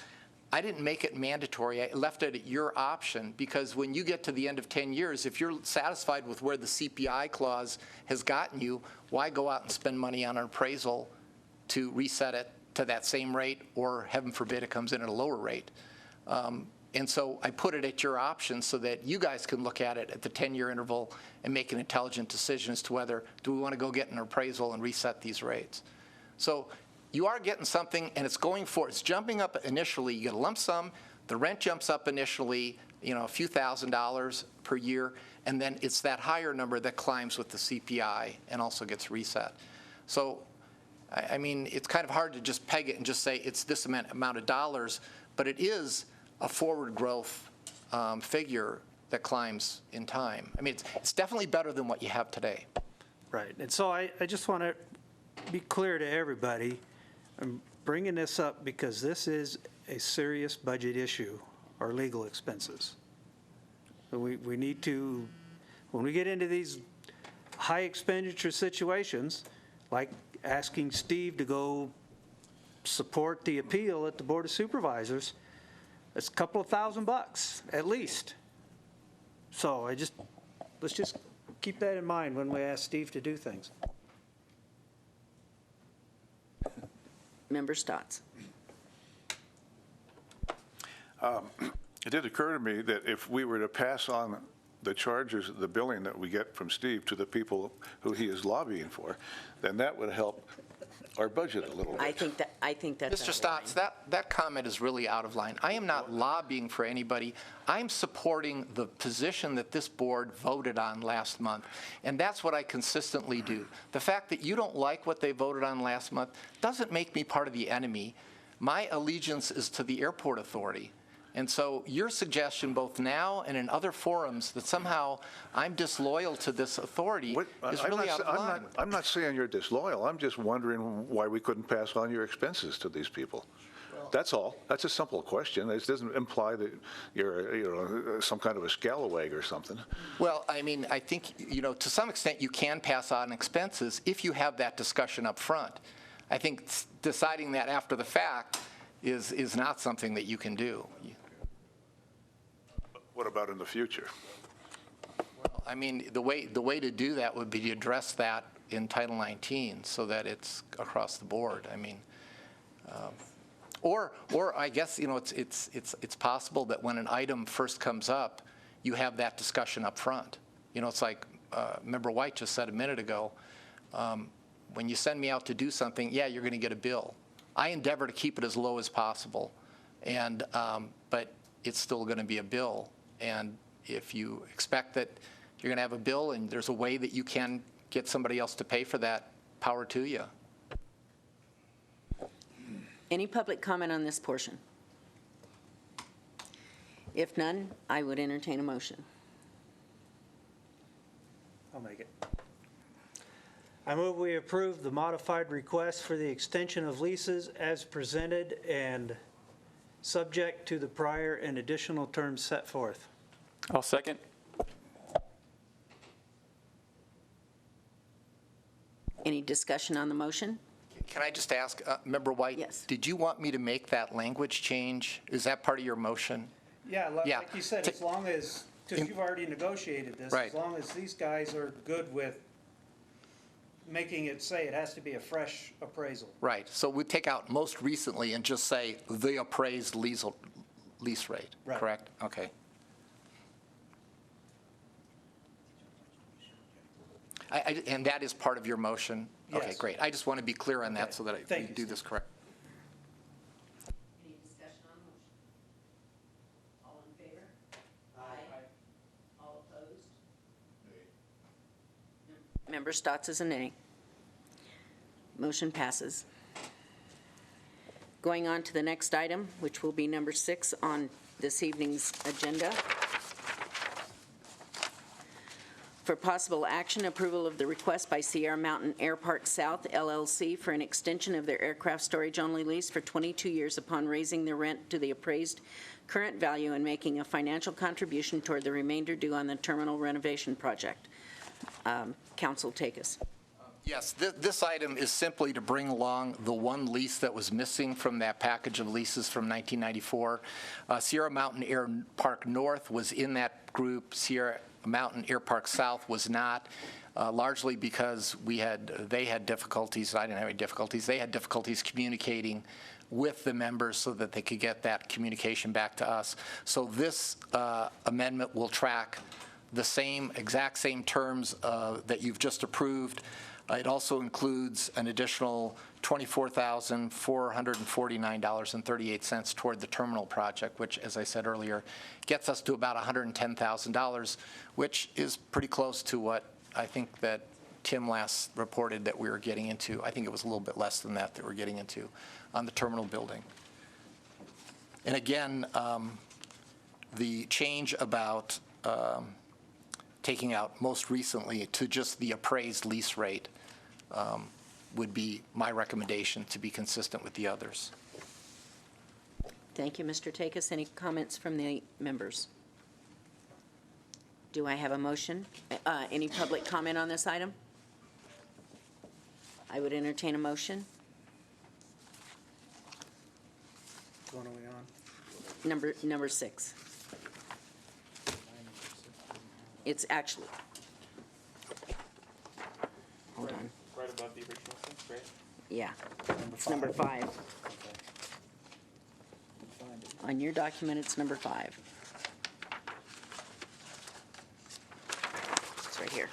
I didn't make it mandatory. I left it at your option, because when you get to the end of 10 years, if you're satisfied with where the CPI clause has gotten you, why go out and spend money on an appraisal to reset it to that same rate, or heaven forbid it comes in at a lower rate? And so I put it at your option so that you guys can look at it at the 10-year interval and make an intelligent decision as to whether do we want to go get an appraisal and reset these rates. So you are getting something, and it's jumping up initially. You get a lump sum, the rent jumps up initially, a few $1,000s per year, and then it's that higher number that climbs with the CPI and also gets reset. So, I mean, it's kind of hard to just peg it and just say it's this amount of dollars, but it is a forward growth figure that climbs in time. I mean, it's definitely better than what you have today. Right. And so I just want to be clear to everybody. I'm bringing this up because this is a serious budget issue, our legal expenses. We need to, when we get into these high expenditure situations, like asking Steve to go support the appeal at the Board of Supervisors, it's a couple of $1,000 at least. So let's just keep that in mind when we ask Steve to do things. Member Stotts. It did occur to me that if we were to pass on the charges, the billing that we get from Steve to the people who he is lobbying for, then that would help our budget a little bit. I think that's Mr. Stotts, that comment is really out of line. I am not lobbying for anybody. I'm supporting the position that this board voted on last month, and that's what I consistently do. The fact that you don't like what they voted on last month doesn't make me part of the enemy. My allegiance is to the airport authority. And so your suggestion, both now and in other forums, that somehow I'm disloyal to this authority is really out of line. I'm not saying you're disloyal. I'm just wondering why we couldn't pass on your expenses to these people. That's all. That's a simple question. It doesn't imply that you're some kind of a scalawag or something. Well, I mean, I think, to some extent you can pass on expenses if you have that discussion up front. I think deciding that after the fact is not something that you can do. What about in the future? Well, I mean, the way to do that would be to address that in Title 19 so that it's across the board. I mean, or I guess it's possible that when an item first comes up, you have that discussion up front. It's like Member White just said a minute ago. When you send me out to do something, yeah, you're going to get a bill. I endeavor to keep it as low as possible, and but it's still going to be a bill. And if you expect that you're going to have a bill and there's a way that you can get somebody else to pay for that, power to you. Any public comment on this portion? If none, I would entertain a motion. I'll make it. I move we approve the modified request for the extension of leases as presented and subject to the prior and additional terms set forth. I'll second. Any discussion on the motion? Can I just ask, Member White? Yes. Did you want me to make that language change? Is that part of your motion? Yeah, like Yeah. you said, as long as, because you've already negotiated this, Right. as long as these guys are good with making it say it has to be a fresh appraisal. Right. So we take out most recently and just say the appraised lease rate, Right. correct? Okay. And that is part of your motion? Okay, Yes. great. I just want to be clear on that so that we Thank you, do this correct. Any discussion on the motion? All in favor? Aye. All opposed? Member Stotts is a nay. Motion passes. Going on to the next item, which will be number 6 on this evening's agenda. For possible action, approval of the request by Sierra Mountain Air Park South LLC for an extension of their aircraft storage-only lease for 22 years upon raising the rent to the appraised current value and making a financial contribution toward the remainder due on the terminal renovation project. Council, take us. Yes, this item is simply to bring along the one lease that was missing from that package of leases from 1994. Sierra Mountain Air Park North was in that group. Sierra Mountain Air Park South was not, largely because they had difficulties. I didn't have any difficulties. They had difficulties communicating with the members so that they could get that communication back to us. So this amendment will track the exact same terms that you've just approved. It also includes an additional $24,449.38 toward the terminal project, which, as I said earlier, gets us to about $110,000, which is pretty close to what I think that Tim last reported that we were getting into. I think it was a little bit less than that we're getting into on the terminal building. And again, the change about taking out most recently to just the appraised lease rate would be my recommendation to be consistent with the others. Thank you, Mr. Takis. Any comments from the members? Do I have a motion? Any public comment on this item? I would entertain a motion. What are we on? Number 6. It's actually, hold on. Right above the original thing, right? Yeah, it's number 5. On your document, it's number 5. It's right here.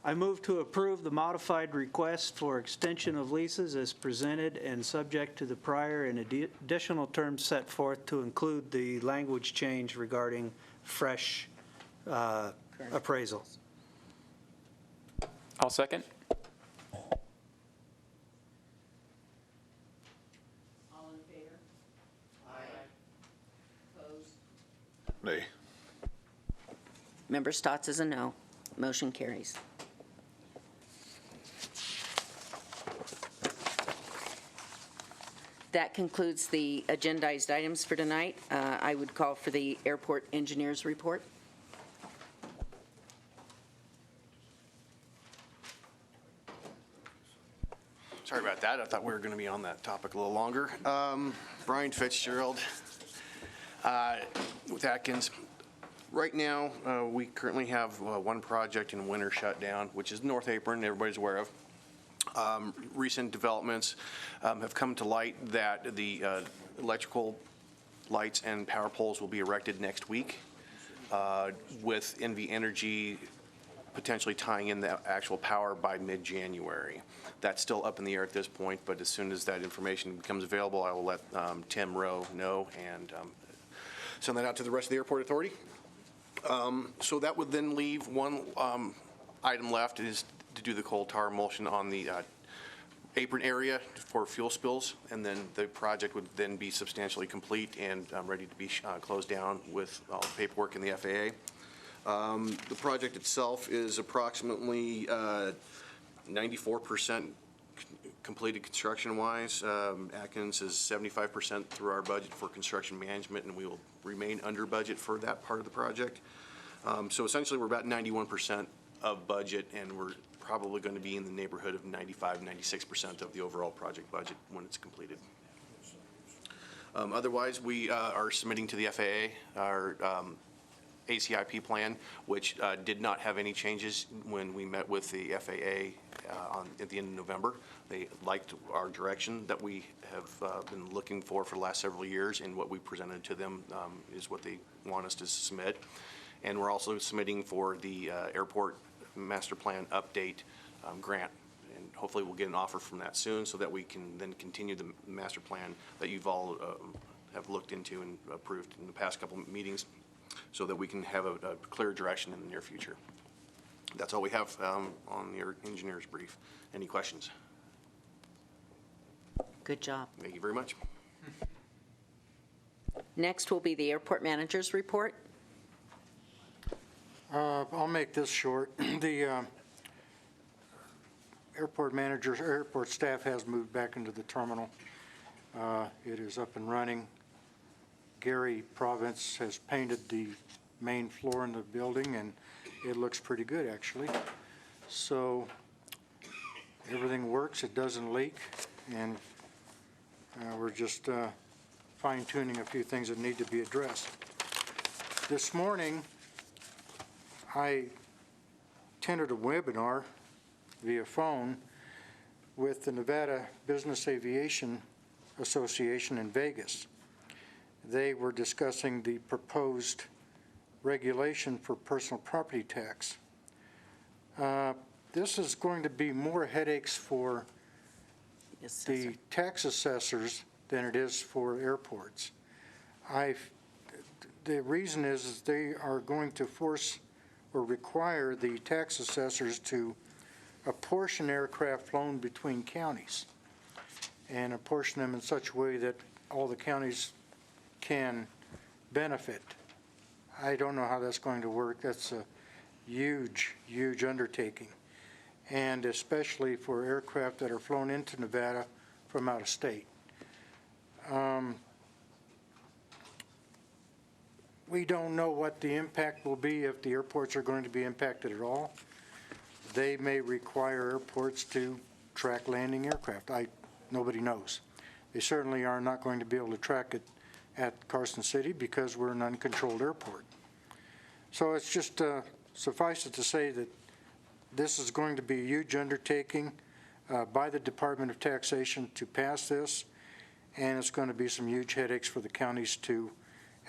I move to approve the modified request for extension of leases as presented and subject to the prior and additional terms set forth to include the language change regarding fresh appraisal. I'll second. All in favor? Aye. Opposed? Nay. Member Stotts is a no. Motion carries. That concludes the agendized items for tonight. I would call for the airport engineer's report. Sorry about that. I thought we were going to be on that topic a little longer. Brian Fitzgerald with Atkins. Right now, we currently have one project in winter shutdown, which is North Apron, everybody's aware of. Recent developments have come to light that the electrical lights and power poles will be erected next week. with NV Energy potentially tying in the actual power by mid-January. That's still up in the air at this point, but as soon as that information becomes available, I will let Tim Rowe know and send that out to the rest of the airport authority. So that would then leave one item left, is to do the coal tar emulsion on the apron area for fuel spills, and then the project would then be substantially complete and ready to be closed down with all the paperwork in the FAA. The project itself is approximately 94% completed construction-wise. Atkins is 75% through our budget for construction management, and we will remain under budget for that part of the project. So essentially, we're about 91% of budget, and we're probably going to be in the neighborhood of 95, 96% of the overall project budget when it's completed. Otherwise, we are submitting to the FAA our ACIP plan, which did not have any changes when we met with the FAA at the end of November. They liked our direction that we have been looking for the last several years, and what we presented to them is what they want us to submit. And we're also submitting for the airport master plan update grant, and hopefully we'll get an offer from that soon so that we can then continue the master plan that you've all have looked into and approved in the past couple of meetings, so that we can have a clear direction in the near future. That's all we have on your engineer's brief. Any questions? Good job. Thank you very much. Next will be the airport manager's report. I'll make this short. The airport staff has moved back into the terminal. It is up and running. Gary Province has painted the main floor in the building, and it looks pretty good, actually. So everything works, it doesn't leak, and we're just fine-tuning a few things that need to be addressed. This morning, I attended a webinar via phone with the Nevada Business Aviation Association in Vegas. They were discussing the proposed regulation for personal property tax. This is going to be more headaches for the tax assessors than it is for airports. The reason is they are going to force or require the tax assessors to apportion aircraft flown between counties and apportion them in such a way that all the counties can benefit. I don't know how that's going to work. That's a huge, huge undertaking, and especially for aircraft that are flown into Nevada from out of state. We don't know what the impact will be, if the airports are going to be impacted at all. They may require airports to track landing aircraft. Nobody knows. They certainly are not going to be able to track it at Carson City because we're an uncontrolled airport. So it's just suffice it to say that this is going to be a huge undertaking by the Department of Taxation to pass this, and it's going to be some huge headaches for the counties to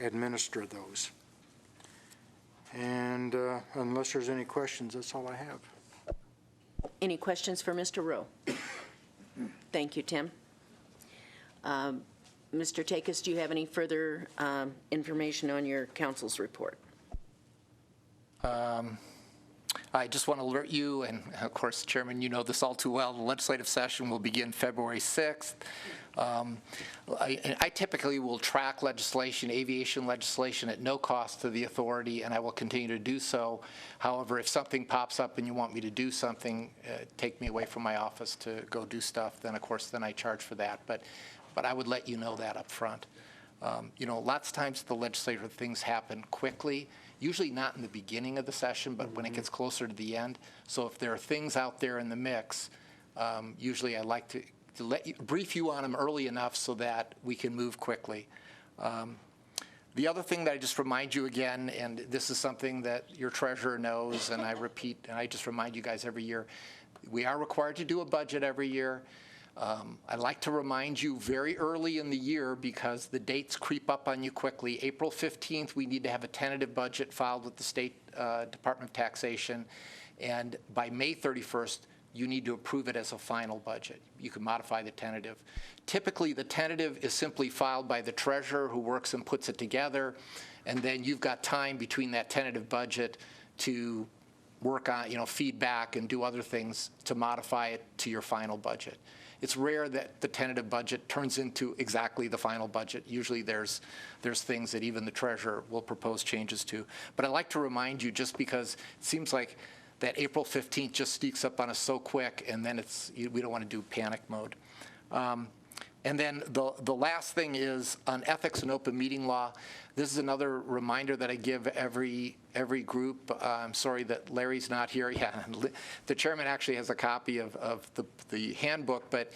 administer those. And unless there's any questions, that's all I have. Any questions for Mr. Rowe? Thank you, Tim. Mr. Takis, do you have any further information on your council's report? I just want to alert you, and of course, Chairman, you know this all too well, the legislative session will begin February 6th. I typically will track legislation, aviation legislation, at no cost to the authority, and I will continue to do so. However, if something pops up and you want me to do something, take me away from my office to go do stuff, then of course, then I charge for that. But I would let you know that up front. You know, lots of times the legislative things happen quickly, usually not in the beginning of the session, but when it gets closer to the end. So if there are things out there in the mix, usually I like to brief you on them early enough so that we can move quickly. The other thing that I just remind you again, and this is something that your treasurer knows, and I repeat, and I just remind you guys every year, we are required to do a budget every year. I'd like to remind you very early in the year, because the dates creep up on you quickly. April 15th, we need to have a tentative budget filed with the State Department of Taxation, and by May 31st, you need to approve it as a final budget. You can modify the tentative. Typically, the tentative is simply filed by the treasurer, who works and puts it together, and then you've got time between that tentative budget to work on, feedback and do other things to modify it to your final budget. It's rare that the tentative budget turns into exactly the final budget. Usually there's things that even the treasurer will propose changes to. But I'd like to remind you, just because it seems like that April 15th just sneaks up on us so quick, and then we don't want to do panic mode. And then the last thing is on ethics and open meeting law. This is another reminder that I give every group. I'm sorry that Larry's not here. Yeah, the chairman actually has a copy of the handbook, but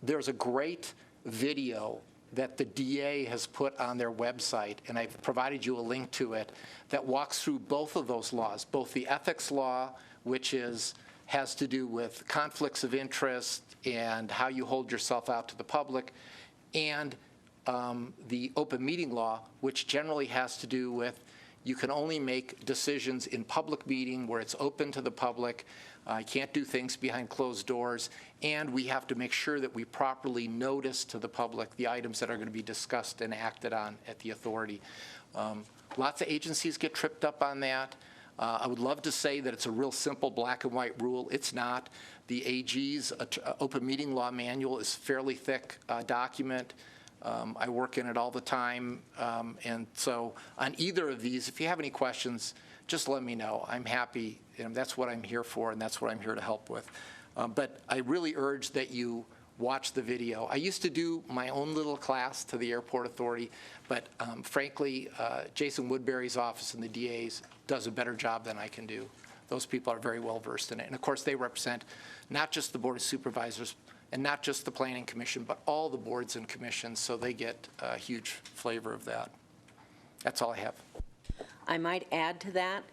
there's a great video that the DA has put on their website, and I've provided you a link to it, that walks through both of those laws, both the ethics law, which has to do with conflicts of interest and how you hold yourself out to the public, and the open meeting law, which generally has to do with you can only make decisions in public meeting where it's open to the public. You can't do things behind closed doors, and we have to make sure that we properly notice to the public the items that are going to be discussed and acted on at the authority. Lots of agencies get tripped up on that. I would love to say that it's a real simple black and white rule. It's not. The AG's open meeting law manual is a fairly thick document. I work in it all the time. And so on either of these, if you have any questions, just let me know. I'm happy. That's what I'm here for, and that's what I'm here to help with. But I really urge that you watch the video. I used to do my own little class to the Airport Authority, but frankly, Jason Woodbury's office and the DA's does a better job than I can do. Those people are very well versed in it. And of course, they represent not just the Board of Supervisors and not just the Planning Commission, but all the boards and commissions, so they get a huge flavor of that. That's all I have. I might add to that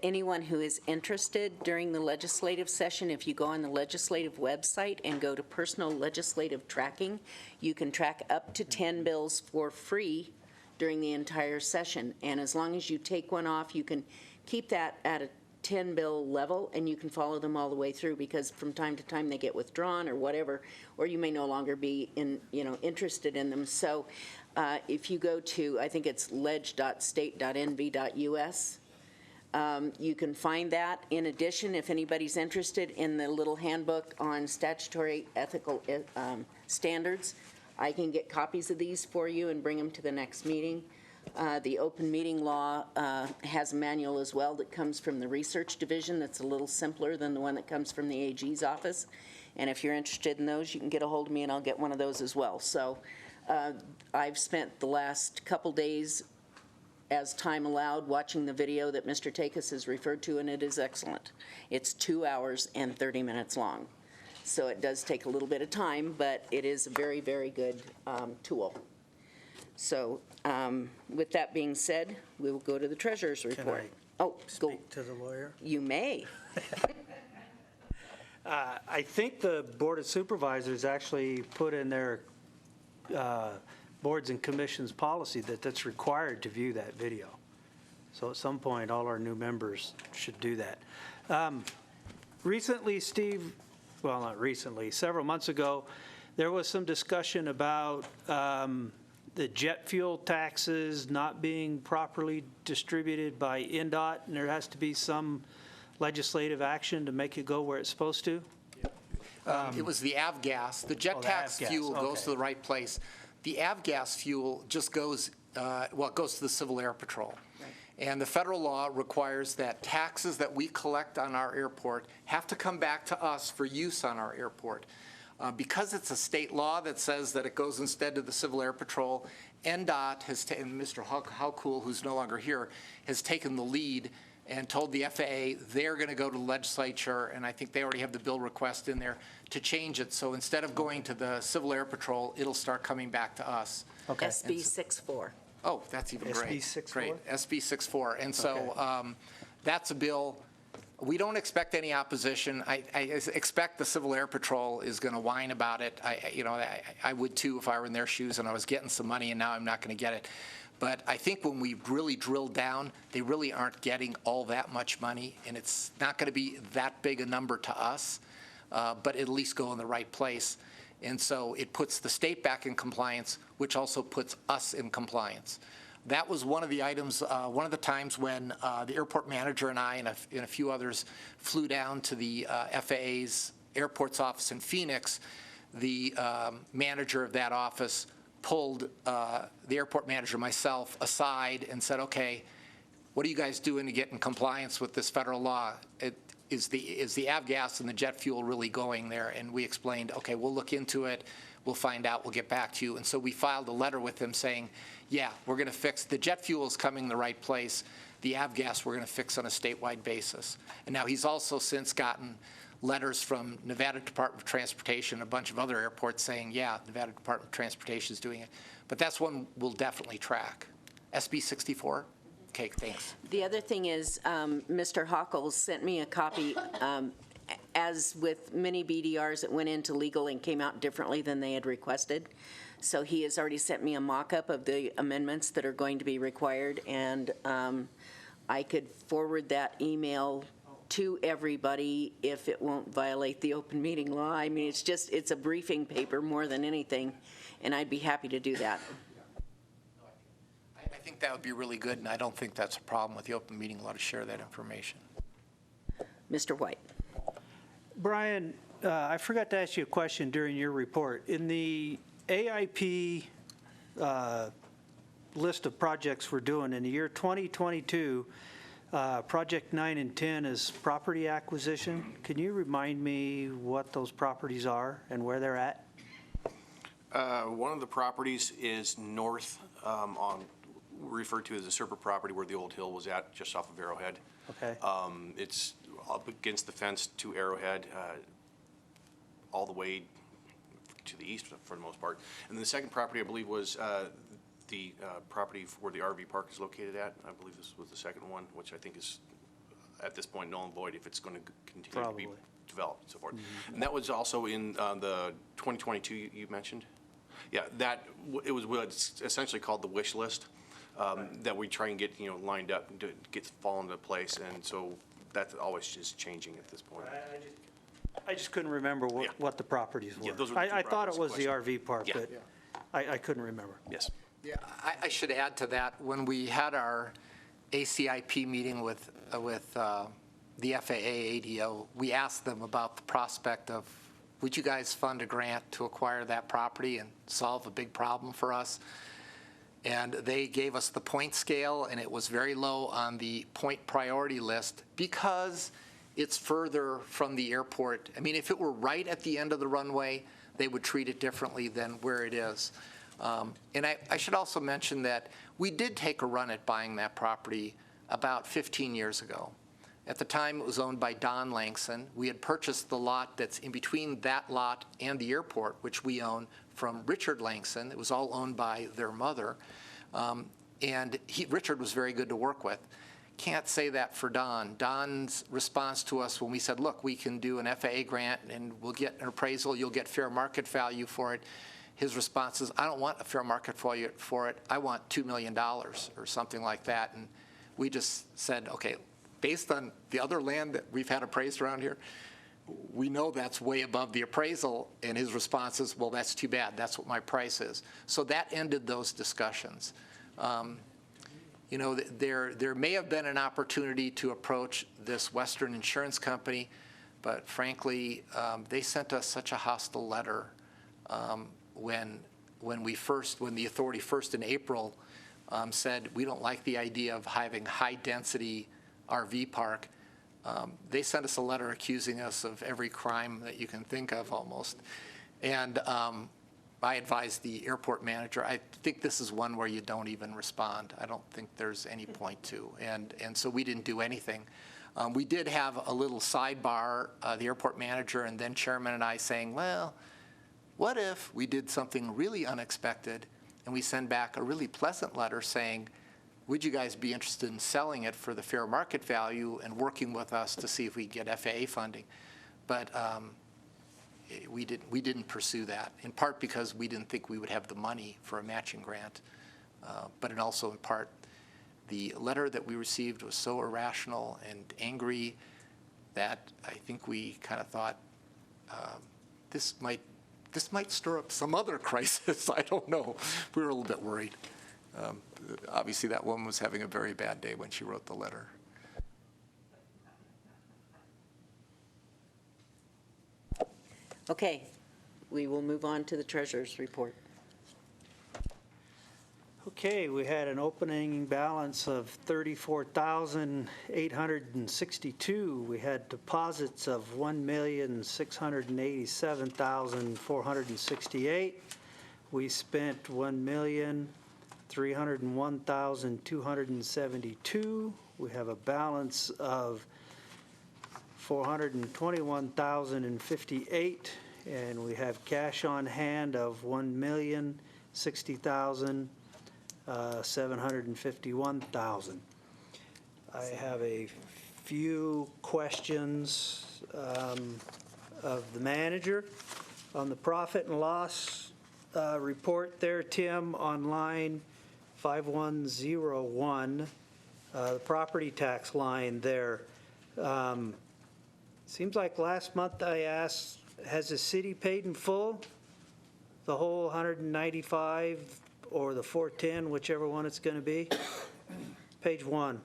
anyone who is interested during the legislative session, if you go on the legislative website and go to personal legislative tracking, you can track up to 10 bills for free during the entire session. And as long as you take one off, you can keep that at a 10-bill level, and you can follow them all the way through, because from time to time they get withdrawn or whatever, or you may no longer be interested in them. So if you go to, I think it's leg.state.nv.us, you can find that. In addition, if anybody's interested in the little handbook on statutory ethical standards, I can get copies of these for you and bring them to the next meeting. The open meeting law has a manual as well that comes from the research division that's a little simpler than the one that comes from the AG's office. And if you're interested in those, you can get a hold of me and I'll get one of those as well. So I've spent the last couple days, as time allowed, watching the video that Mr. Takis has referred to, and it is excellent. It's 2 hours and 30 minutes long. So it does take a little bit of time, but it is a very, very good tool. So with that being said, we will go to the treasurer's report. Speak to the lawyer? You may. I think the Board of Supervisors actually put in their boards and commissions policy that that's required to view that video. So at some point, all our new members should do that. Recently, Steve, well, not recently, several months ago, there was some discussion about the jet fuel taxes not being properly distributed by NDOT, and there has to be some legislative action to make it go where it's supposed to? It was the avgas. The jet tax fuel goes to the right place. The avgas fuel just goes, it goes to the Civil Air Patrol. Right. And the federal law requires that taxes that we collect on our airport have to come back to us for use on our airport. Because it's a state law that says that it goes instead to the Civil Air Patrol, NDOT has taken, Mr. Howcool, who's no longer here, has taken the lead and told the FAA they're going to go to the legislature, and I think they already have the bill request in there, to change it. So instead of going to the Civil Air Patrol, it'll start coming back to us. Okay. SB 64. Oh, that's even great. SB 64? Great, SB 64. And so that's a bill. We don't expect any opposition. I expect the Civil Air Patrol is going to whine about it. I would too if I were in their shoes and I was getting some money and now I'm not going to get it. But I think when we really drill down, they really aren't getting all that much money, and it's not going to be that big a number to us, but at least go in the right place. And so it puts the state back in compliance, which also puts us in compliance. That was one of the items, one of the times when the airport manager and I and a few others flew down to the FAA's airports office in Phoenix. The manager of that office pulled the airport manager, myself, aside and said, okay, what are you guys doing to get in compliance with this federal law? Is the avgas and the jet fuel really going there? And we explained, okay, we'll look into it. We'll find out. We'll get back to you. And so we filed a letter with him saying, yeah, we're going to fix, the jet fuel is coming the right place. The avgas we're going to fix on a statewide basis. And now he's also since gotten letters from Nevada Department of Transportation, a bunch of other airports saying, yeah, Nevada Department of Transportation is doing it. But that's one we'll definitely track. SB 64? Okay, thanks. The other thing is, Mr. Hockles sent me a copy, as with many BDRs, it went into legal and came out differently than they had requested. So he has already sent me a mock-up of the amendments that are going to be required, and I could forward that email to everybody if it won't violate the open meeting law. I mean, it's a briefing paper more than anything, and I'd be happy to do that. I think that would be really good, and I don't think that's a problem with the open meeting law to share that information. Mr. White. Brian, I forgot to ask you a question during your report. In the AIP list of projects we're doing in the year 2022, Project 9 and 10 is property acquisition. Can you remind me what those properties are and where they're at? One of the properties is north on, referred to as the Serpent property where the old hill was at, just off of Arrowhead. Okay. It's up against the fence to Arrowhead, all the way to the east for the most part. And the second property, I believe, was the property where the RV park is located at. I believe this was the second one, which I think is, at this point, null and void if it's going to continue to be developed and so forth. And that was also in the 2022 you mentioned. Yeah, it was what's essentially called the wish list, that we try and get lined up to get fall into place, and so that's always just changing at this point. I just couldn't remember what the properties were. Yeah, those were the two I thought it was the properties. RV park, Yeah. but I couldn't remember. Yes. Yeah, I should add to that, when we had our ACIP meeting with the FAA ADO, we asked them about the prospect of, would you guys fund a grant to acquire that property and solve a big problem for us? And they gave us the point scale, and it was very low on the point priority list because it's further from the airport. I mean, if it were right at the end of the runway, they would treat it differently than where it is. And I should also mention that we did take a run at buying that property about 15 years ago. At the time, it was owned by Don Langston. We had purchased the lot that's in between that lot and the airport, which we own, from Richard Langston. It was all owned by their mother. And Richard was very good to work with. Can't say that for Don. Don's response to us when we said, look, we can do an FAA grant and we'll get an appraisal, you'll get fair market value for it. His response is, I don't want a fair market value for it. I want $2 million or something like that. And we just said, okay, based on the other land that we've had appraised around here, we know that's way above the appraisal. And his response is, well, that's too bad. That's what my price is. So that ended those discussions. You know, there may have been an opportunity to approach this Western insurance company, but frankly, they sent us such a hostile letter when the authority first in April said we don't like the idea of having high-density RV park. They sent us a letter accusing us of every crime that you can think of almost, and I advised the airport manager, I think this is one where you don't even respond. I don't think there's any point to. And so we didn't do anything. We did have a little sidebar, the airport manager and then chairman and I saying, well, what if we did something really unexpected and we send back a really pleasant letter saying, would you guys be interested in selling it for the fair market value and working with us to see if we get FAA funding? But we didn't pursue that, in part because we didn't think we would have the money for a matching grant, but it also in part, the letter that we received was so irrational and angry that I think we kind of thought this might stir up some other crisis. I don't know. We were a little bit worried. Obviously, that woman was having a very bad day when she wrote the letter. Okay, we will move on to the treasurer's report. Okay, we had an opening balance of $34,862. We had deposits of $1,687,468. We spent $1,301,272. We have a balance of $421,058, and we have cash on hand of $1,060,751,000. I have a few questions of the manager on the profit and loss report there, Tim, on line 5101, the property tax line there. Seems like last month I asked, has the city paid in full the whole 195 or the 410, whichever one it's going to be? Page 1.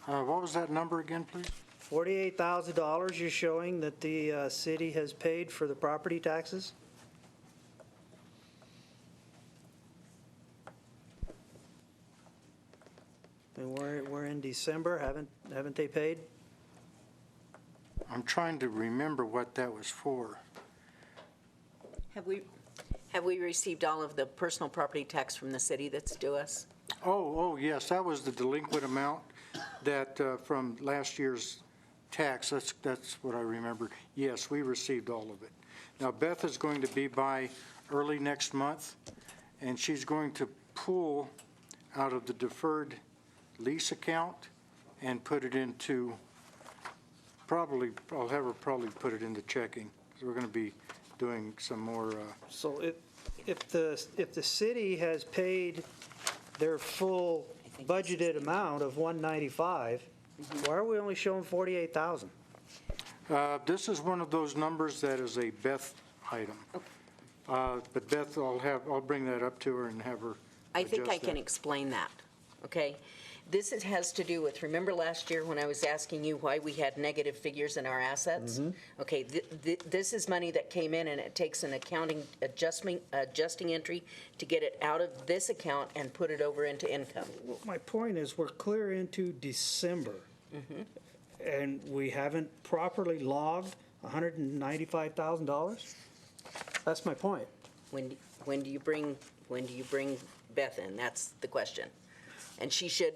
What was that number again, please? $48,000 you're showing that the city has paid for the property taxes? And we're in December, haven't they paid? I'm trying to remember what that was for. Have we received all of the personal property tax from the city that's due us? Oh, yes, that was the delinquent amount that, from last year's tax, that's what I remember. Yes, we received all of it. Now, Beth is going to be by early next month, and she's going to pull out of the deferred lease account and put it into, I'll have her probably put it into checking. So we're going to be doing some more. So if the city has paid their full budgeted amount of 195, why are we only showing 48,000? This is one of those numbers that is a Beth item. But Beth, I'll bring that up to her and have her I think I adjust can that. explain that, okay? This has to do with, remember last year when I was asking you why we had negative figures in our assets? Okay, this is money that came in, and it takes an accounting adjusting entry to get it out of this account and put it over into income. Well, my point is, we're clear into December, and we haven't properly logged $195,000? That's my point. When do you bring Beth in? That's the question. And she should,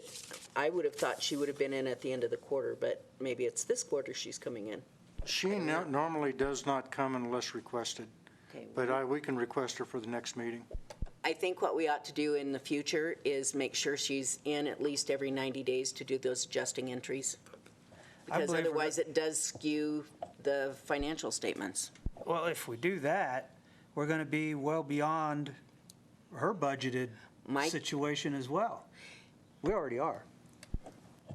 I would have thought she would have been in at the end of the quarter, but maybe it's this quarter she's coming in. She normally does not come unless requested, Okay. but we can request her for the next meeting. I think what we ought to do in the future is make sure she's in at least every 90 days to do those adjusting entries. Because believe her otherwise it does skew the financial statements. Well, if we do that, we're going to be well beyond her budgeted situation as well. We already are.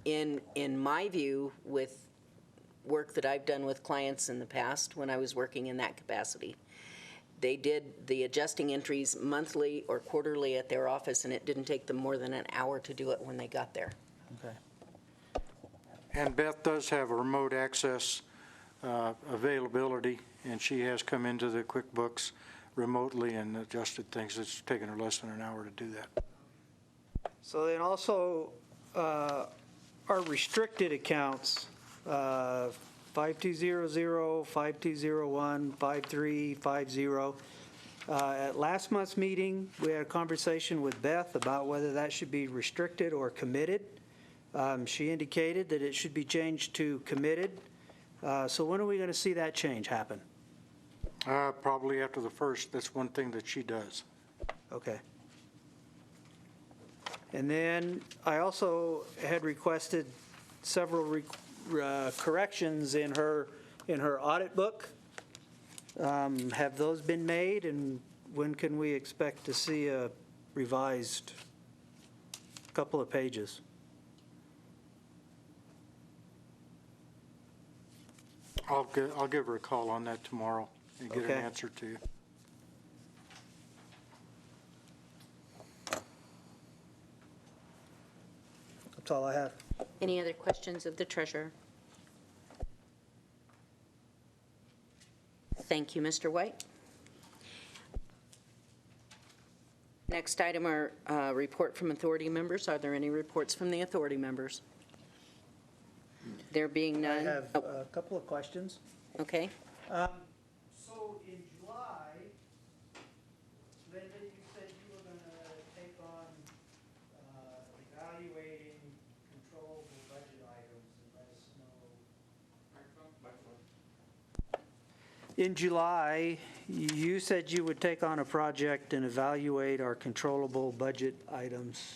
In my view, with work that I've done with clients in the past, when I was working in that capacity, they did the adjusting entries monthly or quarterly at their office, and it didn't take them more than an hour to do it when they got there. Okay. And Beth does have a remote access availability, and she has come into the QuickBooks remotely and adjusted things. It's taken her less than an hour to do that. So then also, our restricted accounts, 5200, 5201, 5350. At last month's meeting, we had a conversation with Beth about whether that should be restricted or committed. She indicated that it should be changed to committed. So when are we going to see that change happen? Probably after the 1st. That's one thing that she does. Okay. And then I also had requested several corrections in her audit book. Have those been made, and when can we expect to see a revised couple of pages? I'll give her a call on that tomorrow and get an Okay. answer to you. That's all I have. Any other questions of the treasurer? Thank you, Mr. White. Next item are report from authority members. Are there any reports from the authority members? There being I none. have Oh, a couple of questions. okay. So in July, Linda, you said you were going to take on evaluating controllable budget items and let us know. In July, you said you would take on a project and evaluate our controllable budget items.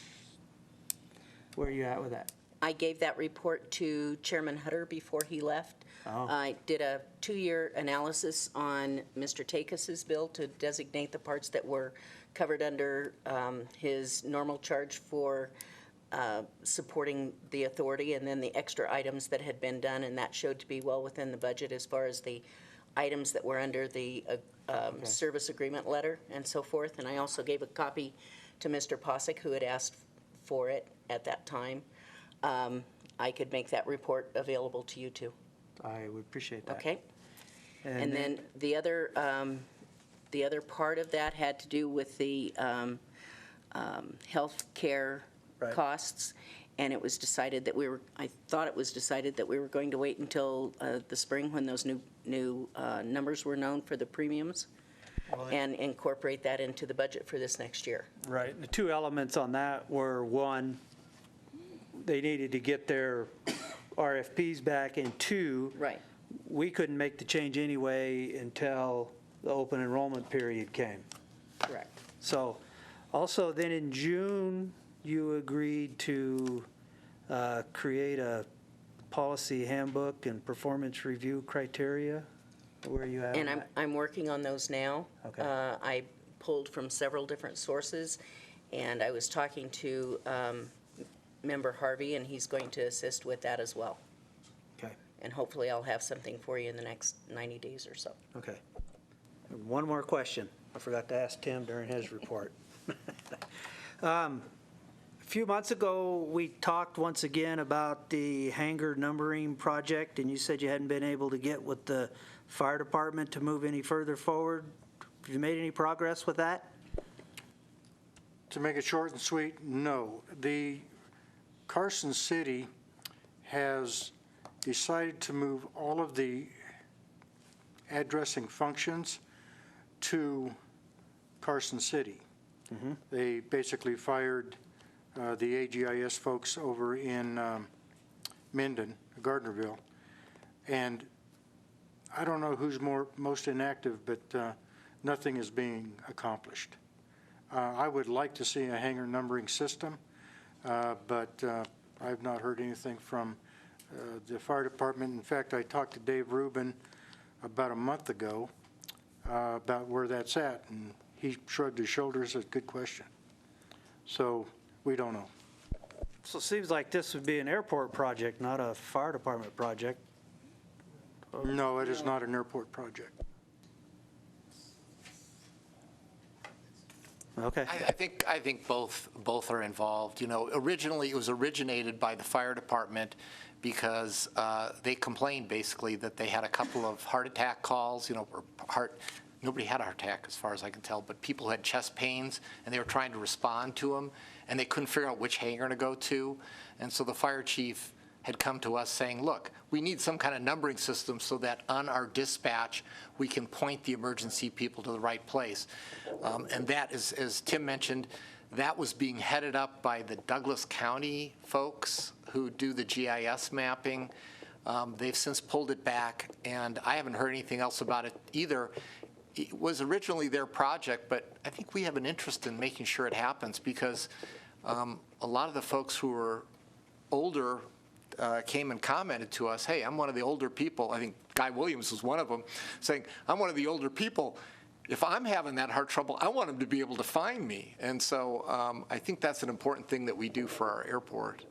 Where are you at with that? I gave that report to Chairman Hutter before he left. Oh. I did a 2-year analysis on Mr. Takis's bill to designate the parts that were covered under his normal charge for supporting the authority, and then the extra items that had been done, and that showed to be well within the budget as far as the items that were under the service agreement letter and so forth. And I also gave a copy to Mr. Posick, who had asked for it at that time. I could make that report available to you too. I would appreciate that. Okay? And then the other part of that had to do with the health care Right. costs. And it was decided that I thought it was decided that we were going to wait until the spring when those new numbers were known for the premiums and incorporate that into the budget for this next year. Right. The two elements on that were, one, they needed to get their RFPs back, and two, Right. we couldn't make the change anyway until the open enrollment period came. Correct. So also then in June, you agreed to create a policy handbook and performance review criteria. Where are you at? And on that? I'm working on those now. Okay. I pulled from several different sources, and I was talking to Member Harvey, and he's going to assist with that as well. Okay. And hopefully I'll have something for you in the next 90 days or so. Okay. One more question. I forgot to ask Tim during his report. A few months ago, we talked once again about the hangar numbering project, and you said you hadn't been able to get with the fire department to move any further forward. Have you made any progress with that? To make it short and sweet, no. The Carson City has decided to move all of the addressing functions to Carson City. They basically fired the AGIS folks over in Minden, Gardnerville, and I don't know who's most inactive, but nothing is being accomplished. I would like to see a hangar numbering system, but I've not heard anything from the fire department. In fact, I talked to Dave Rubin about a month ago about where that's at, and he shrugged his shoulders, said, good question. So we don't know. So it seems like this would be an airport project, not a fire department project. No, it is not an airport project. Okay. I think both are involved. You know, originally it was originated by the fire department because they complained basically that they had a couple of heart attack calls, you know, or nobody had a heart attack as far as I can tell, but people had chest pains and they were trying to respond to them and they couldn't figure out which hangar to go to. And so the fire chief had come to us saying, look, we need some kind of numbering system so that on our dispatch, we can point the emergency people to the right place. And that is, as Tim mentioned, that was being headed up by the Douglas County folks who do the GIS mapping. They've since pulled it back, and I haven't heard anything else about it either. it was originally their project, but I think we have an interest in making sure it happens because a lot of the folks who were older came and commented to us, hey, I'm one of the older people. I think Guy Williams was one of them, saying, I'm one of the older people. If I'm having that heart trouble, I want them to be able to find me. And so I think that's an important thing that we do for our airport.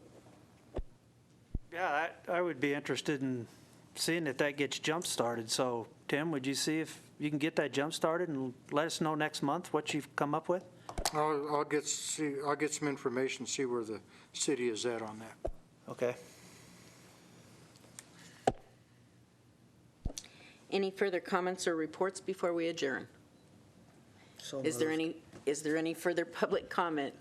Yeah, I would be interested in seeing if that gets jump-started. So, Tim, would you see if you can get that jump-started and let us know next month what you've come up with? I'll get some information, see where the city is at on that. Okay. Any further comments or reports before we adjourn? So Is there any further public comment?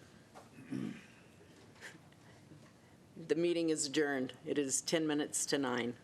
The meeting is adjourned. It is 10 minutes to 9.